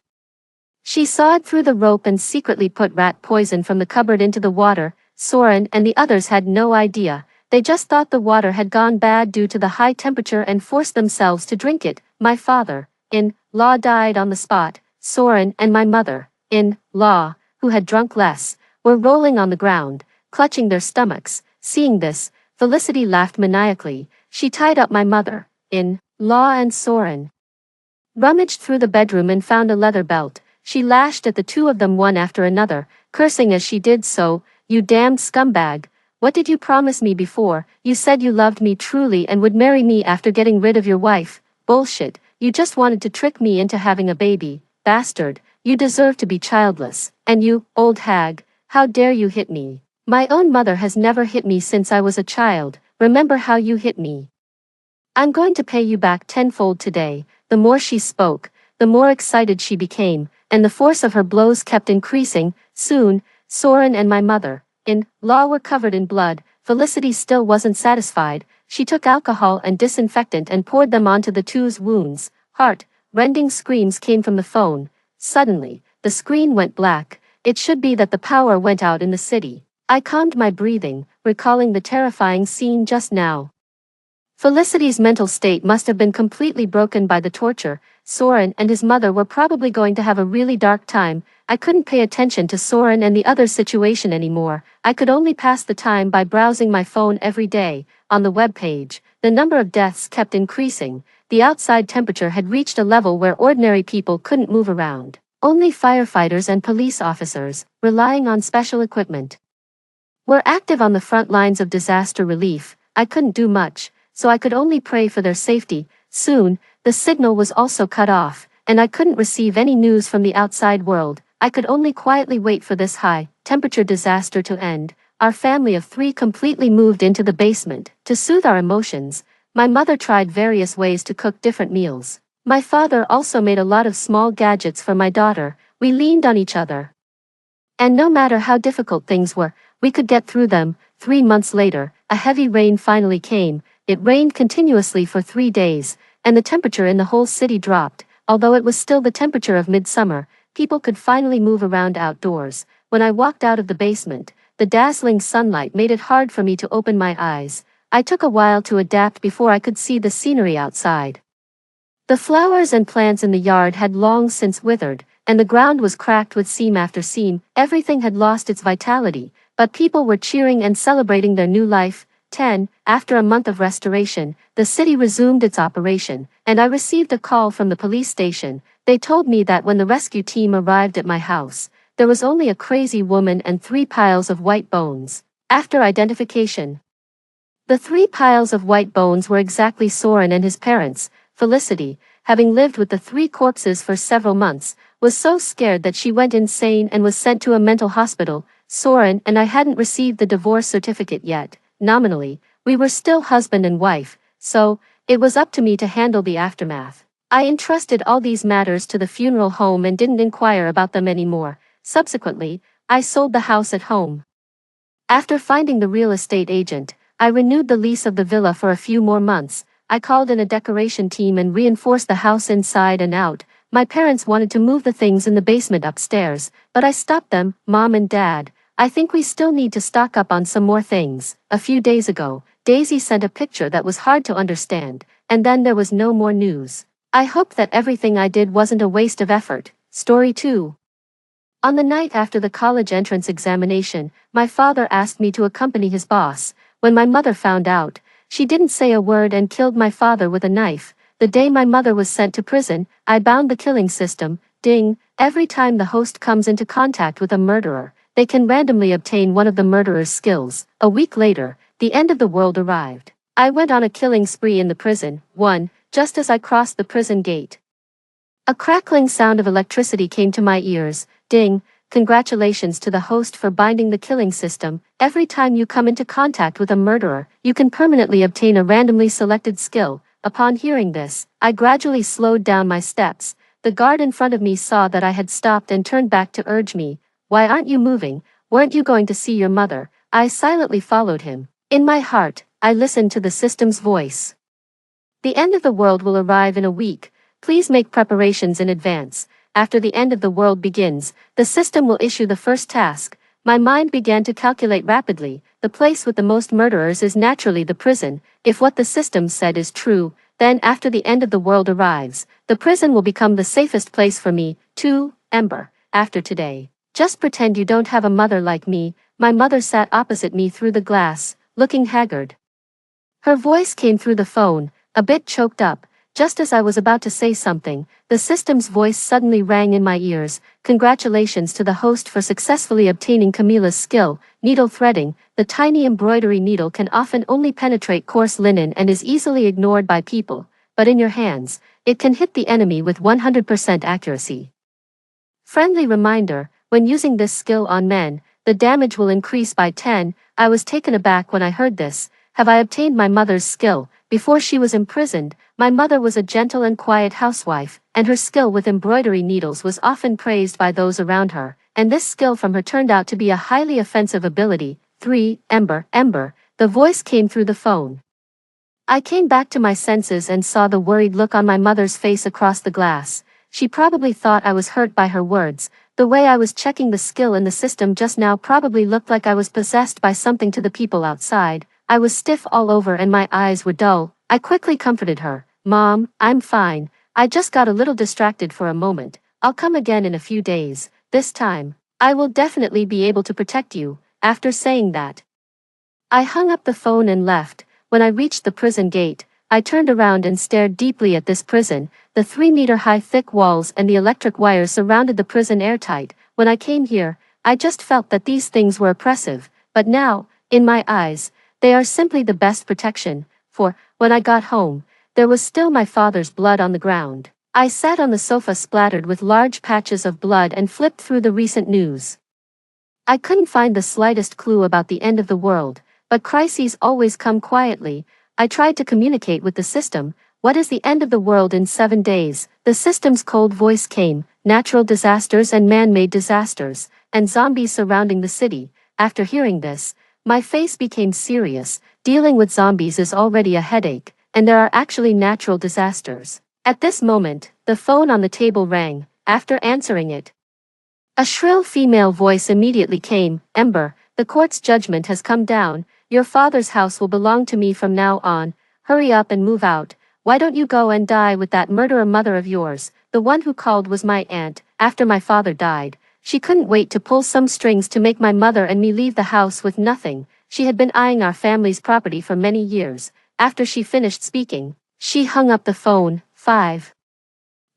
She sawed through the rope and secretly put rat poison from the cupboard into the water. Soren and the others had no idea. They just thought the water had gone bad due to the high temperature and forced themselves to drink it. My father-in-law died on the spot. Soren and my mother-in-law, who had drunk less, were rolling on the ground, clutching their stomachs. Seeing this, Felicity laughed maniacally. She tied up my mother-in-law and Soren, rummaged through the bedroom and found a leather belt. She lashed at the two of them one after another, cursing as she did so. "You damned scumbag. What did you promise me before? You said you loved me truly and would marry me after getting rid of your wife. Bullshit. You just wanted to trick me into having a baby. Bastard. You deserve to be childless. And you, old hag, how dare you hit me? My own mother has never hit me since I was a child. Remember how you hit me? I'm going to pay you back tenfold today." The more she spoke, the more excited she became, and the force of her blows kept increasing. Soon, Soren and my mother-in-law were covered in blood. Felicity still wasn't satisfied. She took alcohol and disinfectant and poured them onto the two's wounds. Heart-rending screams came from the phone. Suddenly, the screen went black. It should be that the power went out in the city. I calmed my breathing, recalling the terrifying scene just now. Felicity's mental state must have been completely broken by the torture. Soren and his mother were probably going to have a really dark time. I couldn't pay attention to Soren and the other situation anymore. I could only pass the time by browsing my phone every day. On the web page, the number of deaths kept increasing. The outside temperature had reached a level where ordinary people couldn't move around. Only firefighters and police officers, relying on special equipment, were active on the front lines of disaster relief. I couldn't do much, so I could only pray for their safety. Soon, the signal was also cut off, and I couldn't receive any news from the outside world. I could only quietly wait for this high-temperature disaster to end. Our family of 3 completely moved into the basement. To soothe our emotions, my mother tried various ways to cook different meals. My father also made a lot of small gadgets for my daughter. We leaned on each other, and no matter how difficult things were, we could get through them. 3 months later, a heavy rain finally came. It rained continuously for 3 days, and the temperature in the whole city dropped. Although it was still the temperature of midsummer, people could finally move around outdoors. When I walked out of the basement, the dazzling sunlight made it hard for me to open my eyes. I took a while to adapt before I could see the scenery outside. The flowers and plants in the yard had long since withered, and the ground was cracked with seam after seam. Everything had lost its vitality, but people were cheering and celebrating their new life. After a month of restoration, the city resumed its operation, and I received a call from the police station. They told me that when the rescue team arrived at my house, there was only a crazy woman and 3 piles of white bones. After identification, the 3 piles of white bones were exactly Soren and his parents. Felicity, having lived with the 3 corpses for several months, was so scared that she went insane and was sent to a mental hospital. Soren and I hadn't received the divorce certificate yet. Nominally, we were still husband and wife, so it was up to me to handle the aftermath. I entrusted all these matters to the funeral home and didn't inquire about them anymore. Subsequently, I sold the house at home. After finding the real estate agent, I renewed the lease of the villa for a few more months. I called in a decoration team and reinforced the house inside and out. My parents wanted to move the things in the basement upstairs, but I stopped them. "Mom and Dad, I think we still need to stock up on some more things." A few days ago, Daisy sent a picture that was hard to understand, and then there was no more news. I hoped that everything I did wasn't a waste of effort. Story 2. On the night after the college entrance examination, my father asked me to accompany his boss. When my mother found out, she didn't say a word and killed my father with a knife. The day my mother was sent to prison, I bound the killing system. Ding! Every time the host comes into contact with a murderer, they can randomly obtain one of the murderer's skills. A week later, the end of the world arrived. I went on a killing spree in the prison. Just as I crossed the prison gate, a crackling sound of electricity came to my ears. Ding! Congratulations to the host for binding the killing system. Every time you come into contact with a murderer, you can permanently obtain a randomly selected skill. Upon hearing this, I gradually slowed down my steps. The guard in front of me saw that I had stopped and turned back to urge me. "Why aren't you moving? Weren't you going to see your mother?" I silently followed him. In my heart, I listened to the system's voice. "The end of the world will arrive in a week. Please make preparations in advance. After the end of the world begins, the system will issue the first task." My mind began to calculate rapidly. The place with the most murderers is naturally the prison. If what the system said is true, then after the end of the world arrives, the prison will become the safest place for me. 2. Ember. After today, just pretend you don't have a mother like me. My mother sat opposite me through the glass, looking haggard. Her voice came through the phone, a bit choked up. Just as I was about to say something, the system's voice suddenly rang in my ears. "Congratulations to the host for successfully obtaining Camilla's skill, needle threading. The tiny embroidery needle can often only penetrate coarse linen and is easily ignored by people, but in your hands, it can hit the enemy with 100% accuracy. Friendly reminder, when using this skill on men, the damage will increase by 10. I was taken aback when I heard this. Have I obtained my mother's skill? Before she was imprisoned, my mother was a gentle and quiet housewife, and her skill with embroidery needles was often praised by those around her, and this skill from her turned out to be a highly offensive ability. 3. Ember, Ember. The voice came through the phone. I came back to my senses and saw the worried look on my mother's face across the glass. She probably thought I was hurt by her words. The way I was checking the skill in the system just now probably looked like I was possessed by something to the people outside. I was stiff all over and my eyes were dull. I quickly comforted her. Mom, I'm fine. I just got a little distracted for a moment. I'll come again in a few days. This time, I will definitely be able to protect you. After saying that, I hung up the phone and left. When I reached the prison gate, I turned around and stared deeply at this prison. The 3-meter-high thick walls and the electric wires surrounded the prison airtight. When I came here, I just felt that these things were oppressive, but now, in my eyes, they are simply the best protection, for, when I got home, there was still my father's blood on the ground. I sat on the sofa splattered with large patches of blood and flipped through the recent news. I couldn't find the slightest clue about the end of the world, but crises always come quietly. I tried to communicate with the system. What is the end of the world in 7 days? The system's cold voice came, natural disasters and man-made disasters, and zombies surrounding the city. After hearing this, my face became serious. Dealing with zombies is already a headache, and there are actually natural disasters. At this moment, the phone on the table rang. After answering it, a shrill female voice immediately came. Ember, the court's judgment has come down. Your father's house will belong to me from now on. Hurry up and move out. Why don't you go and die with that murderer mother of yours? The one who called was my aunt. After my father died, she couldn't wait to pull some strings to make my mother and me leave the house with nothing. She had been eyeing our family's property for many years. After she finished speaking, she hung up the phone. 5.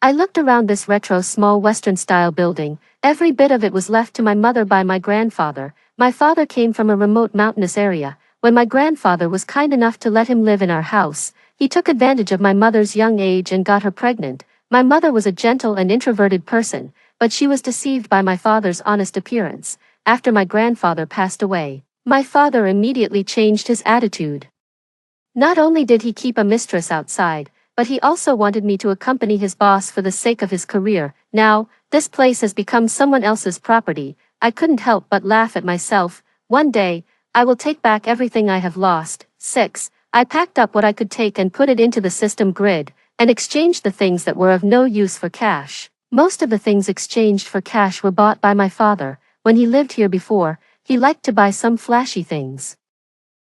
I looked around this retro small Western-style building. Every bit of it was left to my mother by my grandfather. My father came from a remote mountainous area. When my grandfather was kind enough to let him live in our house, he took advantage of my mother's young age and got her pregnant. My mother was a gentle and introverted person, but she was deceived by my father's honest appearance. After my grandfather passed away, my father immediately changed his attitude. Not only did he keep a mistress outside, but he also wanted me to accompany his boss for the sake of his career. Now, this place has become someone else's property. I couldn't help but laugh at myself. One day, I will take back everything I have lost. 6. I packed up what I could take and put it into the system grid, and exchanged the things that were of no use for cash. Most of the things exchanged for cash were bought by my father. When he lived here before, he liked to buy some flashy things.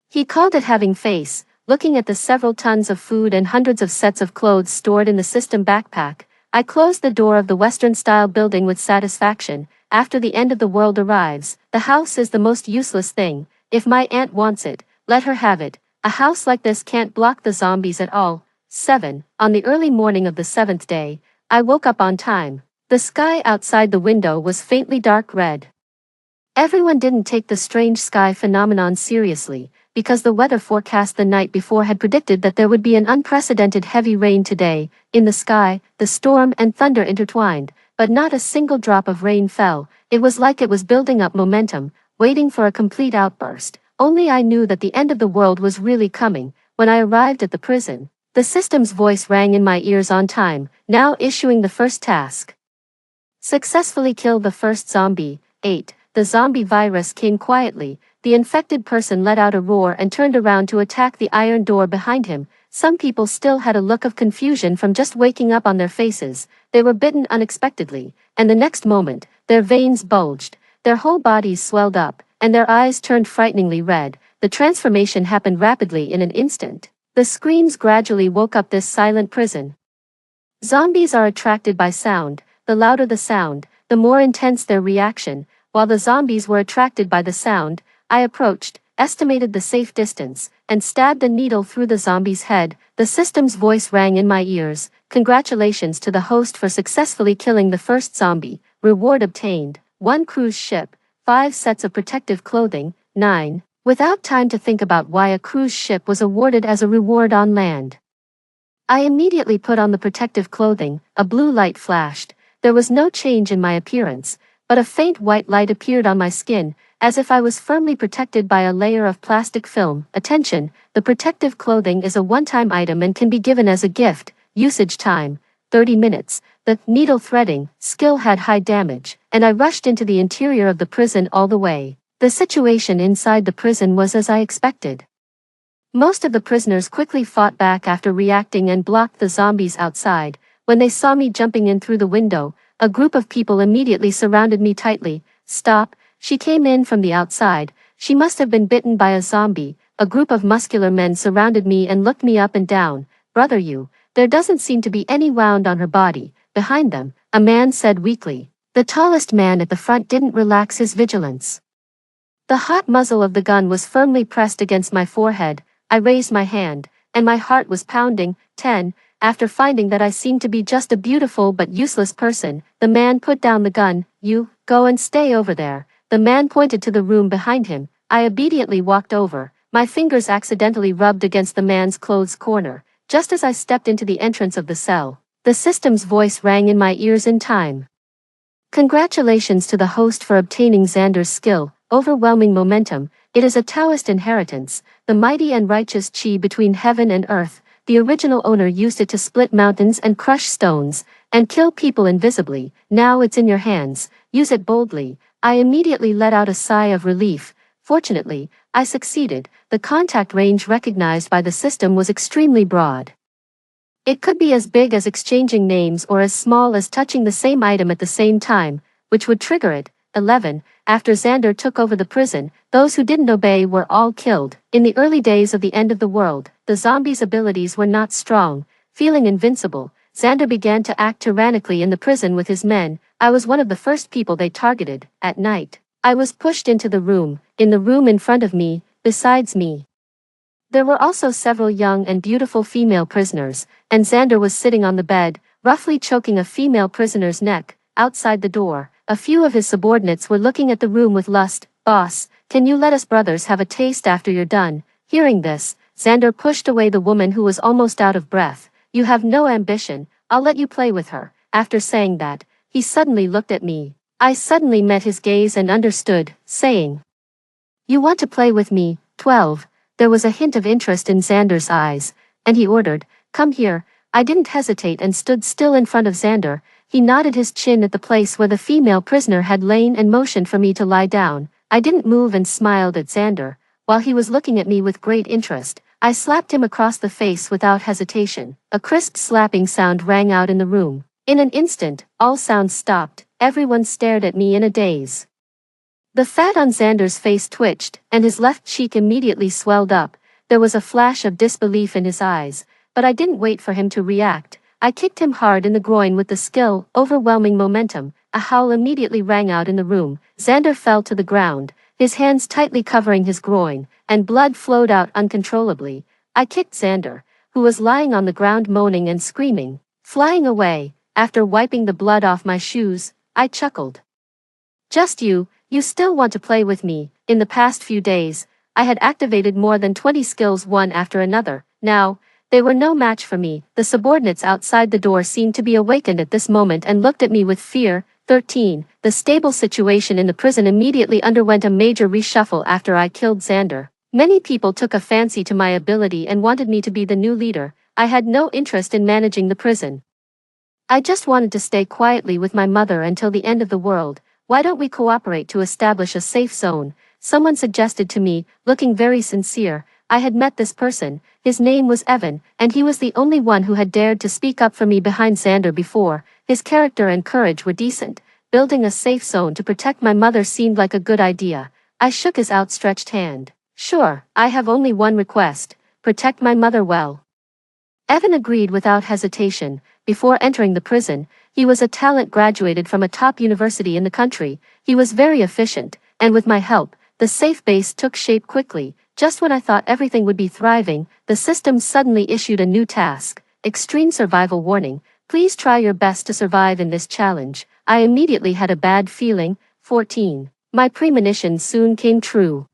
He called it having face. Looking at the several tons of food and hundreds of sets of clothes stored in the system backpack, I closed the door of the Western-style building with satisfaction. After the end of the world arrives, the house is the most useless thing. If my aunt wants it, let her have it. A house like this can't block the zombies at all. 7. On the early morning of the 7th day, I woke up on time. The sky outside the window was faintly dark red. Everyone didn't take the strange sky phenomenon seriously, because the weather forecast the night before had predicted that there would be an unprecedented heavy rain today. In the sky, the storm and thunder intertwined, but not a single drop of rain fell. It was like it was building up momentum, waiting for a complete outburst. Only I knew that the end of the world was really coming. When I arrived at the prison, the system's voice rang in my ears on time, now issuing the first task. Successfully kill the first zombie. 8. The zombie virus came quietly. The infected person let out a roar and turned around to attack the iron door behind him. Some people still had a look of confusion from just waking up on their faces. They were bitten unexpectedly, and the next moment, their veins bulged, their whole bodies swelled up, and their eyes turned frighteningly red. The transformation happened rapidly in an instant. The screams gradually woke up this silent prison. Zombies are attracted by sound. The louder the sound, the more intense their reaction. While the zombies were attracted by the sound, I approached, estimated the safe distance, and stabbed a needle through the zombie's head. The system's voice rang in my ears. Congratulations to the host for successfully killing the first zombie. Reward obtained. 1 cruise ship, 5 sets of protective clothing. 9. Without time to think about why a cruise ship was awarded as a reward on land, I immediately put on the protective clothing. A blue light flashed. There was no change in my appearance, but a faint white light appeared on my skin, as if I was firmly protected by a layer of plastic film. Attention, the protective clothing is a one-time item and can be given as a gift. Usage time, 30 minutes. The needle threading skill had high damage, and I rushed into the interior of the prison all the way. The situation inside the prison was as I expected. Most of the prisoners quickly fought back after reacting and blocked the zombies outside. When they saw me jumping in through the window, a group of people immediately surrounded me tightly. Stop, she came in from the outside. She must have been bitten by a zombie. A group of muscular men surrounded me and looked me up and down. Brother, there doesn't seem to be any wound on her body. Behind them, a man said weakly. The tallest man at the front didn't relax his vigilance. The hot muzzle of the gun was firmly pressed against my forehead. I raised my hand, and my heart was pounding. 10. After finding that I seemed to be just a beautiful but useless person, the man put down the gun. You, go and stay over there. The man pointed to the room behind him. I obediently walked over. My fingers accidentally rubbed against the man's clothes corner. Just as I stepped into the entrance of the cell, the system's voice rang in my ears in time. Congratulations to the host for obtaining Xander's skill, overwhelming momentum. It is a Taoist inheritance, the mighty and righteous chi between heaven and earth. The original owner used it to split mountains and crush stones, and kill people invisibly. Now it's in your hands. Use it boldly. I immediately let out a sigh of relief. Fortunately, I succeeded. The contact range recognized by the system was extremely broad. It could be as big as exchanging names or as small as touching the same item at the same time, which would trigger it. 11. After Xander took over the prison, those who didn't obey were all killed. In the early days of the end of the world, the zombies' abilities were not strong. Feeling invincible, Xander began to act tyrannically in the prison with his men. I was one of the first people they targeted. At night, I was pushed into the room. In the room in front of me, besides me, there were also several young and beautiful female prisoners, and Xander was sitting on the bed, roughly choking a female prisoner's neck. Outside the door, a few of his subordinates were looking at the room with lust. Boss, can you let us brothers have a taste after you're done? Hearing this, Xander pushed away the woman who was almost out of breath. You have no ambition, I'll let you play with her. After saying that, he suddenly looked at me. I suddenly met his gaze and understood, saying, You want to play with me? 12. There was a hint of interest in Xander's eyes, and he ordered, Come here. I didn't hesitate and stood still in front of Xander. He nodded his chin at the place where the female prisoner had lain and motioned for me to lie down. I didn't move and smiled at Xander. While he was looking at me with great interest, I slapped him across the face without hesitation. A crisp slapping sound rang out in the room. In an instant, all sounds stopped. Everyone stared at me in a daze. The fat on Xander's face twitched, and his left cheek immediately swelled up. There was a flash of disbelief in his eyes, but I didn't wait for him to react. I kicked him hard in the groin with the skill, overwhelming momentum. A howl immediately rang out in the room. Xander fell to the ground, his hands tightly covering his groin, and blood flowed out uncontrollably. I kicked Xander, who was lying on the ground moaning and screaming. Flying away, after wiping the blood off my shoes, I chuckled. Just you still want to play with me. In the past few days, I had activated more than 20 skills one after another. Now, they were no match for me. The subordinates outside the door seemed to be awakened at this moment and looked at me with fear. 13. The stable situation in the prison immediately underwent a major reshuffle after I killed Xander. Many people took a fancy to my ability and wanted me to be the new leader. I had no interest in managing the prison. I just wanted to stay quietly with my mother until the end of the world. Why don't we cooperate to establish a safe zone? Someone suggested to me, looking very sincere. I had met this person, his name was Evan, and he was the only one who had dared to speak up for me behind Xander before. His character and courage were decent. Building a safe zone to protect my mother seemed like a good idea. I shook his outstretched hand. Sure, I have only one request. Protect my mother well. Evan agreed without hesitation. Before entering the prison, he was a talent graduated from a top university in the country. He was very efficient, and with my help, the safe base took shape quickly. Just when I thought everything would be thriving, the system suddenly issued a new task. Extreme survival warning. Please try your best to survive in this challenge. I immediately had a bad feeling. 14. My premonition soon came true.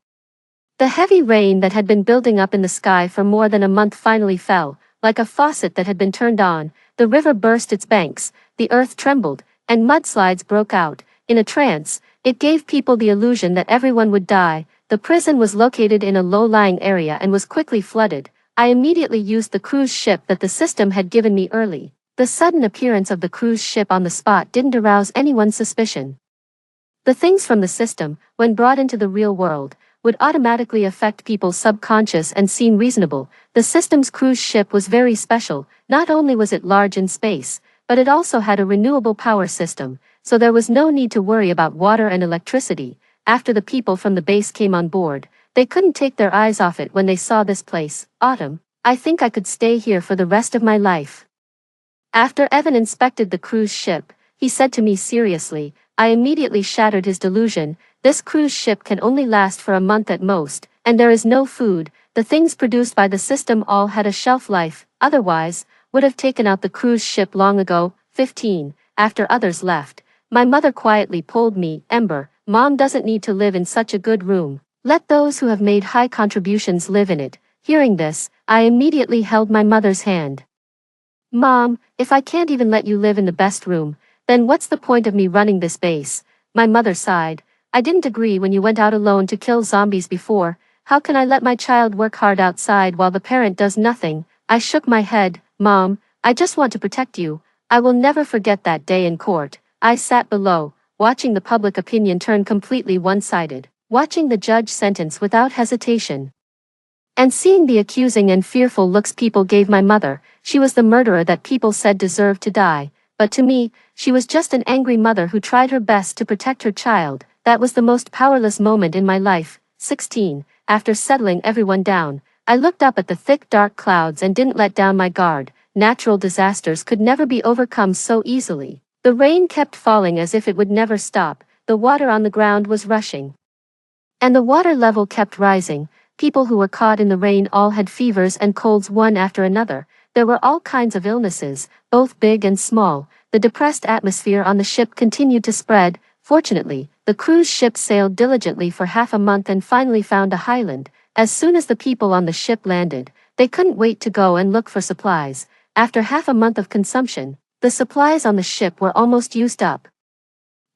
The heavy rain that had been building up in the sky for more than a month finally fell. Like a faucet that had been turned on, the river burst its banks, the earth trembled, and mudslides broke out. In a trance, it gave people the illusion that everyone would die. The prison was located in a low-lying area and was quickly flooded. I immediately used the cruise ship that the system had given me early. The sudden appearance of the cruise ship on the spot didn't arouse anyone's suspicion. The things from the system, when brought into the real world, would automatically affect people's subconscious and seem reasonable. The system's cruise ship was very special. Not only was it large in space, but it also had a renewable power system, so there was no need to worry about water and electricity. After the people from the base came on board, they couldn't take their eyes off it when they saw this place. Autumn, I think I could stay here for the rest of my life. After Evan inspected the cruise ship, he said to me seriously. I immediately shattered his delusion. This cruise ship can only last for a month at most, and there is no food. The things produced by the system all had a shelf life, otherwise, would have taken out the cruise ship long ago. 15. After others left, my mother quietly pulled me. Ember, Mom doesn't need to live in such a good room. Let those who have made high contributions live in it. Hearing this, I immediately held my mother's hand. Mom, if I can't even let you live in the best room, then what's the point of me running this base? My mother sighed. I didn't agree when you went out alone to kill zombies before. How can I let my child work hard outside while the parent does nothing? I shook my head. Mom, I just want to protect you. I will never forget that day in court. I sat below, watching the public opinion turn completely one-sided, watching the judge sentence without hesitation, and seeing the accusing and fearful looks people gave my mother. She was the murderer that people said deserved to die. But to me, she was just an angry mother who tried her best to protect her child. That was the most powerless moment in my life. 16. After settling everyone down, I looked up at the thick dark clouds and didn't let down my guard. Natural disasters could never be overcome so easily. The rain kept falling as if it would never stop. The water on the ground was rushing, and the water level kept rising. People who were caught in the rain all had fevers and colds one after another. There were all kinds of illnesses, both big and small. The depressed atmosphere on the ship continued to spread. Fortunately, the cruise ship sailed diligently for half a month and finally found a highland. As soon as the people on the ship landed, they couldn't wait to go and look for supplies. After half a month of consumption, the supplies on the ship were almost used up.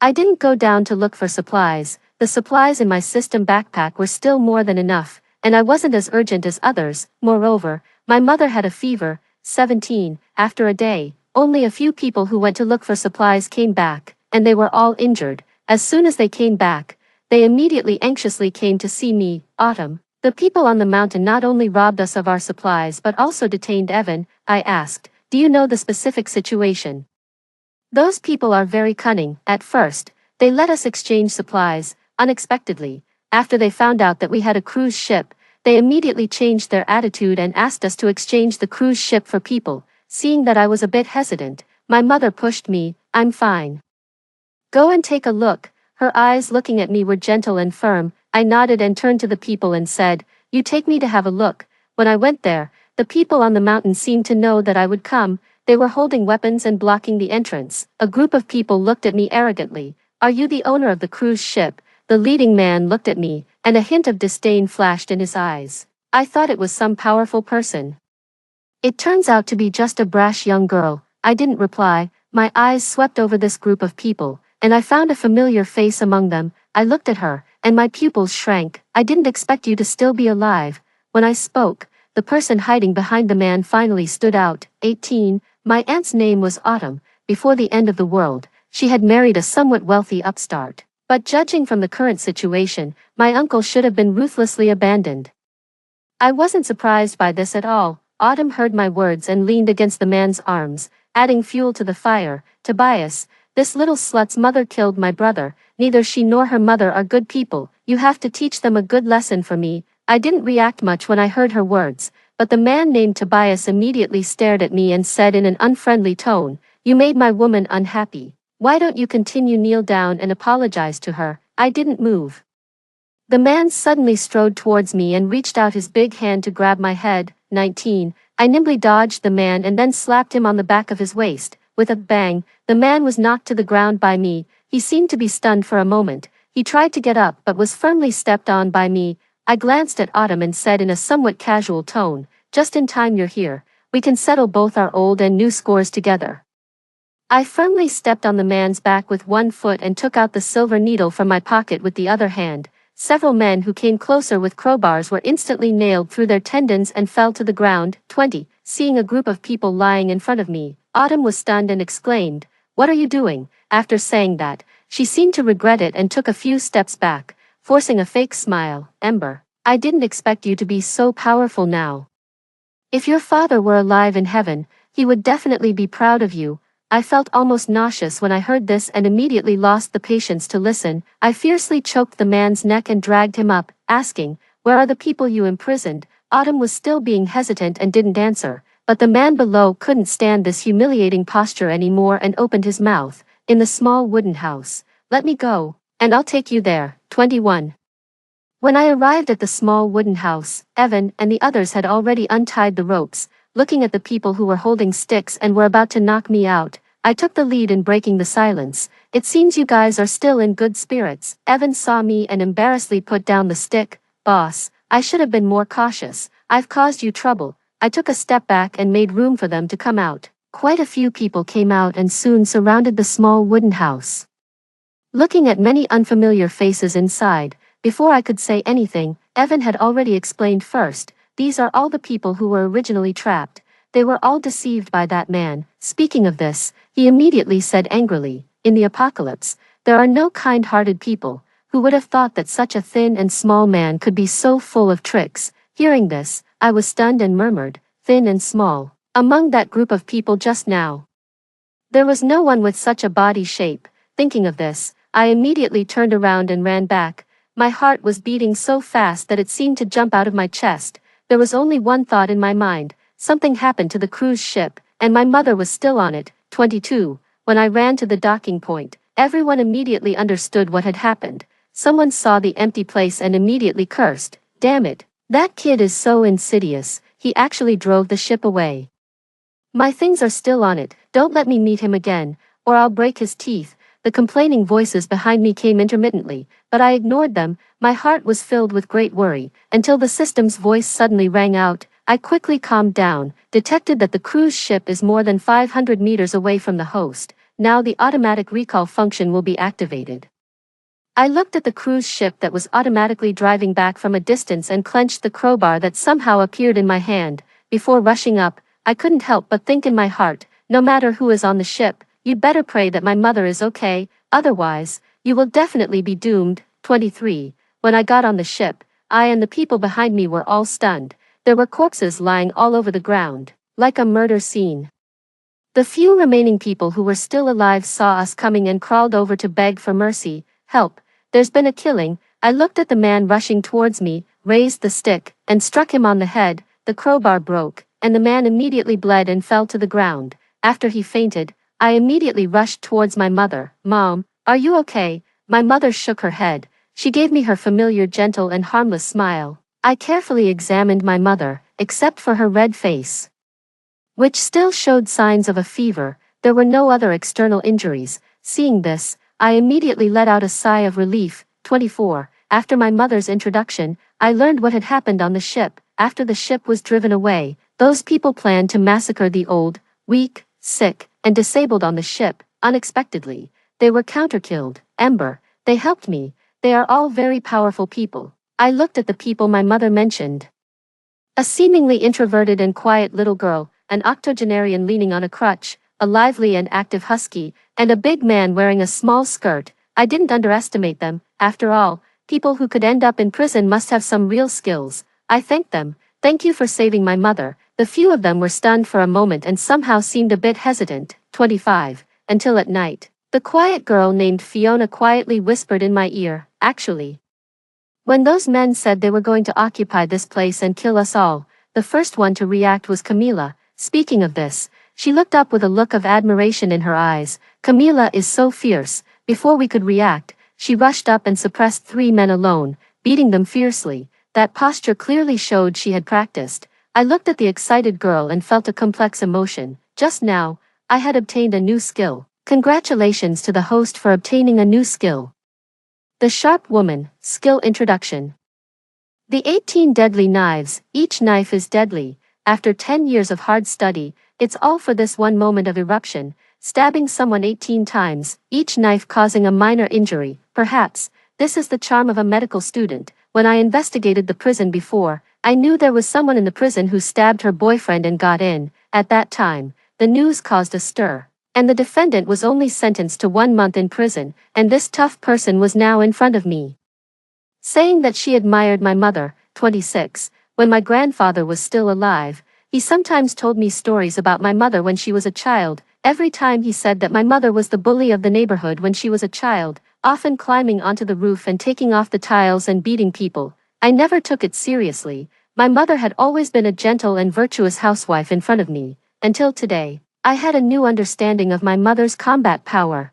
I didn't go down to look for supplies. The supplies in my system backpack were still more than enough, and I wasn't as urgent as others. Moreover, my mother had a fever. 17. After a day, only a few people who went to look for supplies came back, and they were all injured. As soon as they came back, they immediately anxiously came to see me. Autumn, the people on the mountain not only robbed us of our supplies but also detained Evan. I asked, do you know the specific situation? Those people are very cunning. At first, they let us exchange supplies. Unexpectedly, after they found out that we had a cruise ship, they immediately changed their attitude and asked us to exchange the cruise ship for people. Seeing that I was a bit hesitant, my mother pushed me. I'm fine. Go and take a look. Her eyes looking at me were gentle and firm. I nodded and turned to the people and said, you take me to have a look. When I went there, the people on the mountain seemed to know that I would come. They were holding weapons and blocking the entrance. A group of people looked at me arrogantly. Are you the owner of the cruise ship? The leading man looked at me, and a hint of disdain flashed in his eyes. I thought it was some powerful person. It turns out to be just a brash young girl. I didn't reply. My eyes swept over this group of people, and I found a familiar face among them. I looked at her, and my pupils shrank. I didn't expect you to still be alive. When I spoke, the person hiding behind the man finally stood out. 18. My aunt's name was Autumn. Before the end of the world, she had married a somewhat wealthy upstart. But judging from the current situation, my uncle should have been ruthlessly abandoned. I wasn't surprised by this at all. Autumn heard my words and leaned against the man's arms, adding fuel to the fire. Tobias, this little slut's mother killed my brother. Neither she nor her mother are good people. You have to teach them a good lesson for me. I didn't react much when I heard her words, but the man named Tobias immediately stared at me and said in an unfriendly tone, you made my woman unhappy. Why don't you continue? Kneel down and apologize to her. I didn't move. The man suddenly strode towards me and reached out his big hand to grab my head. 19. I nimbly dodged the man and then slapped him on the back of his waist. With a bang, the man was knocked to the ground by me. He seemed to be stunned for a moment. He tried to get up but was firmly stepped on by me. I glanced at Autumn and said in a somewhat casual tone, just in time you're here. We can settle both our old and new scores together. I firmly stepped on the man's back with one foot and took out the silver needle from my pocket with the other hand. Several men who came closer with crowbars were instantly nailed through their tendons and fell to the ground. 20. Seeing a group of people lying in front of me, Autumn was stunned and exclaimed, "What are you doing?" After saying that, she seemed to regret it and took a few steps back, forcing a fake smile. "Ember, I didn't expect you to be so powerful now. If your father were alive in heaven, he would definitely be proud of you." I felt almost nauseous when I heard this and immediately lost the patience to listen. I fiercely choked the man's neck and dragged him up, asking, "Where are the people you imprisoned?" Autumn was still being hesitant and didn't answer, but the man below couldn't stand this humiliating posture anymore and opened his mouth. "In the small wooden house. Let me go, and I'll take you there." 21. When I arrived at the small wooden house, Evan and the others had already untied the ropes. Looking at the people who were holding sticks and were about to knock me out, I took the lead in breaking the silence. "It seems you guys are still in good spirits." Evan saw me and embarrassedly put down the stick. "Boss, I should have been more cautious. I've caused you trouble." I took a step back and made room for them to come out. Quite a few people came out and soon surrounded the small wooden house. Looking at many unfamiliar faces inside, before I could say anything, Evan had already explained first. "These are all the people who were originally trapped. They were all deceived by that man." Speaking of this, he immediately said angrily, "In the apocalypse, there are no kind-hearted people. Who would have thought that such a thin and small man could be so full of tricks?" Hearing this, I was stunned and murmured, "Thin and small. Among that group of people just now, there was no one with such a body shape." Thinking of this, I immediately turned around and ran back. My heart was beating so fast that it seemed to jump out of my chest. There was only one thought in my mind: something happened to the cruise ship, and my mother was still on it. 22. When I ran to the docking point, everyone immediately understood what had happened. Someone saw the empty place and immediately cursed, "Damn it, that kid is so insidious, he actually drove the ship away. My things are still on it, don't let me meet him again, or I'll break his teeth." The complaining voices behind me came intermittently, but I ignored them. My heart was filled with great worry, until the system's voice suddenly rang out. I quickly calmed down, detected that the cruise ship is more than 500 meters away from the host. Now the automatic recall function will be activated. I looked at the cruise ship that was automatically driving back from a distance and clenched the crowbar that somehow appeared in my hand. Before rushing up, I couldn't help but think in my heart, "No matter who is on the ship, you'd better pray that my mother is okay, otherwise, you will definitely be doomed." 23. When I got on the ship, I and the people behind me were all stunned. There were corpses lying all over the ground, like a murder scene. The few remaining people who were still alive saw us coming and crawled over to beg for mercy. "Help, there's been a killing." I looked at the man rushing towards me, raised the stick, and struck him on the head. The crowbar broke, and the man immediately bled and fell to the ground. After he fainted, I immediately rushed towards my mother. "Mom, are you okay?" My mother shook her head. She gave me her familiar gentle and harmless smile. I carefully examined my mother, except for her red face, which still showed signs of a fever. There were no other external injuries. Seeing this, I immediately let out a sigh of relief. 24. After my mother's introduction, I learned what had happened on the ship. After the ship was driven away, those people planned to massacre the old, weak, sick, and disabled on the ship. Unexpectedly, they were counter-killed. "Ember, they helped me. They are all very powerful people." I looked at the people my mother mentioned. A seemingly introverted and quiet little girl, an octogenarian leaning on a crutch, a lively and active husky, and a big man wearing a small skirt. I didn't underestimate them. After all, people who could end up in prison must have some real skills. I thanked them. "Thank you for saving my mother." The few of them were stunned for a moment and somehow seemed a bit hesitant. 25. Until at night, the quiet girl named Fiona quietly whispered in my ear, "Actually, when those men said they were going to occupy this place and kill us all, the first one to react was Camila." Speaking of this, she looked up with a look of admiration in her eyes. "Camila is so fierce." Before we could react, she rushed up and suppressed 3 men alone, beating them fiercely. That posture clearly showed she had practiced. I looked at the excited girl and felt a complex emotion. Just now, I had obtained a new skill. Congratulations to the host for obtaining a new skill. The Sharp Woman, Skill Introduction. The 18 deadly knives, each knife is deadly. After 10 years of hard study, it's all for this one moment of eruption. stabbing someone 18 times, each knife causing a minor injury. Perhaps, this is the charm of a medical student. When I investigated the prison before, I knew there was someone in the prison who stabbed her boyfriend and got in. At that time, the news caused a stir. And the defendant was only sentenced to 1 month in prison, and this tough person was now in front of me, saying that she admired my mother, 26, when my grandfather was still alive. He sometimes told me stories about my mother when she was a child. Every time he said that my mother was the bully of the neighborhood when she was a child, often climbing onto the roof and taking off the tiles and beating people. I never took it seriously. My mother had always been a gentle and virtuous housewife in front of me, until today. I had a new understanding of my mother's combat power.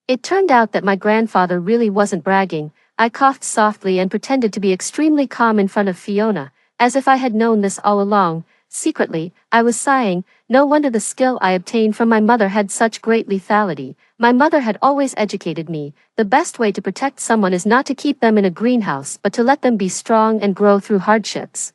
It turned out that my grandfather really wasn't bragging. I coughed softly and pretended to be extremely calm in front of Fiona, as if I had known this all along. Secretly, I was sighing. No wonder the skill I obtained from my mother had such great lethality. My mother had always educated me. The best way to protect someone is not to keep them in a greenhouse but to let them be strong and grow through hardships.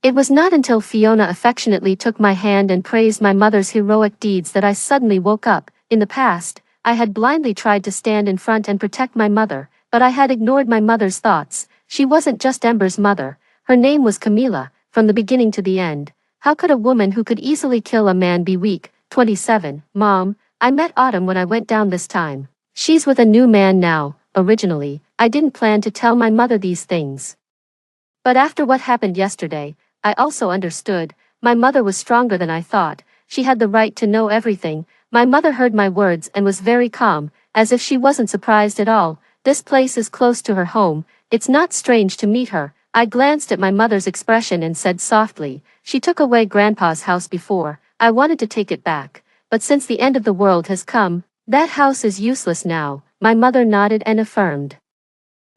It was not until Fiona affectionately took my hand and praised my mother's heroic deeds that I suddenly woke up. In the past, I had blindly tried to stand in front and protect my mother, but I had ignored my mother's thoughts. She wasn't just Ember's mother. Her name was Camila, from the beginning to the end. How could a woman who could easily kill a man be weak? 27. Mom, I met Autumn when I went down this time. She's with a new man now. Originally, I didn't plan to tell my mother these things. But after what happened yesterday, I also understood. My mother was stronger than I thought. She had the right to know everything. My mother heard my words and was very calm, as if she wasn't surprised at all. This place is close to her home. It's not strange to meet her. I glanced at my mother's expression and said softly, she took away Grandpa's house before. I wanted to take it back. But since the end of the world has come, that house is useless now. My mother nodded and affirmed.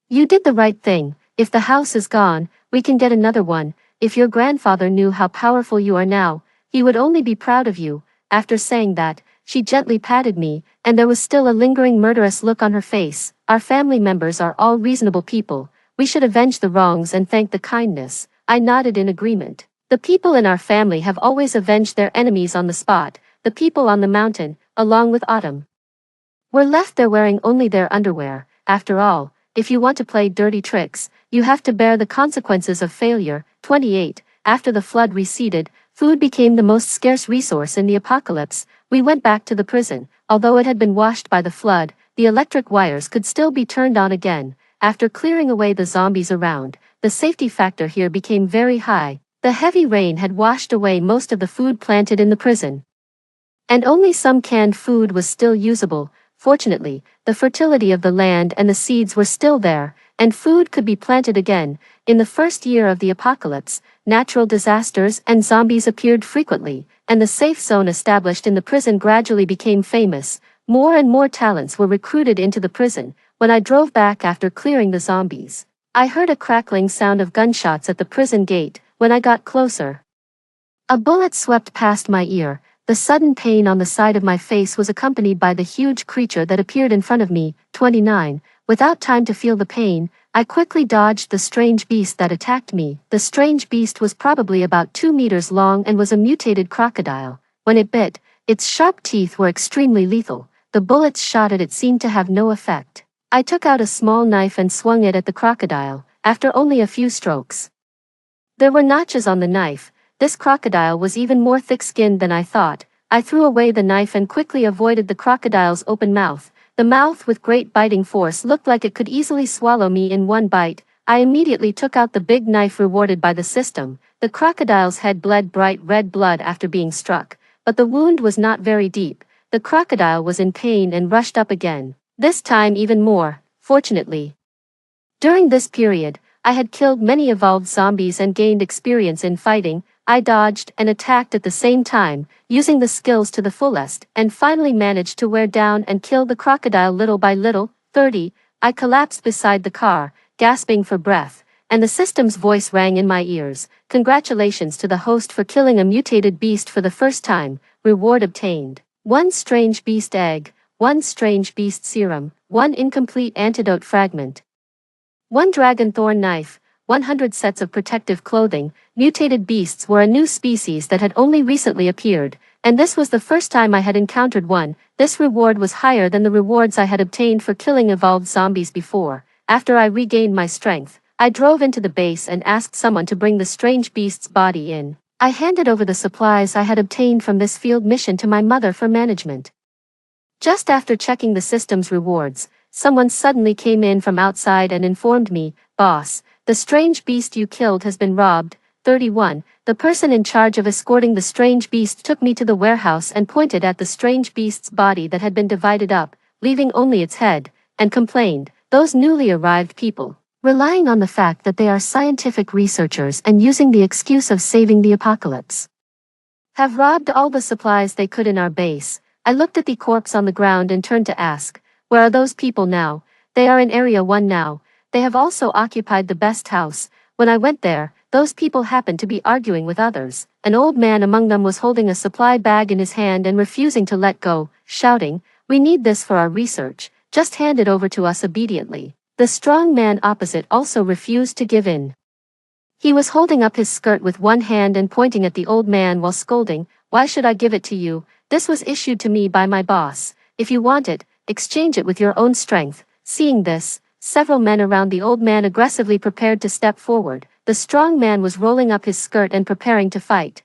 You did the right thing. If the house is gone, we can get another one. If your grandfather knew how powerful you are now, he would only be proud of you. After saying that, she gently patted me, and there was still a lingering murderous look on her face. Our family members are all reasonable people. We should avenge the wrongs and thank the kindness. I nodded in agreement. The people in our family have always avenged their enemies on the spot. The people on the mountain, along with Autumn, were left there wearing only their underwear. After all, if you want to play dirty tricks, you have to bear the consequences of failure. 28. After the flood receded, food became the most scarce resource in the apocalypse. We went back to the prison. Although it had been washed by the flood, the electric wires could still be turned on again. After clearing away the zombies around, the safety factor here became very high. The heavy rain had washed away most of the food planted in the prison, and only some canned food was still usable. Fortunately, the fertility of the land and the seeds were still there, and food could be planted again. In the first year of the apocalypse, natural disasters and zombies appeared frequently, and the safe zone established in the prison gradually became famous. More and more talents were recruited into the prison. When I drove back after clearing the zombies, I heard a crackling sound of gunshots at the prison gate. When I got closer, a bullet swept past my ear. The sudden pain on the side of my face was accompanied by the huge creature that appeared in front of me. 29. Without time to feel the pain, I quickly dodged the strange beast that attacked me. The strange beast was probably about 2 meters long and was a mutated crocodile. When it bit, its sharp teeth were extremely lethal. The bullets shot at it seemed to have no effect. I took out a small knife and swung it at the crocodile. After only a few strokes, there were notches on the knife. This crocodile was even more thick-skinned than I thought. I threw away the knife and quickly avoided the crocodile's open mouth. The mouth with great biting force looked like it could easily swallow me in one bite. I immediately took out the big knife rewarded by the system. The crocodile's head bled bright red blood after being struck, but the wound was not very deep. The crocodile was in pain and rushed up again, this time even more. Fortunately, during this period, I had killed many evolved zombies and gained experience in fighting. I dodged and attacked at the same time, using the skills to the fullest, and finally managed to wear down and kill the crocodile little by little. 30. I collapsed beside the car, gasping for breath, and the system's voice rang in my ears. Congratulations to the host for killing a mutated beast for the first time. Reward obtained: 1 strange beast egg, 1 strange beast serum, 1 incomplete antidote fragment, 1 dragon thorn knife, 100 sets of protective clothing. Mutated beasts were a new species that had only recently appeared, and this was the first time I had encountered one. This reward was higher than the rewards I had obtained for killing evolved zombies before. After I regained my strength, I drove into the base and asked someone to bring the strange beast's body in. I handed over the supplies I had obtained from this field mission to my mother for management. Just after checking the system's rewards, someone suddenly came in from outside and informed me, "Boss, the strange beast you killed has been robbed." 31. The person in charge of escorting the strange beast took me to the warehouse and pointed at the strange beast's body that had been divided up, leaving only its head, and complained, "Those newly arrived people, relying on the fact that they are scientific researchers and using the excuse of saving the apocalypse, have robbed all the supplies they could in our base." I looked at the corpse on the ground and turned to ask, "Where are those people now?" "They are in Area 1 now. They have also occupied the best house." When I went there, those people happened to be arguing with others. An old man among them was holding a supply bag in his hand and refusing to let go, shouting, "We need this for our research. Just hand it over to us obediently." The strong man opposite also refused to give in. He was holding up his skirt with one hand and pointing at the old man while scolding, "Why should I give it to you? This was issued to me by my boss. If you want it, exchange it with your own strength." Seeing this, several men around the old man aggressively prepared to step forward. The strong man was rolling up his skirt and preparing to fight.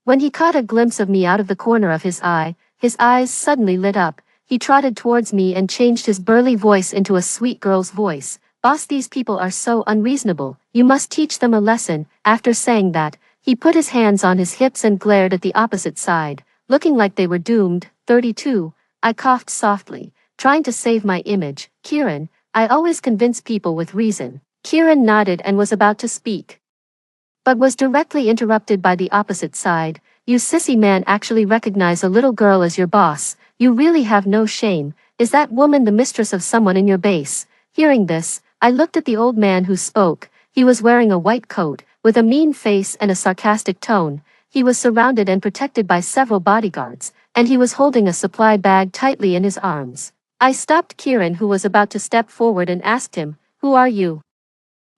When he caught a glimpse of me out of the corner of his eyes suddenly lit up. He trotted towards me and changed his burly voice into a sweet girl's voice. "Boss, these people are so unreasonable. You must teach them a lesson." After saying that, he put his hands on his hips and glared at the opposite side, looking like they were doomed. 32. I coughed softly, trying to save my image. "Kieran, I always convince people with reason." Kieran nodded and was about to speak, but was directly interrupted by the opposite side. "You sissy man actually recognize a little girl as your boss. You really have no shame. Is that woman the mistress of someone in your base?" Hearing this, I looked at the old man who spoke. He was wearing a white coat, with a mean face and a sarcastic tone. He was surrounded and protected by several bodyguards, and he was holding a supply bag tightly in his arms. I stopped Kieran, who was about to step forward, and asked him, "Who are you?"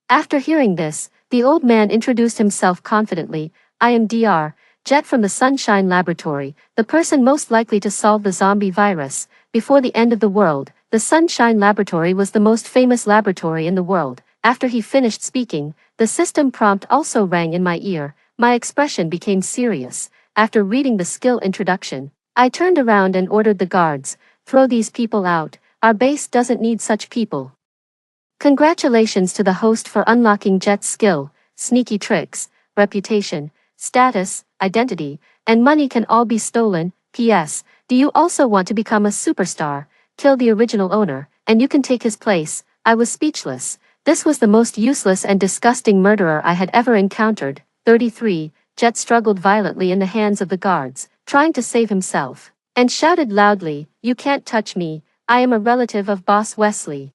After hearing this, the old man introduced himself confidently. "I am Dr. Jet from the Sunshine Laboratory, the person most likely to solve the zombie virus before the end of the world." The Sunshine Laboratory was the most famous laboratory in the world. After he finished speaking, the system prompt also rang in my ear. My expression became serious. After reading the skill introduction, I turned around and ordered the guards, "Throw these people out. Our base doesn't need such people." Congratulations to the host for unlocking Jet's skill. Sneaky tricks, reputation, status, identity, and money can all be stolen. P.S. Do you also want to become a superstar? Kill the original owner, and you can take his place. I was speechless. This was the most useless and disgusting murderer I had ever encountered. 33. Jet struggled violently in the hands of the guards, trying to save himself, and shouted loudly, "You can't touch me. I am a relative of Boss Wesley.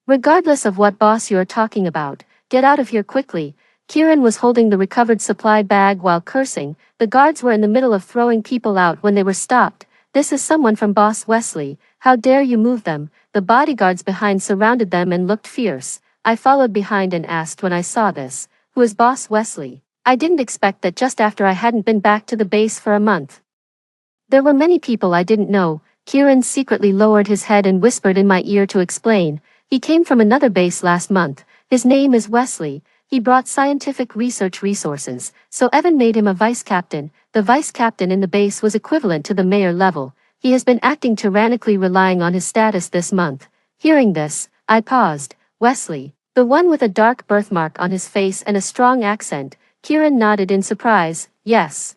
Regardless of what boss you're talking about, get out of here quickly." Kieran was holding the recovered supply bag while cursing. The guards were in the middle of throwing people out when they were stopped. "This is someone from Boss Wesley. How dare you move them?" The bodyguards behind surrounded them and looked fierce. I followed behind and asked when I saw this, "Who is Boss Wesley?" I didn't expect that just after I hadn't been back to the base for a month. There were many people I didn't know. Kieran secretly lowered his head and whispered in my ear to explain. "He came from another base last month. His name is Wesley. He brought scientific research resources, so Evan made him a vice captain." The vice captain in the base was equivalent to the mayor level. "He has been acting tyrannically, relying on his status this month." Hearing this, I paused. "Wesley, the one with a dark birthmark on his face and a strong accent?" Kieran nodded in surprise. "Yes.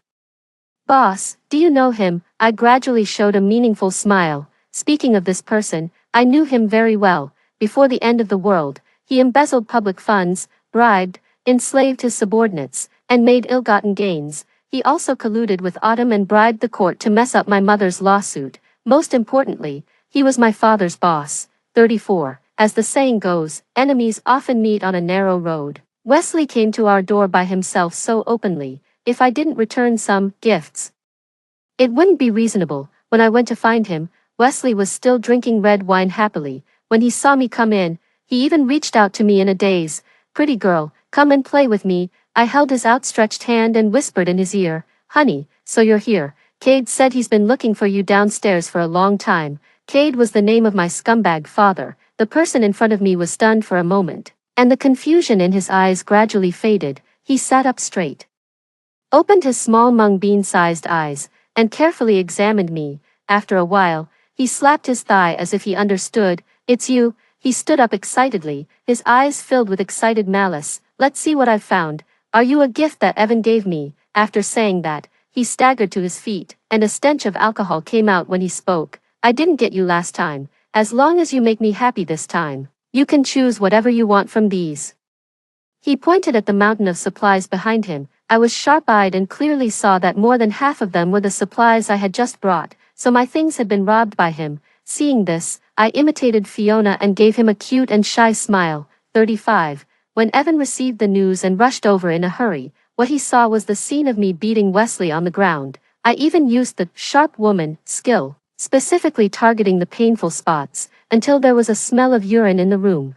Boss, do you know him?" I gradually showed a meaningful smile. "Speaking of this person, I knew him very well. Before the end of the world, he embezzled public funds, bribed, enslaved his subordinates, and made ill-gotten gains. He also colluded with Autumn and bribed the court to mess up my mother's lawsuit. Most importantly, he was my father's boss." 34. As the saying goes, enemies often meet on a narrow road. Wesley came to our door by himself so openly. If I didn't return some gifts, it wouldn't be reasonable. When I went to find him, Wesley was still drinking red wine happily. When he saw me come in, he even reached out to me in a daze. pretty girl, come and play with me." I held his outstretched hand and whispered in his ear, "Honey, so you're here. Cade said he's been looking for you downstairs for a long time." Cade was the name of my scumbag father. The person in front of me was stunned for a moment, and the confusion in his eyes gradually faded. He sat up straight, opened his small mung bean-sized eyes, and carefully examined me. After a while, he slapped his thigh as if he understood. "It's you." He stood up excitedly, his eyes filled with excited malice. "Let's see what I've found. Are you a gift that Evan gave me?" After saying that, he staggered to his feet, and a stench of alcohol came out when he spoke. "I didn't get you last time. As long as you make me happy this time, you can choose whatever you want from these." He pointed at the mountain of supplies behind him. I was sharp-eyed and clearly saw that more than half of them were the supplies I had just brought, so my things had been robbed by him. Seeing this, I imitated Fiona and gave him a cute and shy smile. 35. When Evan received the news and rushed over in a hurry, what he saw was the scene of me beating Wesley on the ground. I even used the sharp woman skill, specifically targeting the painful spots, until there was a smell of urine in the room.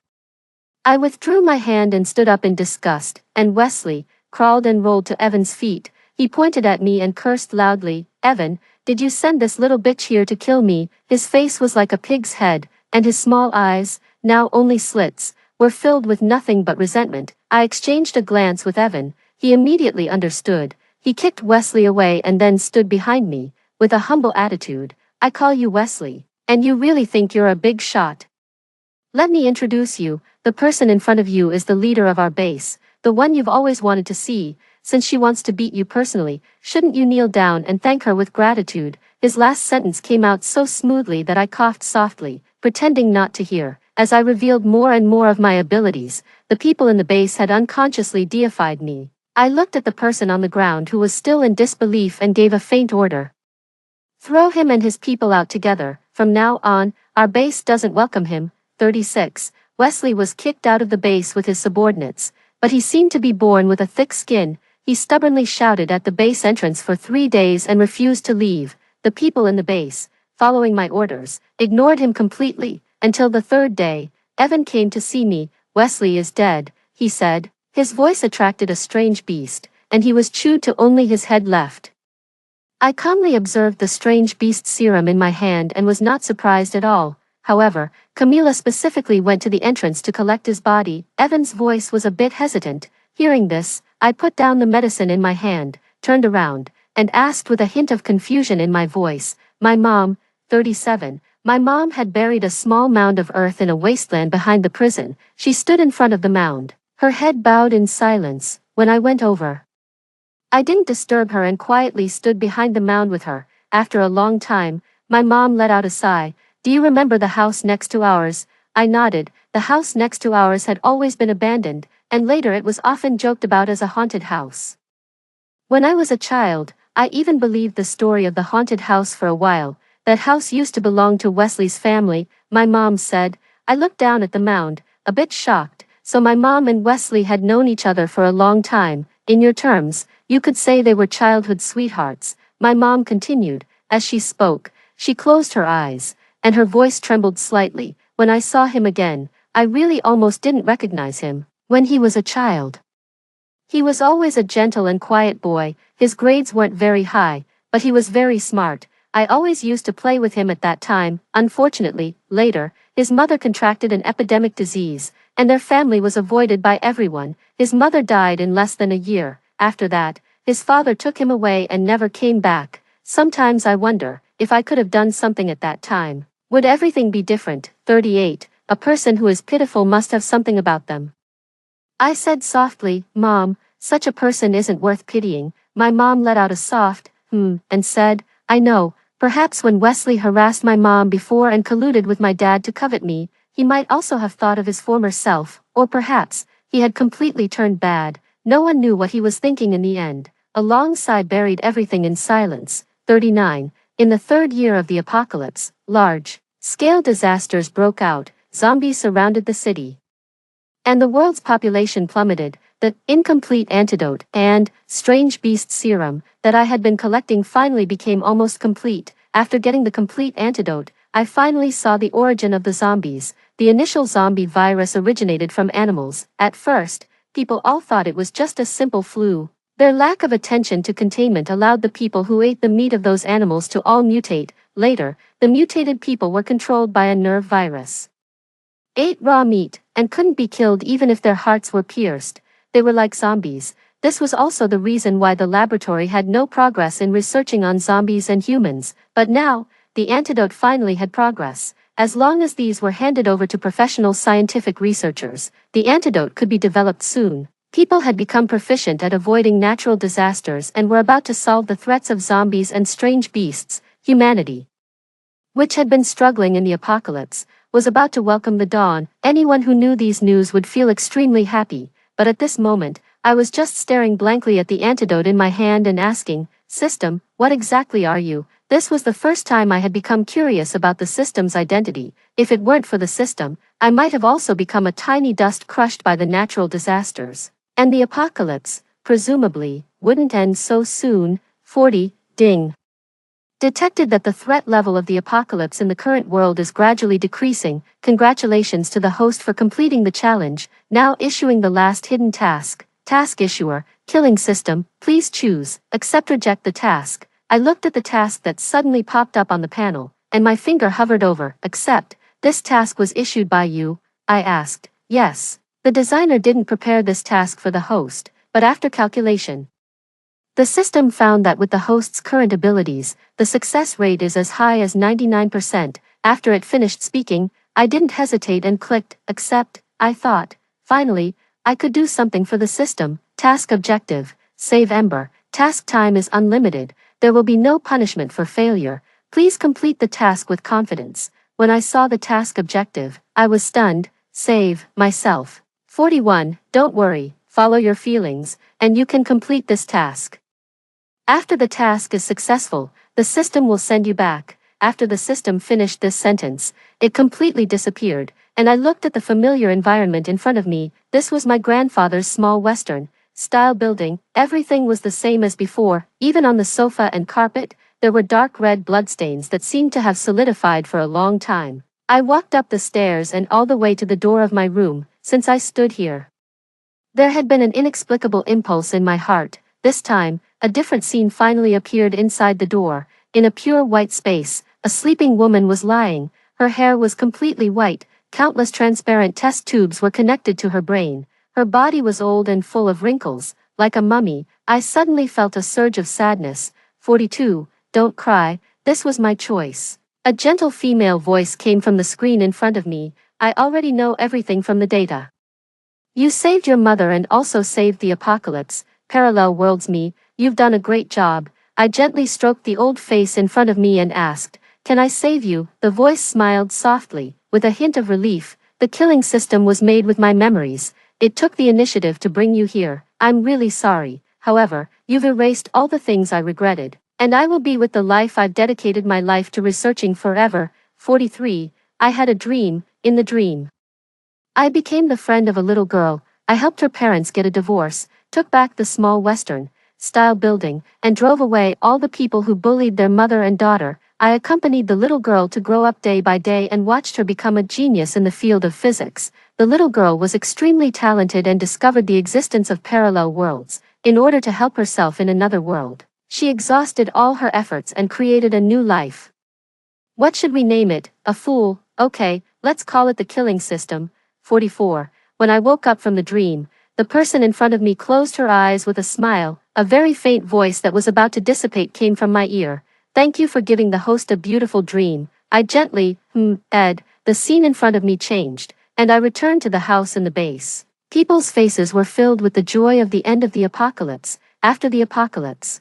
I withdrew my hand and stood up in disgust, and Wesley crawled and rolled to Evan's feet. He pointed at me and cursed loudly. "Evan, did you send this little bitch here to kill me?" His face was like a pig's head, and his small eyes, now only slits, were filled with nothing but resentment. I exchanged a glance with Evan. He immediately understood. He kicked Wesley away and then stood behind me, with a humble attitude. "I call you Wesley, and you really think you're a big shot? Let me introduce you. The person in front of you is the leader of our base, the one you've always wanted to see. Since she wants to beat you personally, shouldn't you kneel down and thank her with gratitude?" His last sentence came out so smoothly that I coughed softly, pretending not to hear. As I revealed more and more of my abilities, the people in the base had unconsciously deified me. I looked at the person on the ground who was still in disbelief and gave a faint order. "Throw him and his people out together. From now on, our base doesn't welcome him." 36. Wesley was kicked out of the base with his subordinates, but he seemed to be born with a thick skin. He stubbornly shouted at the base entrance for 3 days and refused to leave. The people in the base, following my orders, ignored him completely, until the 3rd day. Evan came to see me. "Wesley is dead," he said. His voice attracted a strange beast, and he was chewed to only his head left. I calmly observed the strange beast serum in my hand and was not surprised at all. However, Camila specifically went to the entrance to collect his body. Evan's voice was a bit hesitant. Hearing this, I put down the medicine in my hand, turned around, and asked with a hint of confusion in my voice, "My mom?" 37. My mom had buried a small mound of earth in a wasteland behind the prison. She stood in front of the mound, her head bowed in silence. When I went over, I didn't disturb her and quietly stood behind the mound with her. After a long time, my mom let out a sigh. "Do you remember the house next to ours?" I nodded. The house next to ours had always been abandoned, and later it was often joked about as a haunted house. When I was a child, I even believed the story of the haunted house for a while. "That house used to belong to Wesley's family," my mom said. I looked down at the mound, a bit shocked. So my mom and Wesley had known each other for a long time. "In your terms, you could say they were childhood sweethearts," my mom continued. As she spoke, she closed her eyes, and her voice trembled slightly. "When I saw him again, I really almost didn't recognize him. When he was a child, he was always a gentle and quiet boy. His grades weren't very high, but he was very smart. I always used to play with him at that time." Unfortunately, later, his mother contracted an epidemic disease, and their family was avoided by everyone. His mother died in less than a year. After that, his father took him away and never came back. Sometimes I wonder, if I could have done something at that time, would everything be different? 38. A person who is pitiful must have something about them. I said softly, "Mom, such a person isn't worth pitying." My mom let out a soft, and said, "I know. Perhaps when Wesley harassed my mom before and colluded with my dad to covet me, he might also have thought of his former self, or perhaps, he had completely turned bad." No one knew what he was thinking in the end. A long sigh buried everything in silence. 39. In the 3rd year of the apocalypse, large-scale disasters broke out. Zombies surrounded the city, and the world's population plummeted. The incomplete antidote and strange beast serum that I had been collecting finally became almost complete. After getting the complete antidote, I finally saw the origin of the zombies. The initial zombie virus originated from animals. At first, people all thought it was just a simple flu. Their lack of attention to containment allowed the people who ate the meat of those animals to all mutate. Later, the mutated people were controlled by a nerve virus. Ate raw meat, and couldn't be killed even if their hearts were pierced. They were like zombies. This was also the reason why the laboratory had no progress in researching on zombies and humans. But now, the antidote finally had progress. As long as these were handed over to professional scientific researchers, the antidote could be developed soon. People had become proficient at avoiding natural disasters and were about to solve the threats of zombies and strange beasts. Humanity, which had been struggling in the apocalypse, was about to welcome the dawn. Anyone who knew these news would feel extremely happy, but at this moment, I was just staring blankly at the antidote in my hand and asking, "System, what exactly are you?" This was the first time I had become curious about the system's identity. If it weren't for the system, I might have also become a tiny dust crushed by the natural disasters. And the apocalypse, presumably, wouldn't end so soon. 40, ding. Detected that the threat level of the apocalypse in the current world is gradually decreasing. Congratulations to the host for completing the challenge. Now issuing the last hidden task. Task issuer, killing system, please choose, accept, reject the task. I looked at the task that suddenly popped up on the panel, and my finger hovered over, accept. This task was issued by you, I asked. Yes. The designer didn't prepare this task for the host, but after calculation, the system found that with the host's current abilities, the success rate is as high as 99%. After it finished speaking, I didn't hesitate and clicked, accept. I thought, finally, I could do something for the system. Task objective, save Ember. Task time is unlimited. There will be no punishment for failure. Please complete the task with confidence. When I saw the task objective, I was stunned. Save myself. 41, don't worry, follow your feelings, and you can complete this task. After the task is successful, the system will send you back. After the system finished this sentence, it completely disappeared, and I looked at the familiar environment in front of me. This was my grandfather's small Western style building. Everything was the same as before. Even on the sofa and carpet, there were dark red bloodstains that seemed to have solidified for a long time. I walked up the stairs and all the way to the door of my room. Since I stood here, there had been an inexplicable impulse in my heart. This time, a different scene finally appeared inside the door. In a pure white space, a sleeping woman was lying. Her hair was completely white. Countless transparent test tubes were connected to her brain. Her body was old and full of wrinkles, like a mummy. I suddenly felt a surge of sadness. 42, don't cry, this was my choice. A gentle female voice came from the screen in front of me. I already know everything from the data. You saved your mother and also saved the apocalypse. Parallel worlds me, you've done a great job. I gently stroked the old face in front of me and asked, can I save you? The voice smiled softly, with a hint of relief. The killing system was made with my memories. It took the initiative to bring you here. I'm really sorry. However, you've erased all the things I regretted, and I will be with the life I've dedicated my life to researching forever. 43. I had a dream. In the dream, I became the friend of a little girl. I helped her parents get a divorce, took back the small Western style building, and drove away all the people who bullied their mother and daughter. I accompanied the little girl to grow up day by day and watched her become a genius in the field of physics. The little girl was extremely talented and discovered the existence of parallel worlds. In order to help herself in another world, she exhausted all her efforts and created a new life. What should we name it? A fool? Okay, let's call it the killing system. 44. When I woke up from the dream, the person in front of me closed her eyes with a smile. A very faint voice that was about to dissipate came from my ear. Thank you for giving the host a beautiful dream. I gently, the scene in front of me changed, and I returned to the house in the base. People's faces were filled with the joy of the end of the apocalypse. After the apocalypse,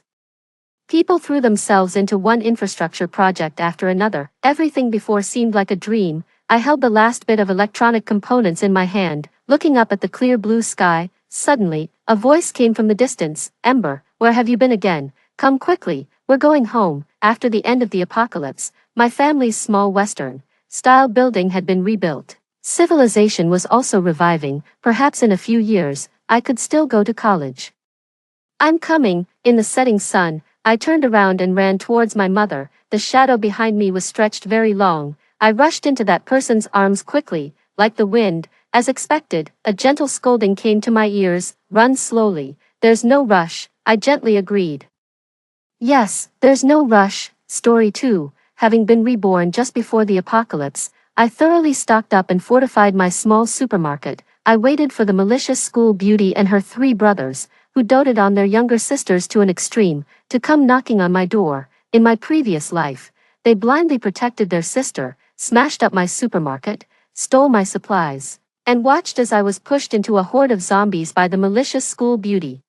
people threw themselves into one infrastructure project after another. Everything before seemed like a dream. I held the last bit of electronic components in my hand, looking up at the clear blue sky. Suddenly, a voice came from the distance. Ember, where have you been again? Come quickly, we're going home. After the end of the apocalypse, my family's small Western style building had been rebuilt. Civilization was also reviving. Perhaps in a few years, I could still go to college. I'm coming. In the setting sun, I turned around and ran towards my mother. The shadow behind me was stretched very long. I rushed into that person's arms quickly, like the wind. As expected, a gentle scolding came to my ears. Run slowly. There's no rush, I gently agreed. Yes, there's no rush. Story 2. Having been reborn just before the apocalypse, I thoroughly stocked up and fortified my small supermarket. I waited for the malicious school beauty and her 3 brothers, who doted on their younger sisters to an extreme, to come knocking on my door. In my previous life, they blindly protected their sister, smashed up my supermarket, stole my supplies, and watched as I was pushed into a horde of zombies by the malicious school beauty.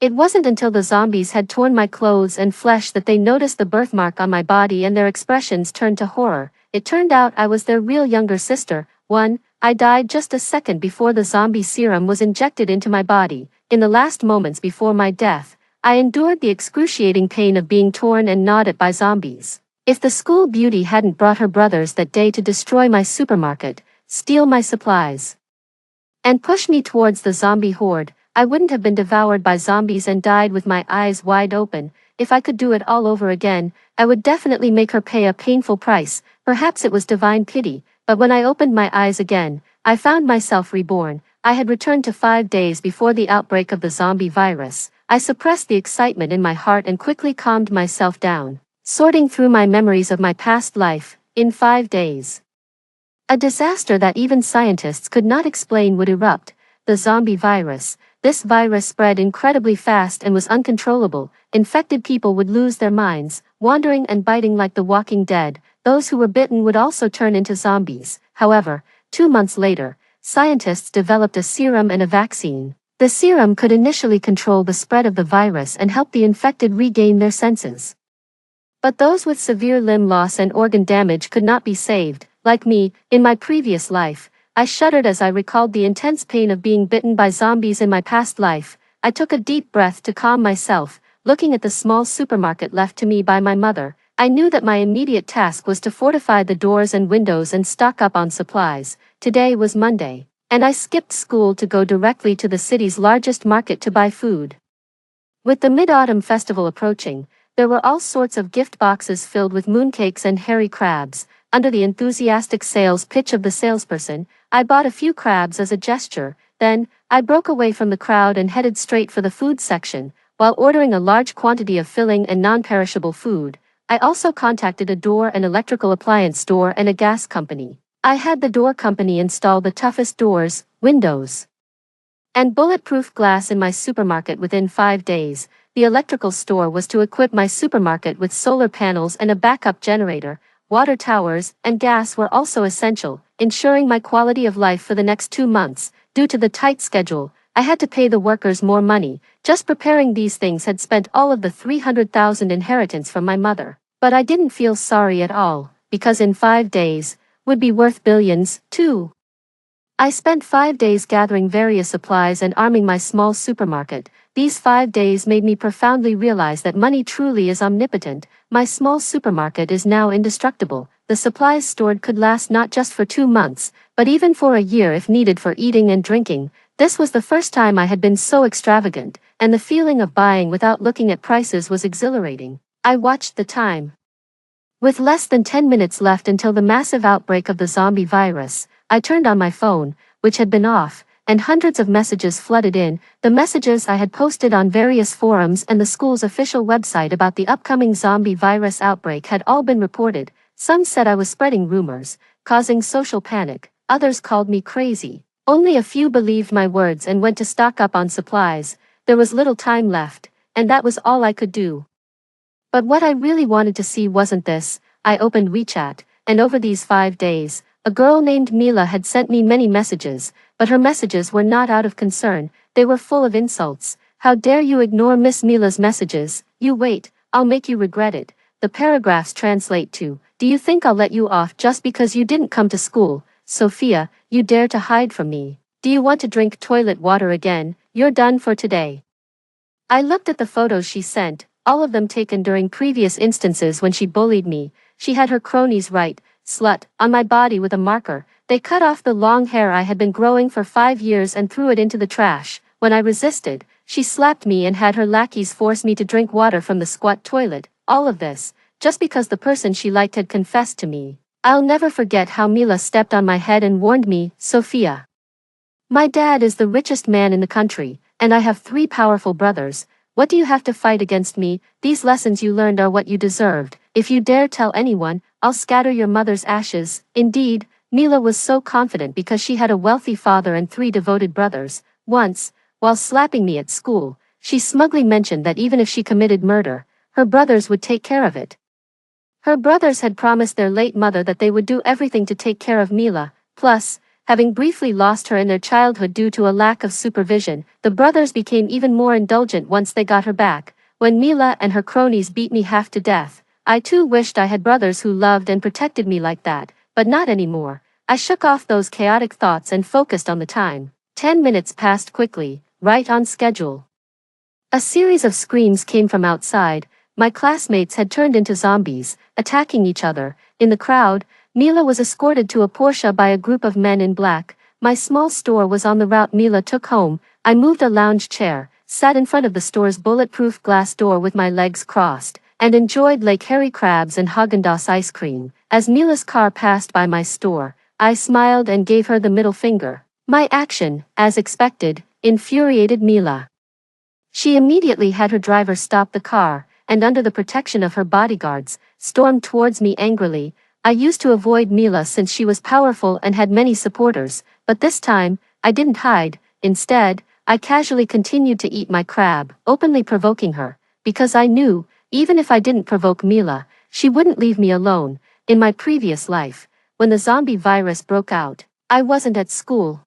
It wasn't until the zombies had torn my clothes and flesh that they noticed the birthmark on my body and their expressions turned to horror. It turned out I was their real younger sister. I died just a second before the zombie serum was injected into my body. In the last moments before my death, I endured the excruciating pain of being torn and gnawed at by zombies. If the school beauty hadn't brought her brothers that day to destroy my supermarket, steal my supplies, and push me towards the zombie horde, I wouldn't have been devoured by zombies and died with my eyes wide open. If I could do it all over again, I would definitely make her pay a painful price. Perhaps it was divine pity, but when I opened my eyes again, I found myself reborn. I had returned to 5 days before the outbreak of the zombie virus. I suppressed the excitement in my heart and quickly calmed myself down, sorting through my memories of my past life. In 5 days, a disaster that even scientists could not explain would erupt. The zombie virus. This virus spread incredibly fast and was uncontrollable. Infected people would lose their minds, wandering and biting like the walking dead. Those who were bitten would also turn into zombies. However, 2 months later, scientists developed a serum and a vaccine. The serum could initially control the spread of the virus and help the infected regain their senses. But those with severe limb loss and organ damage could not be saved. Like me, in my previous life, I shuddered as I recalled the intense pain of being bitten by zombies in my past life. I took a deep breath to calm myself, looking at the small supermarket left to me by my mother. I knew that my immediate task was to fortify the doors and windows and stock up on supplies. Today was Monday, and I skipped school to go directly to the city's largest market to buy food. With the Mid-Autumn Festival approaching, there were all sorts of gift boxes filled with mooncakes and hairy crabs. Under the enthusiastic sales pitch of the salesperson, I bought a few crabs as a gesture. Then, I broke away from the crowd and headed straight for the food section. While ordering a large quantity of filling and non-perishable food, I also contacted a door and electrical appliance store and a gas company. I had the door company install the toughest doors, windows, and bulletproof glass in my supermarket within 5 days. The electrical store was to equip my supermarket with solar panels and a backup generator. Water towers and gas were also essential, ensuring my quality of life for the next 2 months. Due to the tight schedule, I had to pay the workers more money. Just preparing these things had spent all of the $300,000 inheritance from my mother. But I didn't feel sorry at all, because in 5 days, would be worth billions, too. I spent 5 days gathering various supplies and arming my small supermarket. These 5 days made me profoundly realize that money truly is omnipotent. My small supermarket is now indestructible. The supplies stored could last not just for 2 months, but even for a year if needed for eating and drinking. This was the first time I had been so extravagant, and the feeling of buying without looking at prices was exhilarating. I watched the time. With less than 10 minutes left until the massive outbreak of the zombie virus, I turned on my phone, which had been off, and hundreds of messages flooded in. The messages I had posted on various forums and the school's official website about the upcoming zombie virus outbreak had all been reported. Some said I was spreading rumors, causing social panic. Others called me crazy. Only a few believed my words and went to stock up on supplies. There was little time left, and that was all I could do. But what I really wanted to see wasn't this. I opened WeChat, and over these 5 days, a girl named Mila had sent me many messages, but her messages were not out of concern. They were full of insults. How dare you ignore Miss Mila's messages? You wait, I'll make you regret it. The paragraphs translate to, do you think I'll let you off just because you didn't come to school? Sophia, you dare to hide from me. Do you want to drink toilet water again? You're done for today. I looked at the photos she sent, all of them taken during previous instances when she bullied me. She had her cronies write, "Slut," on my body with a marker. They cut off the long hair I had been growing for 5 years and threw it into the trash. When I resisted, she slapped me and had her lackeys force me to drink water from the squat toilet. All of this, just because the person she liked had confessed to me. I'll never forget how Mila stepped on my head and warned me, "Sophia, My dad is the richest man in the country, and I have 3 powerful brothers. What do you have to fight against me? These lessons you learned are what you deserved. If you dare tell anyone, I'll scatter your mother's ashes. Indeed, Mila was so confident because she had a wealthy father and 3 devoted brothers. Once, while slapping me at school, she smugly mentioned that even if she committed murder, her brothers would take care of it. Her brothers had promised their late mother that they would do everything to take care of Mila. Plus, having briefly lost her in their childhood due to a lack of supervision, the brothers became even more indulgent once they got her back. When Mila and her cronies beat me half to death, I too wished I had brothers who loved and protected me like that, but not anymore. I shook off those chaotic thoughts and focused on the time. 10 minutes passed quickly, right on schedule. A series of screams came from outside. My classmates had turned into zombies, attacking each other. In the crowd, Mila was escorted to a Porsche by a group of men in black. My small store was on the route Mila took home. I moved a lounge chair, sat in front of the store's bulletproof glass door with my legs crossed, and enjoyed Lake Harry crabs and Haagen-Dazs ice cream. As Mila's car passed by my store, I smiled and gave her the middle finger. My action, as expected, infuriated Mila. She immediately had her driver stop the car, and under the protection of her bodyguards, stormed towards me angrily. I used to avoid Mila since she was powerful and had many supporters, but this time, I didn't hide. Instead, I casually continued to eat my crab, openly provoking her, because I knew, even if I didn't provoke Mila, she wouldn't leave me alone. In my previous life, when the zombie virus broke out, I wasn't at school.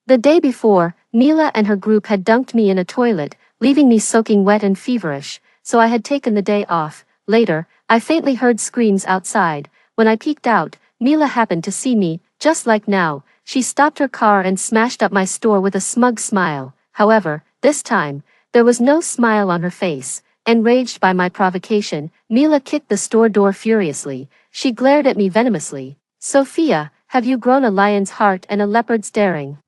The day before, Mila and her group had dunked me in a toilet, leaving me soaking wet and feverish, so I had taken the day off. Later, I faintly heard screams outside. When I peeked out, Mila happened to see me, just like now. She stopped her car and smashed up my store with a smug smile. However, this time, there was no smile on her face. Enraged by my provocation, Mila kicked the store door furiously. She glared at me venomously. Sophia, have you grown a lion's heart and a leopard's daring?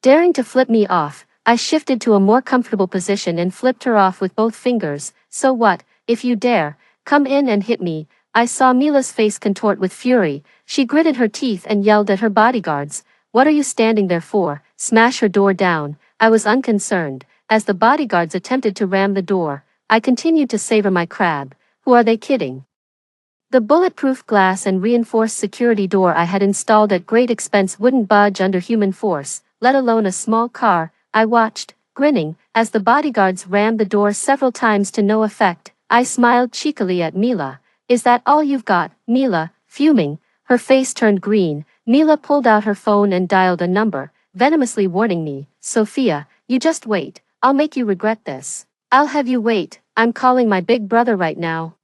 Daring to flip me off, I shifted to a more comfortable position and flipped her off with both fingers. So what, if you dare, come in and hit me. I saw Mila's face contort with fury. She gritted her teeth and yelled at her bodyguards. What are you standing there for? Smash her door down. I was unconcerned. As the bodyguards attempted to ram the door, I continued to savor my crab. Who are they kidding? The bulletproof glass and reinforced security door I had installed at great expense wouldn't budge under human force, let alone a small car. I watched, grinning, as the bodyguards rammed the door several times to no effect. I smiled cheekily at Mila. Is that all you've got? Mila, fuming, her face turned green. Mila pulled out her phone and dialed a number, venomously warning me, Sophia, you just wait, I'll make you regret this. I'll have you wait, I'm calling my big brother right now.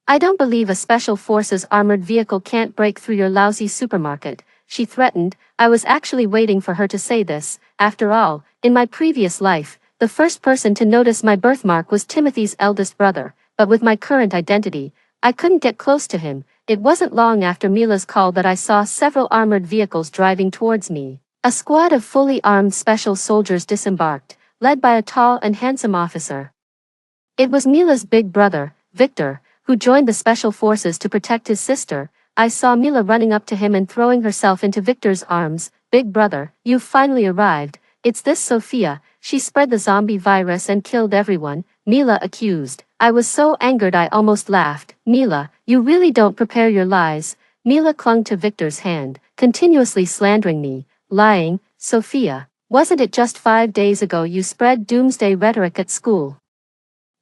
I don't believe a special forces armored vehicle can't break through your lousy supermarket, she threatened. I was actually waiting for her to say this. After all, in my previous life, the first person to notice my birthmark was Timothy's eldest brother, but with my current identity, I couldn't get close to him. It wasn't long after Mila's call that I saw several armored vehicles driving towards me. A squad of fully armed special soldiers disembarked, led by a tall and handsome officer. It was Mila's big brother, Victor, who joined the special forces to protect his sister. I saw Mila running up to him and throwing herself into Victor's arms. Big brother, you've finally arrived. It's this Sophia, she spread the zombie virus and killed everyone, Mila accused. I was so angered I almost laughed. Mila, you really don't prepare your lies. Mila clung to Victor's hand, continuously slandering me. Lying, Sophia. Wasn't it just 5 days ago you spread doomsday rhetoric at school?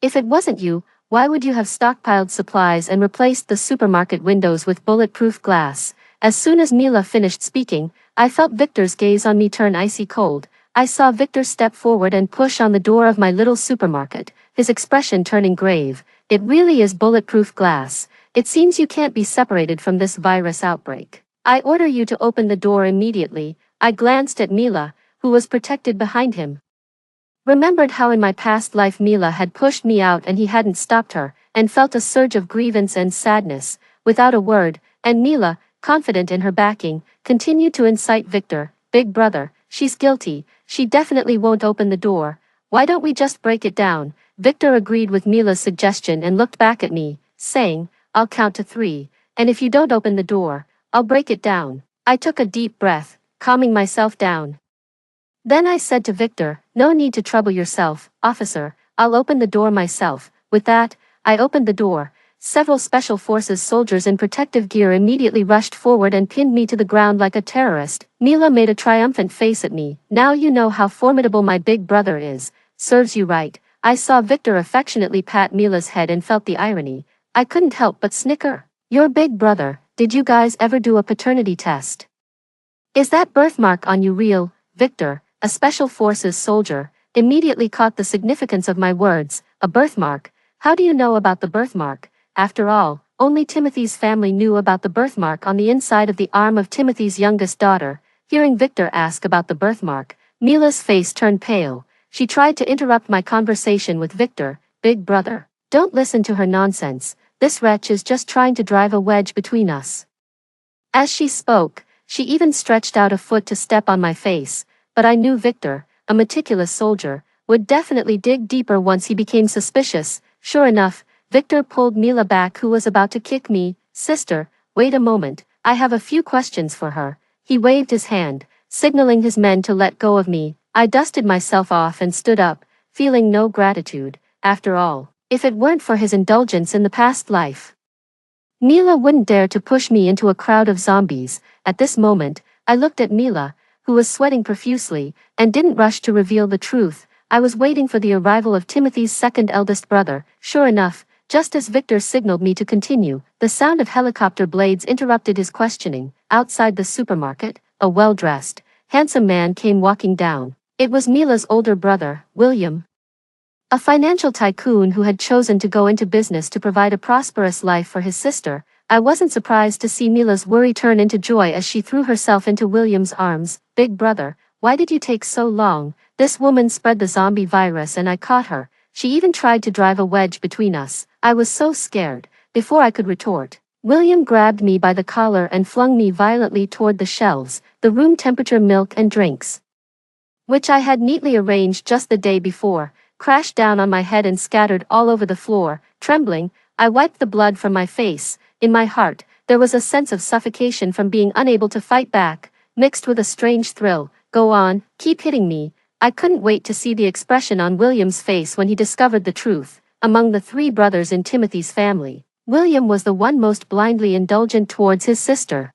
If it wasn't you, why would you have stockpiled supplies and replaced the supermarket windows with bulletproof glass? As soon as Mila finished speaking, I felt Victor's gaze on me turn icy cold. I saw Victor step forward and push on the door of my little supermarket, his expression turning grave. It really is bulletproof glass. It seems you can't be separated from this virus outbreak. I order you to open the door immediately. I glanced at Mila, who was protected behind him. Remembered how in my past life Mila had pushed me out and he hadn't stopped her, and felt a surge of grievance and sadness. Without a word, and Mila, confident in her backing, continued to incite Victor. Big brother, she's guilty, she definitely won't open the door. Why don't we just break it down? Victor agreed with Mila's suggestion and looked back at me, saying, I'll count to 3, and if you don't open the door, I'll break it down. I took a deep breath, calming myself down. Then I said to Victor, "No need to trouble yourself, officer, I'll open the door myself." With that, I opened the door. Several Special Forces soldiers in protective gear immediately rushed forward and pinned me to the ground like a terrorist. Mila made a triumphant face at me. "Now you know how formidable my big brother is. Serves you right." I saw Victor affectionately pat Mila's head and felt the irony. I couldn't help but snicker. "Your big brother, did you guys ever do a paternity test? Is that birthmark on you real?" Victor, a Special Forces soldier, immediately caught the significance of my words. "A birthmark? How do you know about the birthmark?" After all, only Timothy's family knew about the birthmark on the inside of the arm of Timothy's youngest daughter. Hearing Victor ask about the birthmark, Mila's face turned pale. She tried to interrupt my conversation with Victor. "Big brother, don't listen to her nonsense. This wretch is just trying to drive a wedge between us." As she spoke, she even stretched out a foot to step on my face, but I knew Victor, a meticulous soldier, would definitely dig deeper once he became suspicious. Sure enough, Victor pulled Mila back, who was about to kick me. "Sister, wait a moment, I have a few questions for her." He waved his hand, signaling his men to let go of me. I dusted myself off and stood up, feeling no gratitude. After all, if it weren't for his indulgence in the past life, Mila wouldn't dare to push me into a crowd of zombies. At this moment, I looked at Mila, who was sweating profusely, and didn't rush to reveal the truth. I was waiting for the arrival of Timothy's second eldest brother. Sure enough, just as Victor signaled me to continue, the sound of helicopter blades interrupted his questioning. Outside the supermarket, a well-dressed, handsome man came walking down. It was Mila's older brother, William, a financial tycoon who had chosen to go into business to provide a prosperous life for his sister. I wasn't surprised to see Mila's worry turn into joy as she threw herself into William's arms. "Big brother, why did you take so long? This woman spread the zombie virus and I caught her. She even tried to drive a wedge between us." I was so scared. Before I could retort, William grabbed me by the collar and flung me violently toward the shelves, the room temperature milk and drinks, which I had neatly arranged just the day before, crashed down on my head and scattered all over the floor. Trembling, I wiped the blood from my face. In my heart, there was a sense of suffocation from being unable to fight back, mixed with a strange thrill. "Go on, keep hitting me." I couldn't wait to see the expression on William's face when he discovered the truth. Among the three brothers in Timothy's family, William was the one most blindly indulgent towards his sister.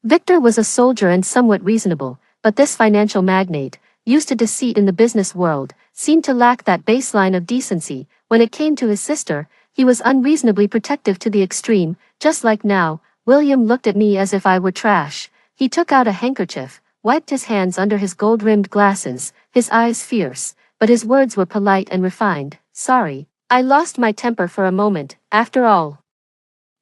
Victor was a soldier and somewhat reasonable, but this financial magnate, used to deceit in the business world, seemed to lack that baseline of decency. When it came to his sister, he was unreasonably protective to the extreme. Just like now, William looked at me as if I were trash. He took out a handkerchief, wiped his hands under his gold-rimmed glasses, his eyes fierce, but his words were polite and refined. "Sorry, I lost my temper for a moment. After all,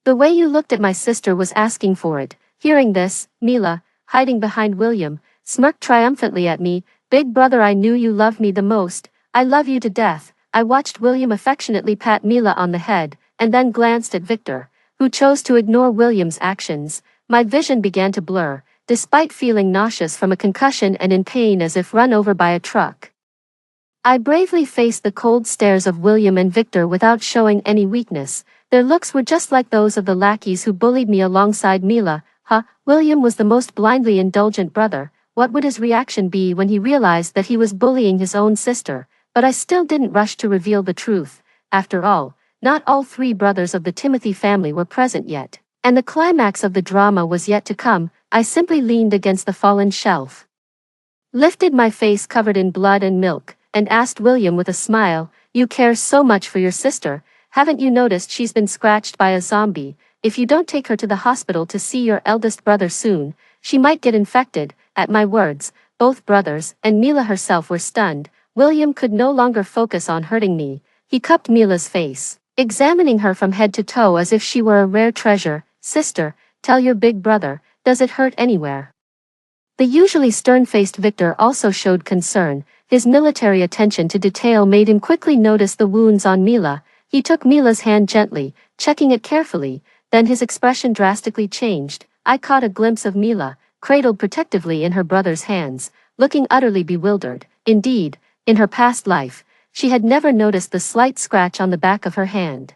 the way you looked at my sister was asking for it." Hearing this, Mila, hiding behind William, smirked triumphantly at me. "Big brother, I knew you loved me the most. I love you to death." I watched William affectionately pat Mila on the head, and then glanced at Victor, who chose to ignore William's actions. My vision began to blur, despite feeling nauseous from a concussion and in pain as if run over by a truck. I bravely faced the cold stares of William and Victor without showing any weakness. Their looks were just like those of the lackeys who bullied me alongside Mila. William was the most blindly indulgent brother. What would his reaction be when he realized that he was bullying his own sister? But I still didn't rush to reveal the truth. After all, not all three brothers of the Timothy family were present yet, and the climax of the drama was yet to come. I simply leaned against the fallen shelf, lifted my face covered in blood and milk, and asked William with a smile, "You care so much for your sister, haven't you noticed she's been scratched by a zombie? If you don't take her to the hospital to see your eldest brother soon, she might get infected." At my words, both brothers and Mila herself were stunned. William could no longer focus on hurting me. He cupped Mila's face, examining her from head to toe as if she were a rare treasure. "Sister, tell your big brother, does it hurt anywhere?" The usually stern-faced Victor also showed concern. His military attention to detail made him quickly notice the wounds on Mila. He took Mila's hand gently, checking it carefully, then his expression drastically changed. I caught a glimpse of Mila, cradled protectively in her brother's hands, looking utterly bewildered. Indeed, in her past life, she had never noticed the slight scratch on the back of her hand.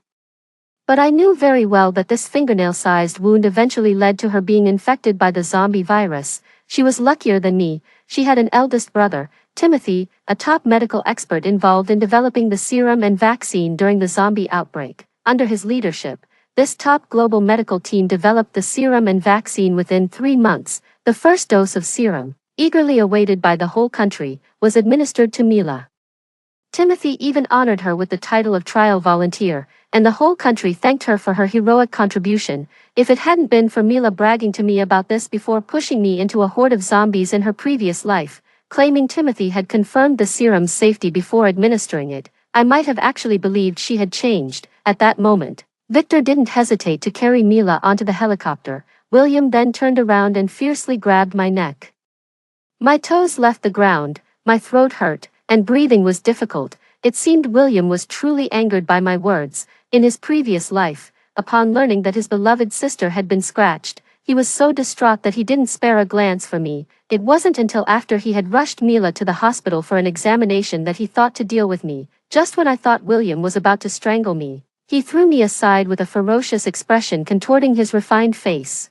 But I knew very well that this fingernail-sized wound eventually led to her being infected by the zombie virus. She was luckier than me. She had an eldest brother, Timothy, a top medical expert involved in developing the serum and vaccine during the zombie outbreak. Under his leadership, this top global medical team developed the serum and vaccine within 3 months. The first dose of serum, eagerly awaited by the whole country, was administered to Mila. Timothy even honored her with the title of trial volunteer, and the whole country thanked her for her heroic contribution. If it hadn't been for Mila bragging to me about this before pushing me into a horde of zombies in her previous life, claiming Timothy had confirmed the serum's safety before administering it, I might have actually believed she had changed. At that moment, Victor didn't hesitate to carry Mila onto the helicopter. William then turned around and fiercely grabbed my neck. My toes left the ground, my throat hurt, and breathing was difficult. It seemed William was truly angered by my words. In his previous life, upon learning that his beloved sister had been scratched, he was so distraught that he didn't spare a glance for me. It wasn't until after he had rushed Mila to the hospital for an examination that he thought to deal with me. Just when I thought William was about to strangle me, he threw me aside with a ferocious expression contorting his refined face.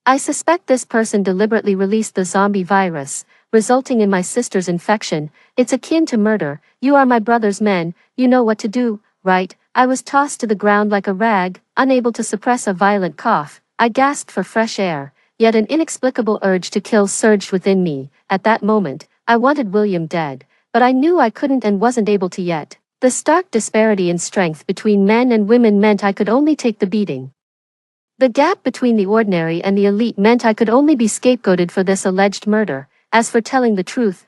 I suspect this person deliberately released the zombie virus, resulting in my sister's infection. It's akin to murder. You are my brother's men, you know what to do, right? I was tossed to the ground like a rag, unable to suppress a violent cough. I gasped for fresh air, yet an inexplicable urge to kill surged within me. At that moment, I wanted William dead, but I knew I couldn't and wasn't able to yet. The stark disparity in strength between men and women meant I could only take the beating. The gap between the ordinary and the elite meant I could only be scapegoated for this alleged murder. As for telling the truth,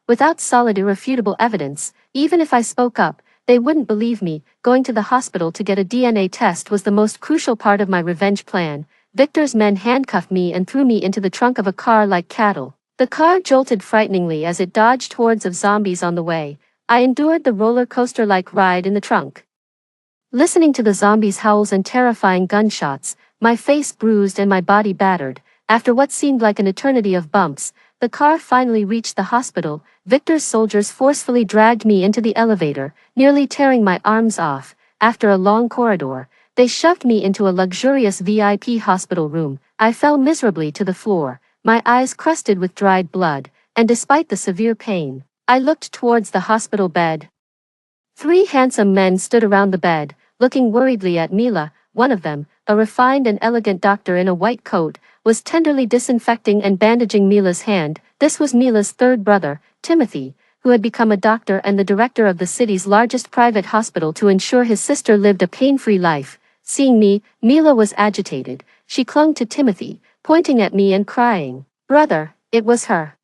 without solid irrefutable evidence, even if I spoke up, they wouldn't believe me. Going to the hospital to get a DNA test was the most crucial part of my revenge plan. Victor's men handcuffed me and threw me into the trunk of a car like cattle. The car jolted frighteningly as it dodged hordes of zombies on the way. I endured the roller coaster-like ride in the trunk. Listening to the zombies' howls and terrifying gunshots, my face bruised and my body battered. After what seemed like an eternity of bumps, the car finally reached the hospital. Victor's soldiers forcefully dragged me into the elevator, nearly tearing my arms off. After a long corridor, they shoved me into a luxurious VIP hospital room. I fell miserably to the floor, my eyes crusted with dried blood, and despite the severe pain, I looked towards the hospital bed. 3 handsome men stood around the bed, looking worriedly at Mila. One of them, a refined and elegant doctor in a white coat, was tenderly disinfecting and bandaging Mila's hand. This was Mila's third brother, Timothy, who had become a doctor and the director of the city's largest private hospital to ensure his sister lived a pain-free life. Seeing me, Mila was agitated. She clung to Timothy, pointing at me and crying, "Brother, it was her.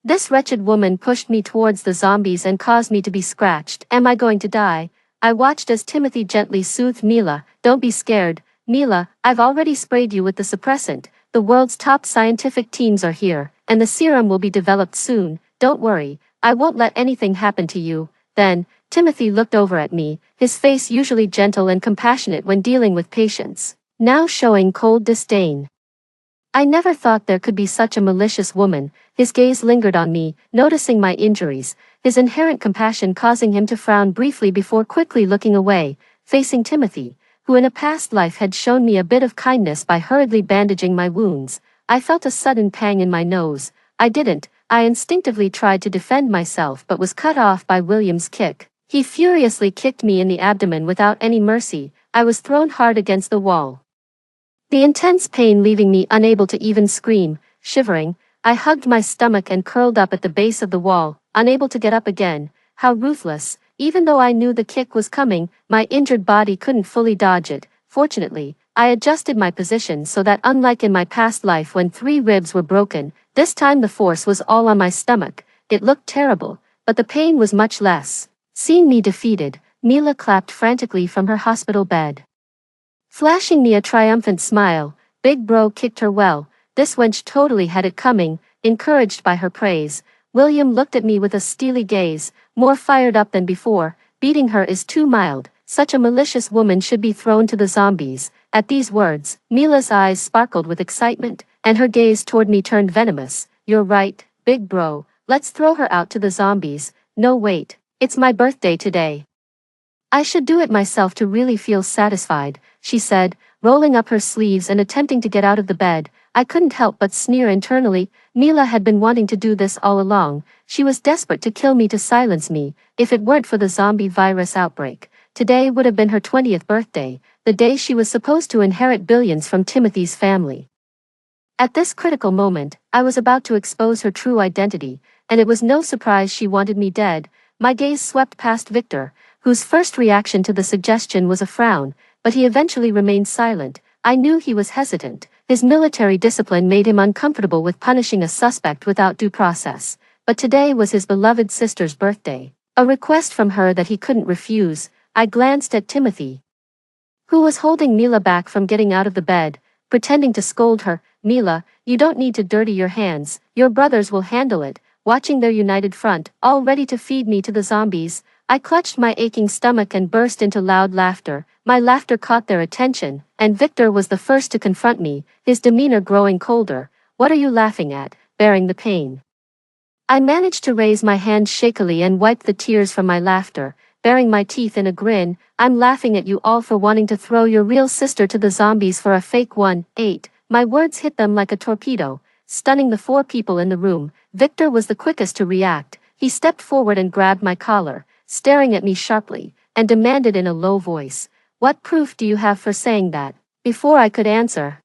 This wretched woman pushed me towards the zombies and caused me to be scratched. Am I going to die?" I watched as Timothy gently soothed Mila. "Don't be scared, Mila, I've already sprayed you with the suppressant. The world's top scientific teams are here, and the serum will be developed soon. Don't worry, I won't let anything happen to you." Then, Timothy looked over at me, his face usually gentle and compassionate when dealing with patients, now showing cold disdain. I never thought there could be such a malicious woman. His gaze lingered on me, noticing my injuries, his inherent compassion causing him to frown briefly before quickly looking away, facing Timothy, who in a past life had shown me a bit of kindness by hurriedly bandaging my wounds. I felt a sudden pang in my nose. I instinctively tried to defend myself but was cut off by William's kick. He furiously kicked me in the abdomen without any mercy. I was thrown hard against the wall, the intense pain leaving me unable to even scream. Shivering, I hugged my stomach and curled up at the base of the wall, unable to get up again. How ruthless! Even though I knew the kick was coming, my injured body couldn't fully dodge it. Fortunately, I adjusted my position so that unlike in my past life when 3 ribs were broken, this time the force was all on my stomach. It looked terrible, but the pain was much less. Seeing me defeated, Mila clapped frantically from her hospital bed, flashing me a triumphant smile. Big bro kicked her well. This wench totally had it coming. Encouraged by her praise, William looked at me with a steely gaze, more fired up than before. "Beating her is too mild. Such a malicious woman should be thrown to the zombies." At these words, Mila's eyes sparkled with excitement, and her gaze toward me turned venomous. "You're right, big bro. Let's throw her out to the zombies." "No wait, it's my birthday today. I should do it myself to really feel satisfied," she said, rolling up her sleeves and attempting to get out of the bed. I couldn't help but sneer internally. Mila had been wanting to do this all along. She was desperate to kill me to silence me. If it weren't for the zombie virus outbreak, today would have been her 20th birthday, the day she was supposed to inherit billions from Timothy's family. At this critical moment, I was about to expose her true identity, and it was no surprise she wanted me dead. My gaze swept past Victor, whose first reaction to the suggestion was a frown, but he eventually remained silent. I knew he was hesitant. His military discipline made him uncomfortable with punishing a suspect without due process. But today was his beloved sister's birthday, a request from her that he couldn't refuse. I glanced at Timothy, who was holding Mila back from getting out of the bed, pretending to scold her. Mila, you don't need to dirty your hands, your brothers will handle it. Watching their united front, all ready to feed me to the zombies, I clutched my aching stomach and burst into loud laughter. My laughter caught their attention, and Victor was the first to confront me, his demeanor growing colder. What are you laughing at? Bearing the pain. I managed to raise my hand shakily and wipe the tears from my laughter, baring my teeth in a grin. I'm laughing at you all for wanting to throw your real sister to the zombies for a fake one. 8. My words hit them like a torpedo, stunning the 4 people in the room. Victor was the quickest to react. He stepped forward and grabbed my collar, staring at me sharply, and demanded in a low voice, "What proof do you have for saying that?" Before I could answer,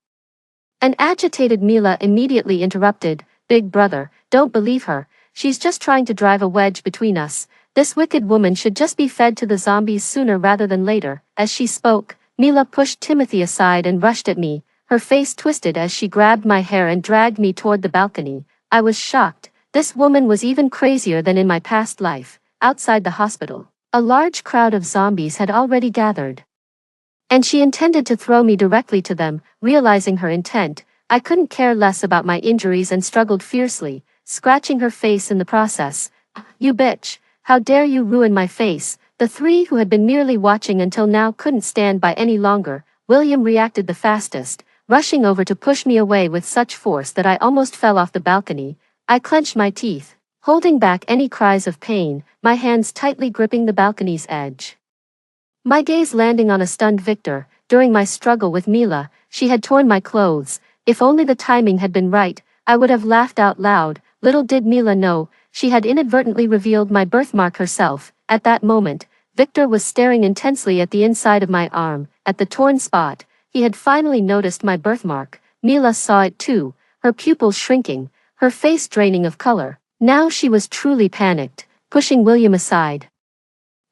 an agitated Mila immediately interrupted, "Big brother, don't believe her. She's just trying to drive a wedge between us. This wicked woman should just be fed to the zombies sooner rather than later." As she spoke, Mila pushed Timothy aside and rushed at me, her face twisted as she grabbed my hair and dragged me toward the balcony. I was shocked. This woman was even crazier than in my past life. Outside the hospital, a large crowd of zombies had already gathered, and she intended to throw me directly to them. Realizing her intent, I couldn't care less about my injuries and struggled fiercely, scratching her face in the process. "You bitch, how dare you ruin my face?" The 3 who had been merely watching until now couldn't stand by any longer. William reacted the fastest, rushing over to push me away with such force that I almost fell off the balcony. I clenched my teeth, holding back any cries of pain, my hands tightly gripping the balcony's edge. My gaze landing on a stunned Victor. During my struggle with Mila, she had torn my clothes. If only the timing had been right, I would have laughed out loud. Little did Mila know, she had inadvertently revealed my birthmark herself. At that moment, Victor was staring intensely at the inside of my arm, at the torn spot. He had finally noticed my birthmark. Mila saw it too, her pupils shrinking, her face draining of color. Now she was truly panicked, pushing William aside,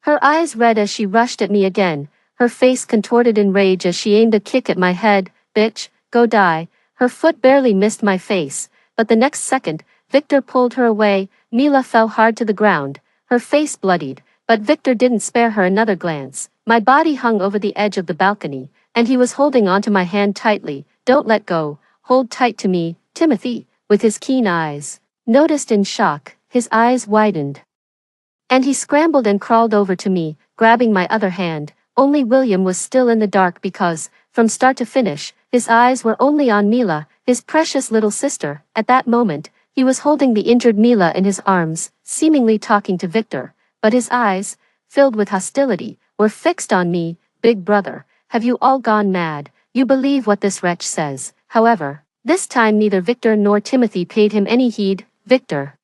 her eyes red as she rushed at me again, her face contorted in rage as she aimed a kick at my head. "Bitch, go die." Her foot barely missed my face, but the next second, Victor pulled her away. Mila fell hard to the ground, her face bloodied, but Victor didn't spare her another glance. My body hung over the edge of the balcony, and he was holding onto my hand tightly. "Don't let go, hold tight to me." Timothy, with his keen eyes, noticed in shock, his eyes widened, and he scrambled and crawled over to me, grabbing my other hand. Only William was still in the dark because, from start to finish, his eyes were only on Mila, his precious little sister. At that moment, he was holding the injured Mila in his arms, seemingly talking to Victor, but his eyes, filled with hostility, were fixed on me. "Big brother, have you all gone mad? You believe what this wretch says." However, this time neither Victor nor Timothy paid him any heed. Victor,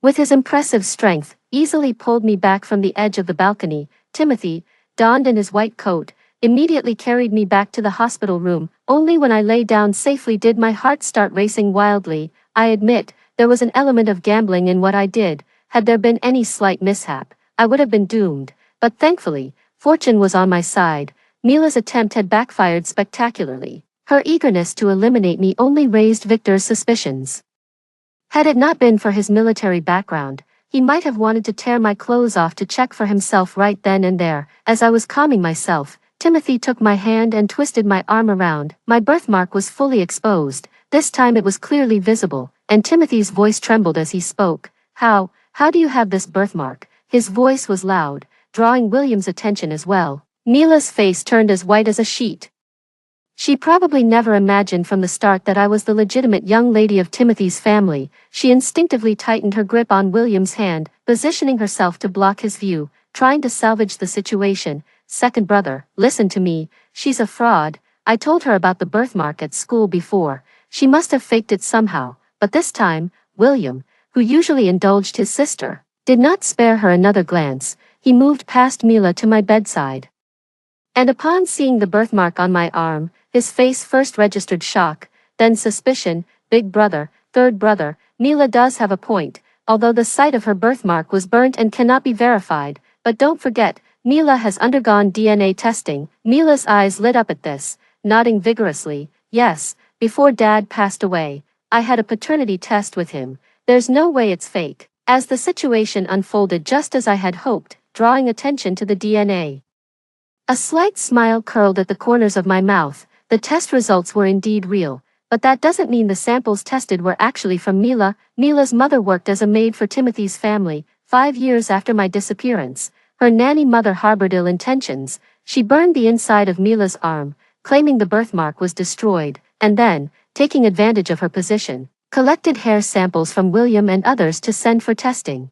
with his impressive strength, easily pulled me back from the edge of the balcony. Timothy, donned in his white coat, immediately carried me back to the hospital room. Only when I lay down safely did my heart start racing wildly. I admit, there was an element of gambling in what I did. Had there been any slight mishap, I would have been doomed. But thankfully, fortune was on my side. Mila's attempt had backfired spectacularly. Her eagerness to eliminate me only raised Victor's suspicions. Had it not been for his military background, he might have wanted to tear my clothes off to check for himself right then and there. As I was calming myself, Timothy took my hand and twisted my arm around. My birthmark was fully exposed. This time it was clearly visible, and Timothy's voice trembled as he spoke. How do you have this birthmark?" His voice was loud, drawing William's attention as well. Mila's face turned as white as a sheet. She probably never imagined from the start that I was the legitimate young lady of Timothy's family. She instinctively tightened her grip on William's hand, positioning herself to block his view, trying to salvage the situation. "Second brother, listen to me. She's a fraud. I told her about the birthmark at school before. She must have faked it somehow, but this time, William, who usually indulged his sister, did not spare her another glance. He moved past Mila to my bedside. And upon seeing the birthmark on my arm, his face first registered shock, then suspicion. Big brother, third brother, Mila does have a point, although the site of her birthmark was burnt and cannot be verified. But don't forget, Mila has undergone DNA testing. Mila's eyes lit up at this, nodding vigorously. Yes, before Dad passed away, I had a paternity test with him. There's no way it's fake. As the situation unfolded just as I had hoped, drawing attention to the DNA. A slight smile curled at the corners of my mouth. The test results were indeed real, but that doesn't mean the samples tested were actually from Mila. Mila's mother worked as a maid for Timothy's family. 5 years after my disappearance, her nanny mother harbored ill intentions. She burned the inside of Mila's arm, claiming the birthmark was destroyed, and then, taking advantage of her position, collected hair samples from William and others to send for testing.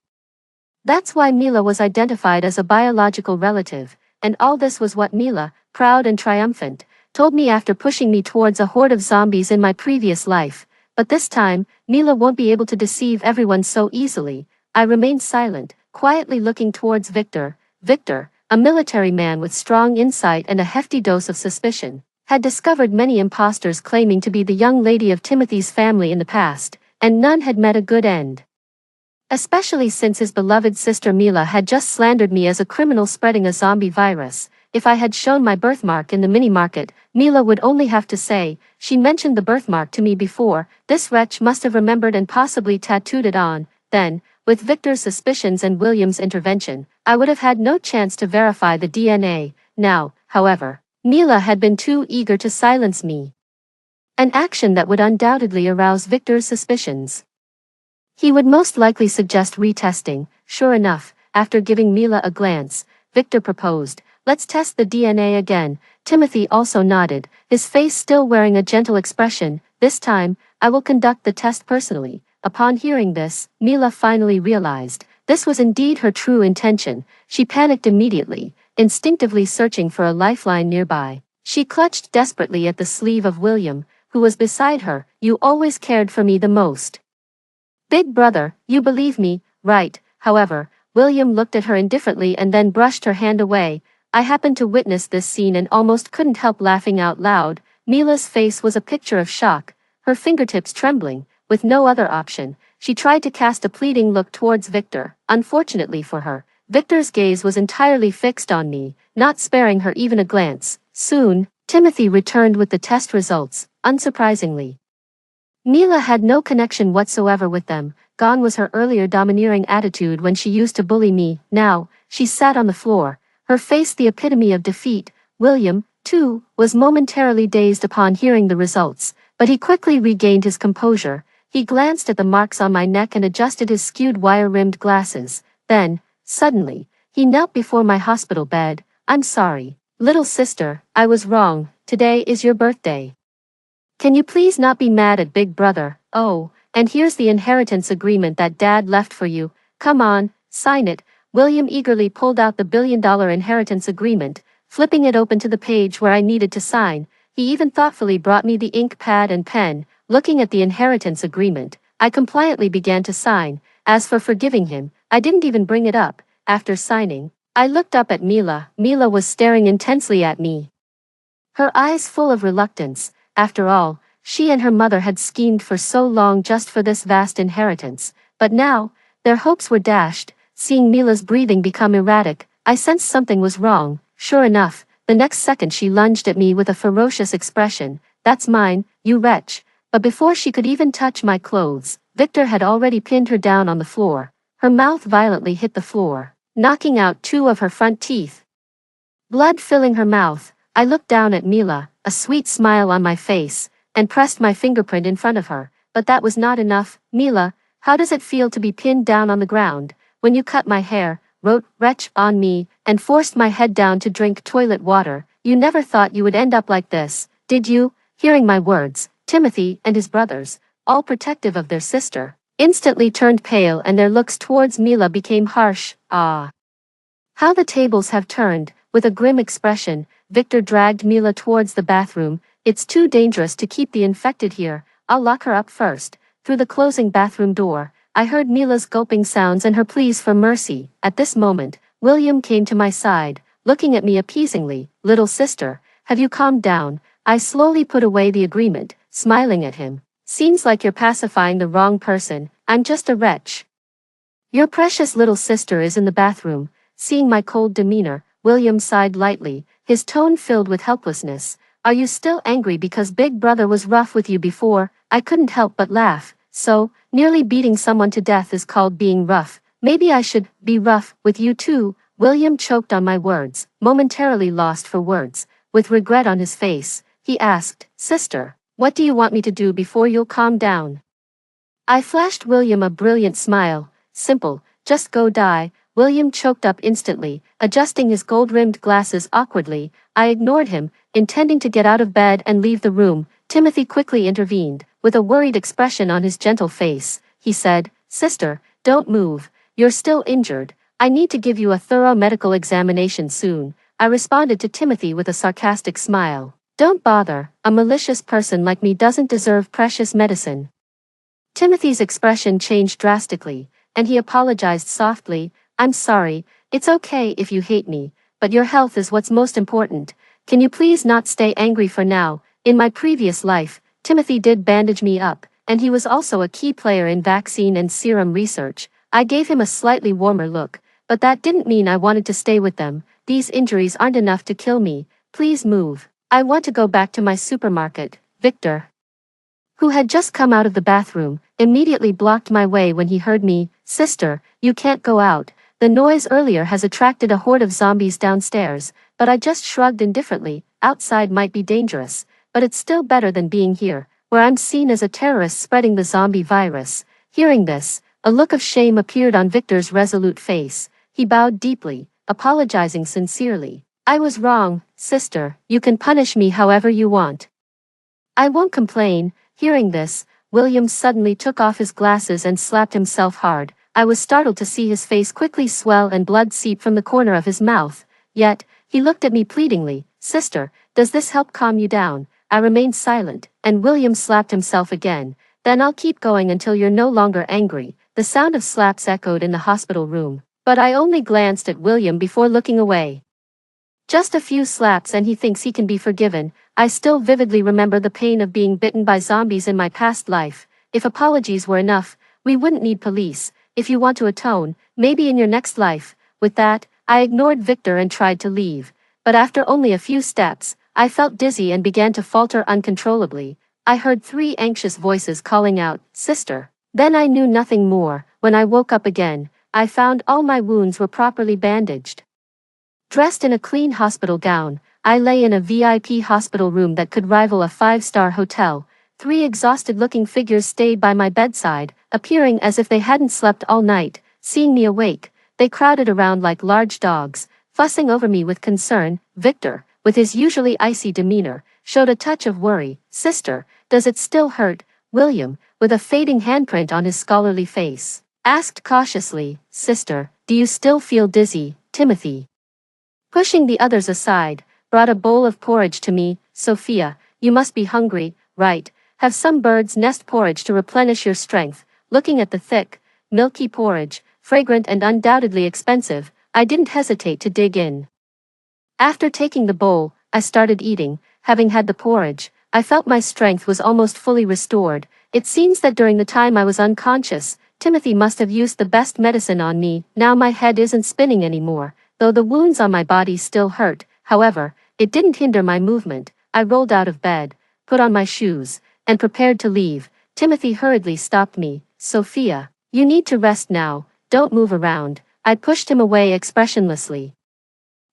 That's why Mila was identified as a biological relative. And all this was what Mila, proud and triumphant, told me after pushing me towards a horde of zombies in my previous life. But this time, Mila won't be able to deceive everyone so easily. I remained silent, quietly looking towards Victor. Victor, a military man with strong insight and a hefty dose of suspicion, had discovered many imposters claiming to be the young lady of Timothy's family in the past, and none had met a good end. Especially since his beloved sister Mila had just slandered me as a criminal spreading a zombie virus. If I had shown my birthmark in the mini-market, Mila would only have to say, "She mentioned the birthmark to me before." This wretch must have remembered and possibly tattooed it on. Then, with Victor's suspicions and William's intervention, I would have had no chance to verify the DNA. Now, however, Mila had been too eager to silence me. An action that would undoubtedly arouse Victor's suspicions. He would most likely suggest retesting. Sure enough, after giving Mila a glance, Victor proposed, "Let's test the DNA again." Timothy also nodded, his face still wearing a gentle expression. "This time, I will conduct the test personally." Upon hearing this, Mila finally realized this was indeed her true intention. She panicked immediately, instinctively searching for a lifeline nearby. She clutched desperately at the sleeve of William, who was beside her. "You always cared for me the most. Big brother, you believe me, right?" However, William looked at her indifferently and then brushed her hand away. I happened to witness this scene and almost couldn't help laughing out loud. Mila's face was a picture of shock, her fingertips trembling. With no other option, she tried to cast a pleading look towards Victor. Unfortunately for her, Victor's gaze was entirely fixed on me, not sparing her even a glance. Soon, Timothy returned with the test results, unsurprisingly. Mila had no connection whatsoever with them. Gone was her earlier domineering attitude when she used to bully me. Now, she sat on the floor, her face the epitome of defeat. William, too, was momentarily dazed upon hearing the results, but he quickly regained his composure. He glanced at the marks on my neck and adjusted his skewed wire-rimmed glasses. Then, suddenly, he knelt before my hospital bed. "I'm sorry, little sister, I was wrong. Today is your birthday. Can you please not be mad at Big Brother? Oh, and here's the inheritance agreement that Dad left for you. Come on, sign it." William eagerly pulled out the billion-dollar inheritance agreement, flipping it open to the page where I needed to sign. He even thoughtfully brought me the ink pad and pen. Looking at the inheritance agreement, I compliantly began to sign. As for forgiving him, I didn't even bring it up. After signing, I looked up at Mila. Mila was staring intensely at me, her eyes full of reluctance. After all, she and her mother had schemed for so long just for this vast inheritance, but now, their hopes were dashed. Seeing Mila's breathing become erratic, I sensed something was wrong. Sure enough, the next second she lunged at me with a ferocious expression. "That's mine, you wretch." But before she could even touch my clothes, Victor had already pinned her down on the floor. Her mouth violently hit the floor, knocking out 2 of her front teeth. Blood filling her mouth, I looked down at Mila, a sweet smile on my face, and pressed my fingerprint in front of her. But that was not enough. "Mila, how does it feel to be pinned down on the ground?" "When you cut my hair, wrote 'wretch' on me, and forced my head down to drink toilet water, you never thought you would end up like this, did you?" Hearing my words, Timothy and his brothers, all protective of their sister, instantly turned pale and their looks towards Mila became harsh. "Ah, how the tables have turned." With a grim expression, Victor dragged Mila towards the bathroom. It's too dangerous to keep the infected here. I'll lock her up first. Through the closing bathroom door, I heard Mila's gulping sounds and her pleas for mercy. At this moment, William came to my side, looking at me appeasingly. Little sister, have you calmed down? I slowly put away the agreement, smiling at him. Seems like you're pacifying the wrong person. I'm just a wretch. Your precious little sister is in the bathroom. Seeing my cold demeanor, William sighed lightly, his tone filled with helplessness. Are you still angry because Big Brother was rough with you before? I couldn't help but laugh. So, nearly beating someone to death is called being rough. Maybe I should be rough with you too. William choked on my words, momentarily lost for words. With regret on his face, he asked, Sister, what do you want me to do before you'll calm down? I flashed William a brilliant smile. Simple, just go die. William choked up instantly, adjusting his gold-rimmed glasses awkwardly. I ignored him, intending to get out of bed and leave the room. Timothy quickly intervened. With a worried expression on his gentle face, he said, Sister, don't move. You're still injured. I need to give you a thorough medical examination soon. I responded to Timothy with a sarcastic smile. Don't bother, a malicious person like me doesn't deserve precious medicine. Timothy's expression changed drastically, and he apologized softly. I'm sorry, it's okay if you hate me, but your health is what's most important. Can you please not stay angry for now? In my previous life, Timothy did bandage me up, and he was also a key player in vaccine and serum research. I gave him a slightly warmer look, but that didn't mean I wanted to stay with them. These injuries aren't enough to kill me. Please move. I want to go back to my supermarket. Victor, who had just come out of the bathroom, immediately blocked my way when he heard me. Sister, you can't go out. The noise earlier has attracted a horde of zombies downstairs, but I just shrugged indifferently. Outside might be dangerous, but it's still better than being here, where I'm seen as a terrorist spreading the zombie virus. Hearing this, a look of shame appeared on Victor's resolute face. He bowed deeply, apologizing sincerely. I was wrong, sister. You can punish me however you want. I won't complain. Hearing this, William suddenly took off his glasses and slapped himself hard. I was startled to see his face quickly swell and blood seep from the corner of his mouth. Yet, he looked at me pleadingly. Sister, does this help calm you down? I remained silent, and William slapped himself again. Then I'll keep going until you're no longer angry. The sound of slaps echoed in the hospital room, but I only glanced at William before looking away. Just a few slaps and he thinks he can be forgiven. I still vividly remember the pain of being bitten by zombies in my past life. If apologies were enough, we wouldn't need police. If you want to atone, maybe in your next life. With that, I ignored Victor and tried to leave. But after only a few steps, I felt dizzy and began to falter uncontrollably. I heard 3 anxious voices calling out, Sister. Then I knew nothing more. When I woke up again, I found all my wounds were properly bandaged. Dressed in a clean hospital gown, I lay in a VIP hospital room that could rival a 5-star hotel. 3 exhausted-looking figures stayed by my bedside, appearing as if they hadn't slept all night. Seeing me awake, they crowded around like large dogs, fussing over me with concern. Victor, with his usually icy demeanor, showed a touch of worry. Sister, does it still hurt? William, with a fading handprint on his scholarly face, asked cautiously. Sister, do you still feel dizzy? Timothy, pushing the others aside, brought a bowl of porridge to me. Sophia, you must be hungry, right? Have some bird's nest porridge to replenish your strength. Looking at the thick, milky porridge, fragrant and undoubtedly expensive, I didn't hesitate to dig in. After taking the bowl, I started eating. Having had the porridge, I felt my strength was almost fully restored. It seems that during the time I was unconscious, Timothy must have used the best medicine on me. Now my head isn't spinning anymore, though the wounds on my body still hurt. However, it didn't hinder my movement. I rolled out of bed, put on my shoes, and prepared to leave. Timothy hurriedly stopped me. Sophia, you need to rest now. Don't move around. I pushed him away expressionlessly.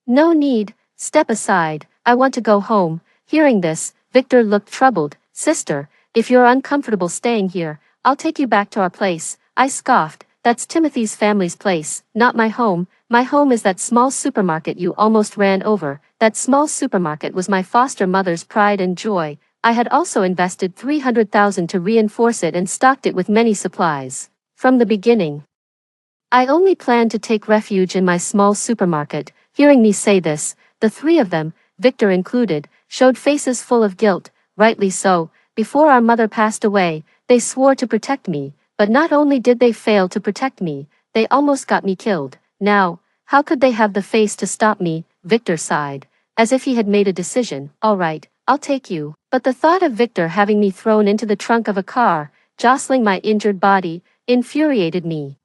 No need. Step aside. I want to go home. Hearing this, Victor looked troubled. Sister, if you're uncomfortable staying here, I'll take you back to our place. I scoffed. That's Timothy's family's place, not my home. My home is that small supermarket you almost ran over. That small supermarket was my foster mother's pride and joy. I had also invested $300,000 to reinforce it and stocked it with many supplies. From the beginning, I only planned to take refuge in my small supermarket. Hearing me say this, the 3 of them, Victor included, showed faces full of guilt, rightly so. Before our mother passed away, they swore to protect me, but not only did they fail to protect me, they almost got me killed. Now, how could they have the face to stop me? Victor sighed, as if he had made a decision. All right, I'll take you. But the thought of Victor having me thrown into the trunk of a car, jostling my injured body, infuriated me.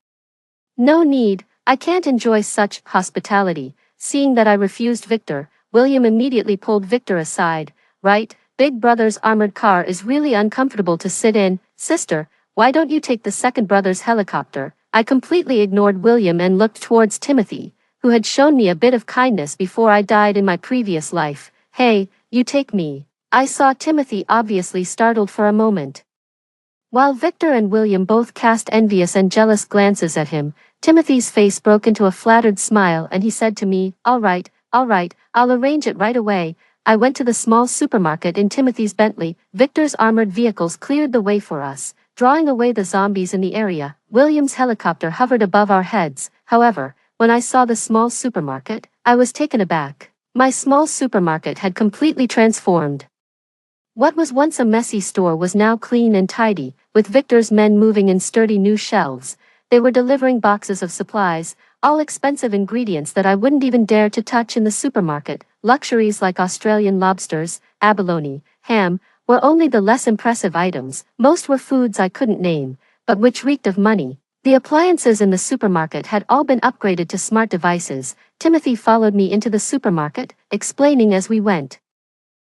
No need, I can't enjoy such hospitality. Seeing that I refused Victor, William immediately pulled Victor aside. Right, Big Brother's armored car is really uncomfortable to sit in. Sister, why don't you take the second brother's helicopter? I completely ignored William and looked towards Timothy, who had shown me a bit of kindness before I died in my previous life. Hey, you take me. I saw Timothy obviously startled for a moment. While Victor and William both cast envious and jealous glances at him, Timothy's face broke into a flattered smile and he said to me, all right, I'll arrange it right away. I went to the small supermarket in Timothy's Bentley. Victor's armored vehicles cleared the way for us, drawing away the zombies in the area. William's helicopter hovered above our heads. However, when I saw the small supermarket, I was taken aback. My small supermarket had completely transformed. What was once a messy store was now clean and tidy, with Victor's men moving in sturdy new shelves. They were delivering boxes of supplies, all expensive ingredients that I wouldn't even dare to touch in the supermarket. Luxuries like Australian lobsters, abalone, ham, were only the less impressive items. Most were foods I couldn't name, but which reeked of money. The appliances in the supermarket had all been upgraded to smart devices. Timothy followed me into the supermarket, explaining as we went.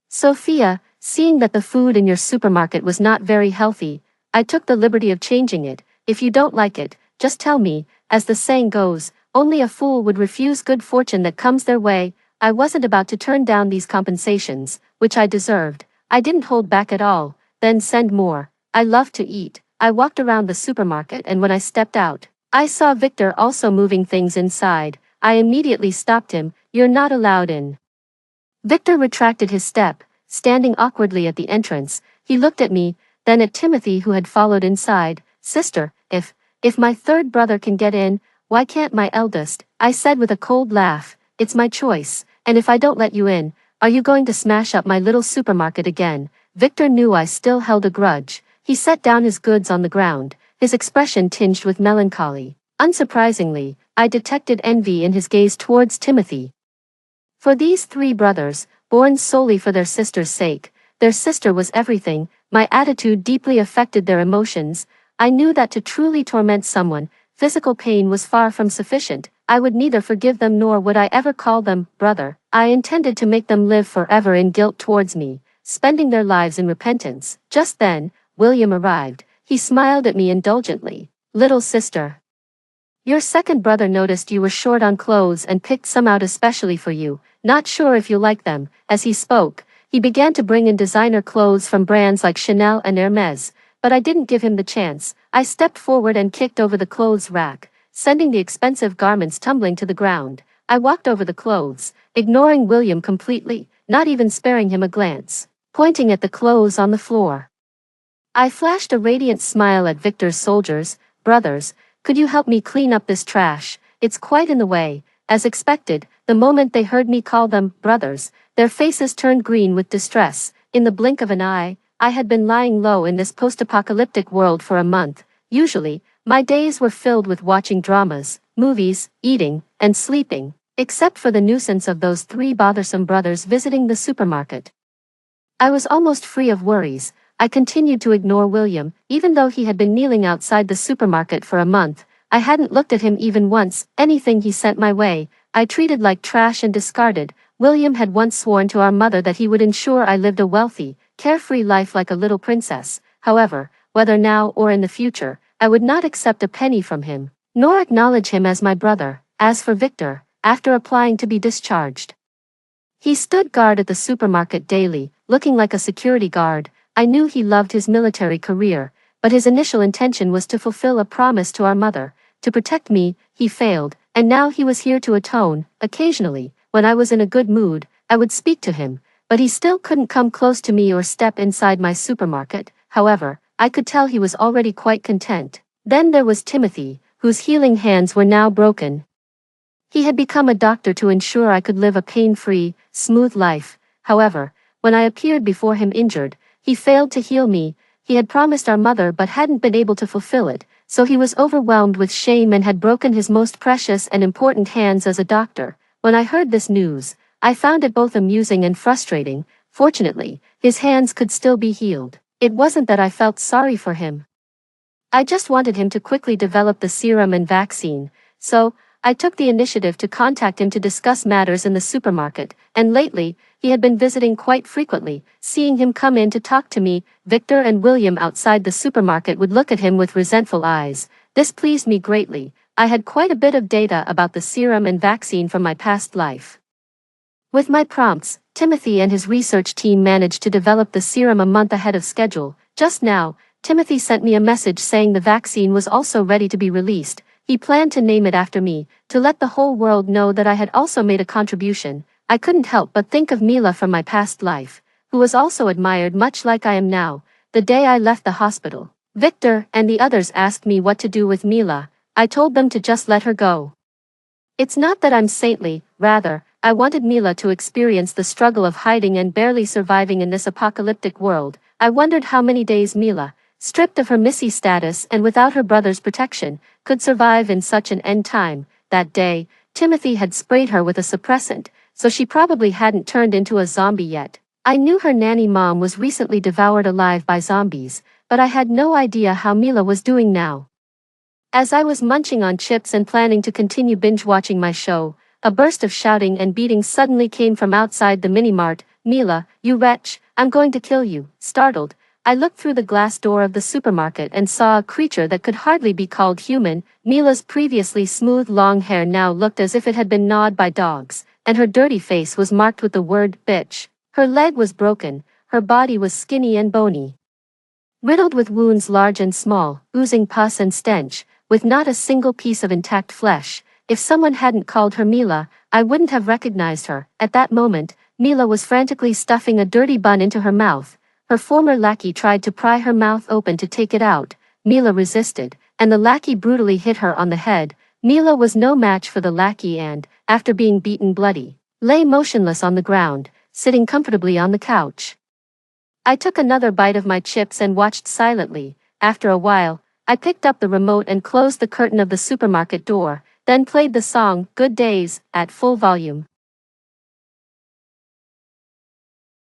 Sophia, seeing that the food in your supermarket was not very healthy, I took the liberty of changing it. If you don't like it, just tell me. As the saying goes, only a fool would refuse good fortune that comes their way. I wasn't about to turn down these compensations, which I deserved. I didn't hold back at all. Then send more. I love to eat. I walked around the supermarket and when I stepped out, I saw Victor also moving things inside. I immediately stopped him. You're not allowed in. Victor retracted his step, standing awkwardly at the entrance. He looked at me, then at Timothy who had followed inside. Sister, if my third brother can get in, why can't my eldest? I said with a cold laugh. It's my choice, and if I don't let you in, are you going to smash up my little supermarket again? Victor knew I still held a grudge. He set down his goods on the ground, his expression tinged with melancholy. Unsurprisingly, I detected envy in his gaze towards Timothy. For these three brothers, born solely for their sister's sake, their sister was everything. My attitude deeply affected their emotions. I knew that to truly torment someone, physical pain was far from sufficient. I would neither forgive them nor would I ever call them brother. I intended to make them live forever in guilt towards me, spending their lives in repentance. Just then, William arrived. He smiled at me indulgently. Little sister, your second brother noticed you were short on clothes and picked some out especially for you. Not sure if you like them. As he spoke, he began to bring in designer clothes from brands like Chanel and Hermes, but I didn't give him the chance. I stepped forward and kicked over the clothes rack, sending the expensive garments tumbling to the ground. I walked over the clothes, ignoring William completely, not even sparing him a glance, pointing at the clothes on the floor. I flashed a radiant smile at Victor's soldiers. Brothers, could you help me clean up this trash? It's quite in the way. As expected, the moment they heard me call them brothers, their faces turned green with distress. In the blink of an eye, I had been lying low in this post-apocalyptic world for a month. Usually, my days were filled with watching dramas, movies, eating, and sleeping, except for the nuisance of those three bothersome brothers visiting the supermarket. I was almost free of worries. I continued to ignore William, even though he had been kneeling outside the supermarket for a month. I hadn't looked at him even once. Anything he sent my way, I treated like trash and discarded. William had once sworn to our mother that he would ensure I lived a wealthy, carefree life like a little princess. However, whether now or in the future, I would not accept a penny from him, nor acknowledge him as my brother. As for Victor, after applying to be discharged, he stood guard at the supermarket daily, looking like a security guard. I knew he loved his military career, but his initial intention was to fulfill a promise to our mother, to protect me. He failed, and now he was here to atone. Occasionally, when I was in a good mood, I would speak to him, but he still couldn't come close to me or step inside my supermarket. However, I could tell he was already quite content. Then there was Timothy, whose healing hands were now broken. He had become a doctor to ensure I could live a pain-free, smooth life. However, when I appeared before him injured, he failed to heal me. He had promised our mother but hadn't been able to fulfill it, so he was overwhelmed with shame and had broken his most precious and important hands as a doctor. When I heard this news, I found it both amusing and frustrating. Fortunately, his hands could still be healed. It wasn't that I felt sorry for him. I just wanted him to quickly develop the serum and vaccine, so I took the initiative to contact him to discuss matters in the supermarket, and lately, he had been visiting quite frequently. Seeing him come in to talk to me, Victor and William outside the supermarket would look at him with resentful eyes. This pleased me greatly. I had quite a bit of data about the serum and vaccine from my past life. With my prompts, Timothy and his research team managed to develop the serum a month ahead of schedule. Just now, Timothy sent me a message saying the vaccine was also ready to be released. He planned to name it after me, to let the whole world know that I had also made a contribution. I couldn't help but think of Mila from my past life, who was also admired much like I am now. The day I left the hospital, Victor and the others asked me what to do with Mila. I told them to just let her go. It's not that I'm saintly, rather, I wanted Mila to experience the struggle of hiding and barely surviving in this apocalyptic world. I wondered how many days Mila, stripped of her Missy status and without her brother's protection, could survive in such an end time. That day, Timothy had sprayed her with a suppressant, so she probably hadn't turned into a zombie yet. I knew her nanny mom was recently devoured alive by zombies, but I had no idea how Mila was doing now. As I was munching on chips and planning to continue binge-watching my show, a burst of shouting and beating suddenly came from outside the mini-mart. Mila, you wretch, I'm going to kill you. Startled, I looked through the glass door of the supermarket and saw a creature that could hardly be called human. Mila's previously smooth long hair now looked as if it had been gnawed by dogs, and her dirty face was marked with the word bitch. Her leg was broken, her body was skinny and bony, riddled with wounds large and small, oozing pus and stench, with not a single piece of intact flesh. If someone hadn't called her Mila, I wouldn't have recognized her. At that moment, Mila was frantically stuffing a dirty bun into her mouth. Her former lackey tried to pry her mouth open to take it out. Mila resisted, and the lackey brutally hit her on the head. Mila was no match for the lackey and, after being beaten bloody, lay motionless on the ground, sitting comfortably on the couch. I took another bite of my chips and watched silently. After a while, I picked up the remote and closed the curtain of the supermarket door, then played the song, Good Days, at full volume.